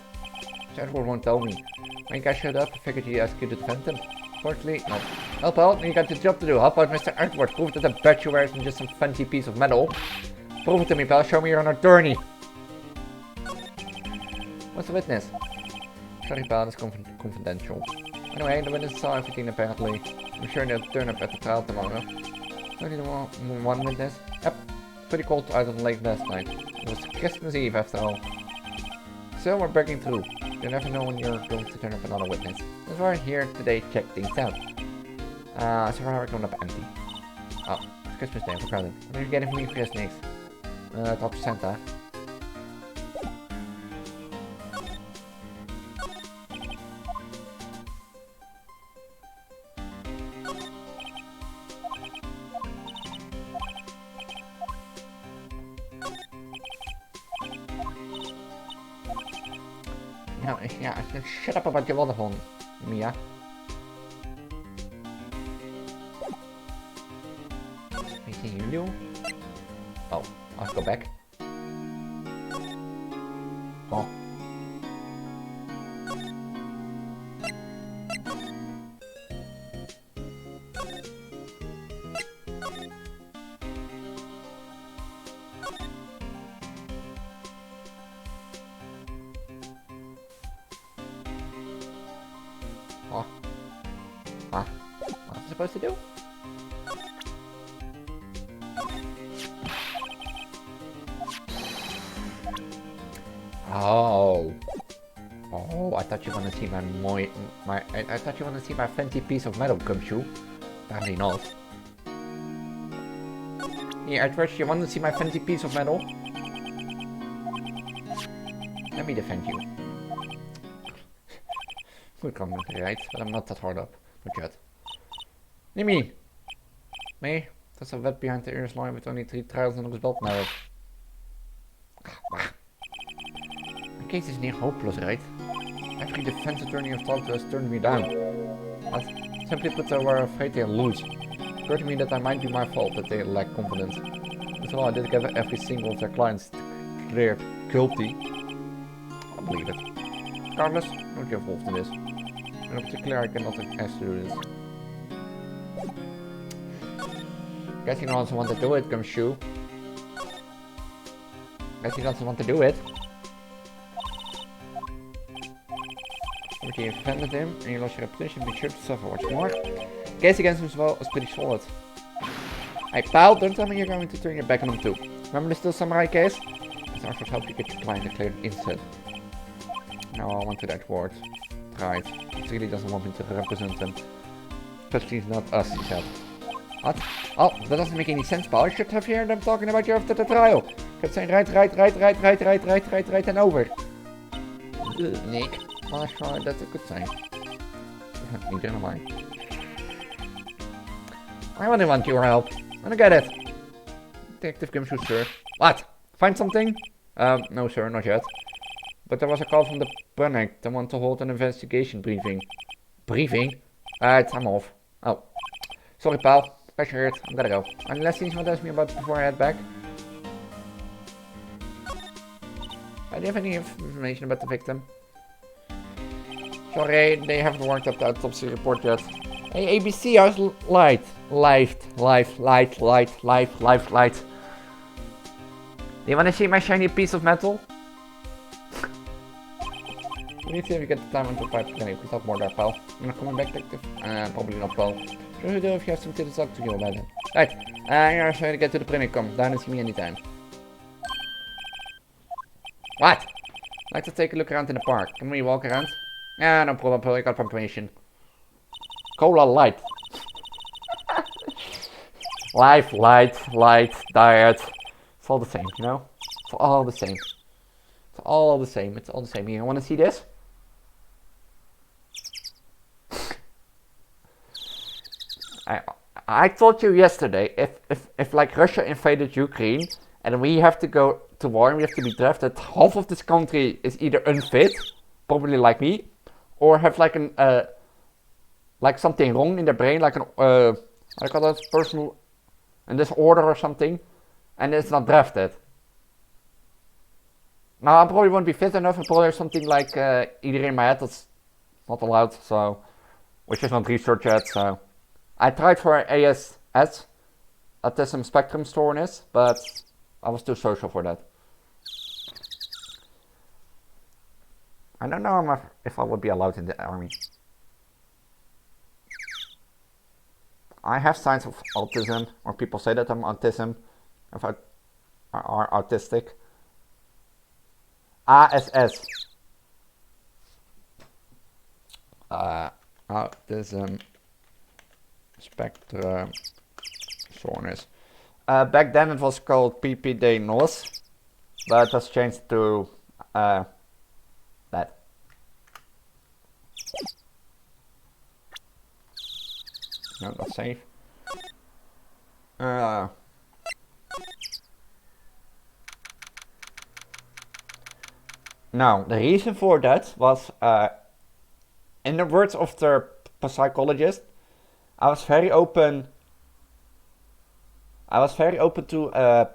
Speaker 2: Mr. Edwards won't tell me. When you guys showed up, I figured he asked you to defend him. Fortunately, no. Help out, you got your job to do. Help out Mr. Edwards. Prove that the badge you wear isn't just some fancy piece of metal. Prove it to me, pal. Show me you're an attorney. What's the witness? Sorry, pal. It's confidential. Anyway, the witness saw everything apparently. I'm sure they'll turn up at the trial tomorrow. Only one witness? Yep. Pretty cold out on the lake last night. It was Christmas Eve after all. So we're breaking through. You never know when you're going to turn up another witness. That's why we're here today to check things out. So far we're going up empty. Oh, it's Christmas Day, for present. What are you getting for me for Christmas? Talk to Santa. No, yeah, shut up about your other one, Mia. Anything you do? Oh, I'll go back. Oh. Oh. Ah. What am I supposed to do? Oh. Oh, I thought you wanna see I thought you wanna see my fancy piece of metal, Gumshoe. Apparently not. Here, Edwards, you want to see my fancy piece of metal? Let me defend you. Good comment, right? But I'm not that hard up. Not yet. Nimmy! Me? That's a vet behind the ears line with only 3 trials and his belt now. My case is near hopeless, right? Every defense attorney I've talked to has turned me down. But simply put, they were afraid they'll lose. It occurred to me that it might be my fault that they lack confidence. After all, I did give every single of their clients declared guilty. I believe it. Regardless, don't get involved in this. In particular, I cannot ask to do this. Guess you also want to do it, Gumshoe. Guess you also want to do it. You offended him and you lost your reputation, be sure to suffer what's more. Case against him as well is pretty solid. Hey pal, don't tell me you're going to turn your back on him too. Remember the Still Samurai case? This offer help you get your client declared innocent. Now I want to that word. Right. He really doesn't want me to represent him. Especially not us, he said. What? Oh, that doesn't make any sense, pal. I should have heard them talking about you after the trial. Kept saying right and over. Nick. Well, sure, that's a good sign. Neither am I. I really want your help. I don't get it. Detective Gumshoe, sir. What? Find something? No sir, not yet. But there was a call from the Brunnick. They want to hold an investigation briefing. Briefing? I'm off. Oh. Sorry pal. Pressure hurt. I'm gonna go. Unless things want to ask me about before I head back. Do you have any information about the victim? Sorry, they haven't worked up the autopsy report yet. Hey, ABC, how's light? Light. Do you want to see my shiny piece of metal? We need to see if you get the time until 5 p.m. We can talk more there, pal. You're not coming back, detective? Probably not, pal. Sure you do if you have something to talk to you about it. Right, you're trying to get to the clinic. Come down and see me anytime. What? I'd like to take a look around in the park. Can we walk around? Yeah, no problem, pal. I got information. Cola light. Life, light, diet. It's all the same, you know? It's all the same. It's all the same. It's all the same. You want to see this? I told you yesterday, if like Russia invaded Ukraine and we have to go to war and we have to be drafted, half of this country is either unfit probably like me, or have like an like something wrong in their brain, like an how do you call that, personal a disorder or something, and it's not drafted. Now I probably won't be fit enough, and probably something like either in my head that's not allowed, so which is not researched yet. So I tried for ASS, autism spectrum soreness, but I was too social for that. I don't know if I would be allowed in the army. I have signs of autism, or people say that I'm autistic. ASS. Autism spectrum soreness. Back then it was called PPD-NOS, but it has changed to that. No, not safe. Now, the reason for that was, in the words of the psychologist, I was very open to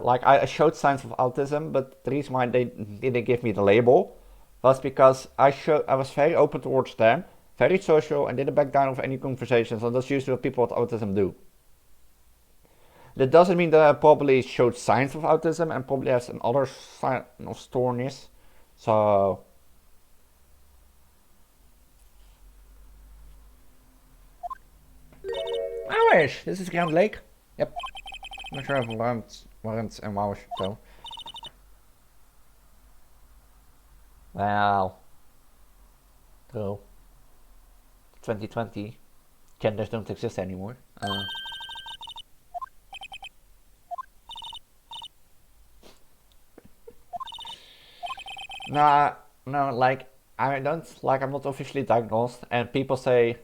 Speaker 2: like I showed signs of autism, but the reason why they didn't give me the label was because I was very open towards them, very social, and didn't back down of any conversations, and that's usually what people with autism do. That doesn't mean that I probably showed signs of autism and probably has another sign of soreness. So Irish. This is Grand Lake. Yep. I'm not sure if Warrants and Wouws though. Wow. True. 2020. Genders don't exist anymore. No, like I'm not officially diagnosed, and people say,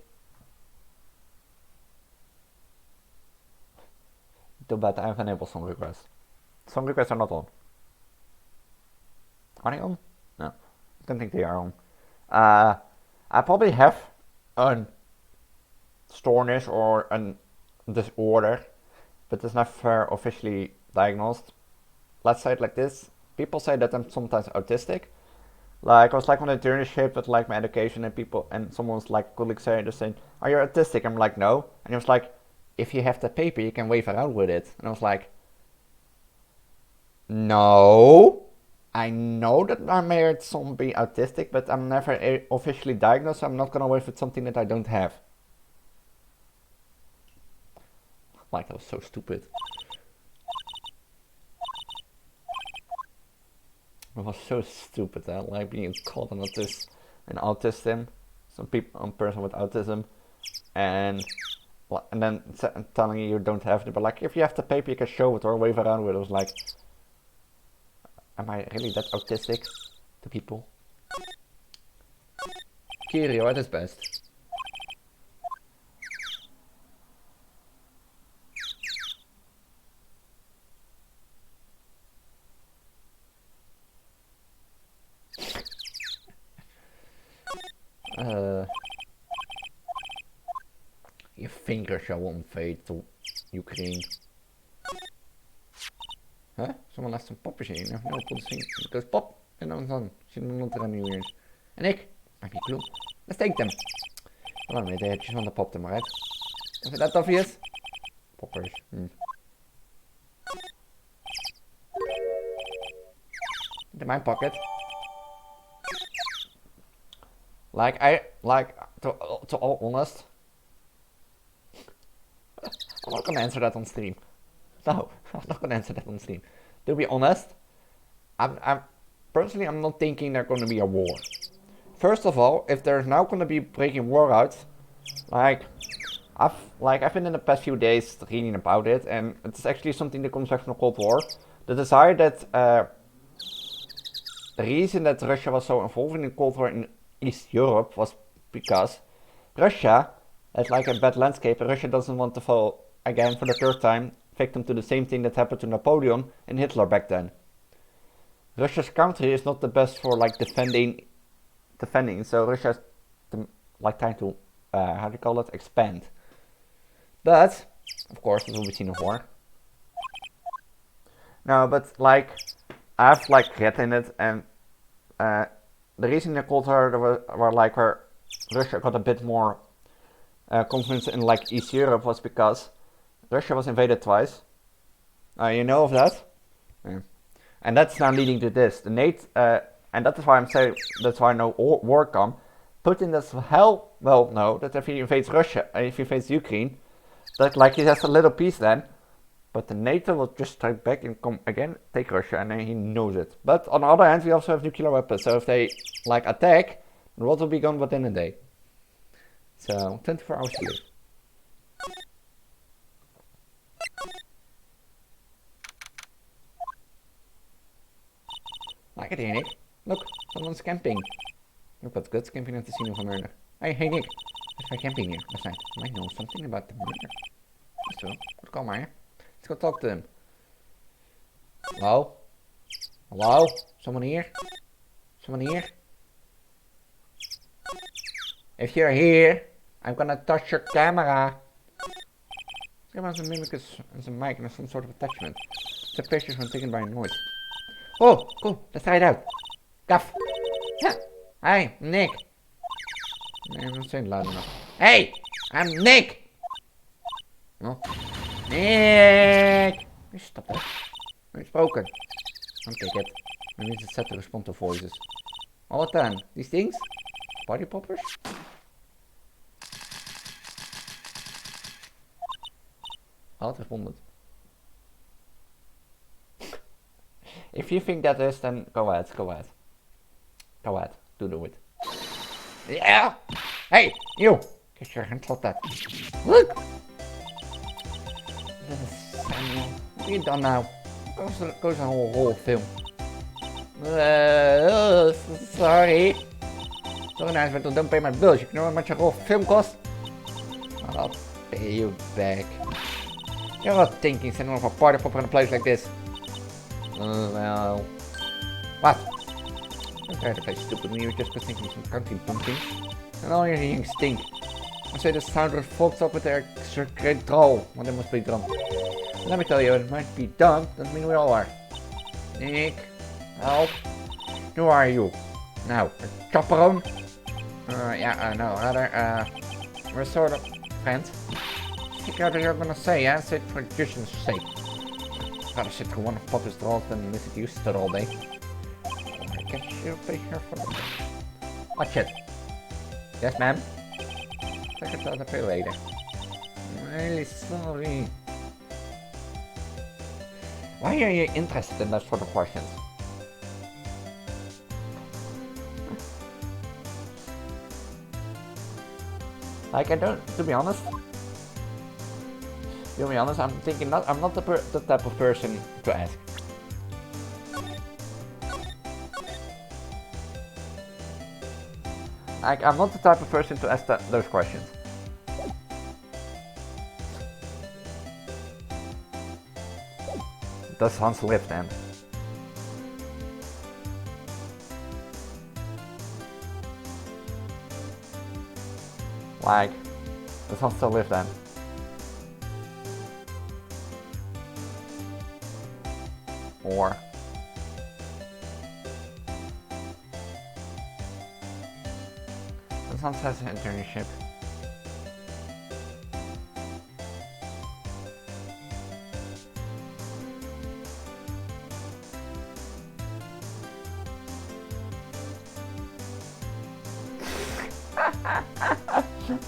Speaker 2: too bad I have enabled some requests. Some requests are not on. Are they on? No, I don't think they are on. I probably have a soreness or a disorder, but it's never officially diagnosed. Let's say it like this. People say that I'm sometimes autistic. Like I was like on a internship with like my education, and someone's like colleague saying, "Are you autistic?" I'm like, "No," and he was like, "If you have the paper, you can wave around with it." And I was like, "No, I know that I may be autistic, but I'm never officially diagnosed. So I'm not gonna wave with something that I don't have." Like that was so stupid. It was so stupid that like being called an autism, a person with autism, and then telling you don't have it, but like if you have the paper you can show it or wave around with it. I was like, am I really that autistic to people? Kirio at his best. Your finger shall won't fade to Ukraine. Huh? Someone left some poppers in. No, put the thing. It goes pop. En dan zitten er nog running weer. En ik? Maak niet kloek. Let's take them. Dan met de headjes van de pop er maar uit. Is that obvious? Poppers. In my pocket. To all honest, I'm not gonna answer that on stream. No, I'm not gonna answer that on stream. To be honest, I'm personally I'm not thinking there's gonna be a war. First of all, if there's now gonna be breaking war out, I've been in the past few days reading about it, and it's actually something that comes back from the Cold War. The desire that the reason that Russia was so involved in the Cold War in East Europe was because Russia has like a bad landscape, and Russia doesn't want to fall again for the third time victim to the same thing that happened to Napoleon and Hitler back then. Russia's country is not the best for like defending defending, so Russia has like time to how do you call it, expand. But of course, this will be seen of war. No, but like I've like read in it, and the reason they called her were like where Russia got a bit more confidence in like East Europe was because Russia was invaded twice. You know of that? Yeah. And that's now leading to this. The NATO, and that is why I'm saying that's why no war come. Putin does hell. Well, no, that if he invades Russia, if he invades Ukraine, that like he has a little peace then. But the NATO will just strike back and come again, take Russia, and then he knows it. But on the other hand, we also have nuclear weapons. So if they like attack, the world will be gone within a day. So 24 hours to live. Like it here, Nick. Look, someone's camping. Look what's good, camping at the scene of a murder. Hey Nick, let's try camping here. Listen, I might know something about the murder. So, goed kom maar. Let's go talk to him. Hello? Hello? Someone here? Someone here? If you're here, I'm gonna touch your camera. Give us a mimic as a mic and some sort of attachment. It's a picture from taken by a noise. Oh, cool. Let's try it out. Gaff. Yeah. Hi, Nick. I'm not saying loud enough. Hey, I'm Nick. No. Nick. Stop that. I've spoken. I'll take it. I need to set to respond to voices. Oh, what then? These things? Party poppers? Had responded. If you think that is, then go ahead, go ahead. Go ahead, do it. Yeah! Hey, you! Get your hands off that. Look! Samuel, what are you done now? Goes a whole film. Sorry. Sorry nice, but don't pay my bills. You know how much a whole film costs? I'll pay you back. You're not thinking sending off a party popper in a place like this. Well... What? Don't try to play stupid when you just been thinking some country pumpkin. And all your hearing stink. I say the sound are fucked up with their great troll. Well, they must be drunk. Let me tell you, it might be dumb, doesn't mean we all are. Nick, help. Who are you? Now, a chaperone? Yeah, no, rather, we're sort of friends. Think out what you're gonna say, yeah? Say it for goodness sake. Rather sit through one of Papa's draws than listen to you stud all day. I guess you'll be here for them. Watch it. Yes, ma'am? I can tell the pay later. I'm really sorry. Why are you interested in that sort of questions? Like, I don't, to be honest, I'm thinking I'm not the type of person to ask. Like, I'm not the type of person to ask those questions. Does Hans live then? Like, does Hans still live then? Or does Hans have an internship?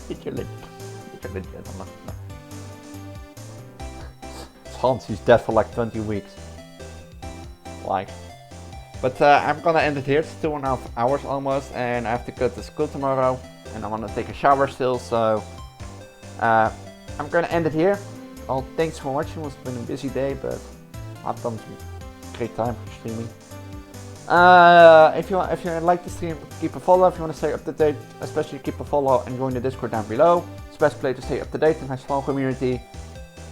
Speaker 2: Get your lid, gentlemen. Hans, he's dead for like 20 weeks. Like, but I'm gonna end it here. It's 2.5 hours almost, and I have to go to school tomorrow, and I want to take a shower still. So I'm gonna end it here. Well, thanks for watching. It's been a busy day, but I've done some great time for streaming. If you like the stream, keep a follow. If you want to stay up to date, especially keep a follow and join the Discord down below. It's the best place to stay up to date in my small community,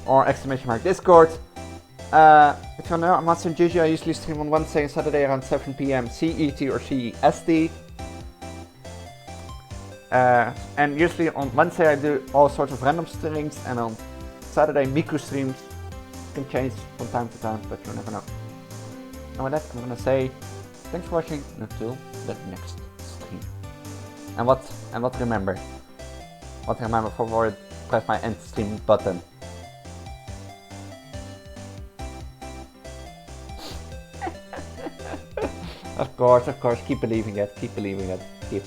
Speaker 2: or ! Discord. If you know, I'm Mats and Gigi. I usually stream on Wednesday and Saturday around 7 PM CET or CEST. And usually on Wednesday I do all sorts of random streams, and on Saturday micro streams. Can change from time to time, but you never know. And with that, I'm gonna say thanks for watching, and until the next stream. And what remember? What remember forward? Press my end stream button. Of course, keep believing it, keep believing it, keep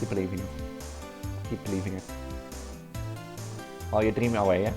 Speaker 2: believing it, keep believing it. While you dream away, yeah?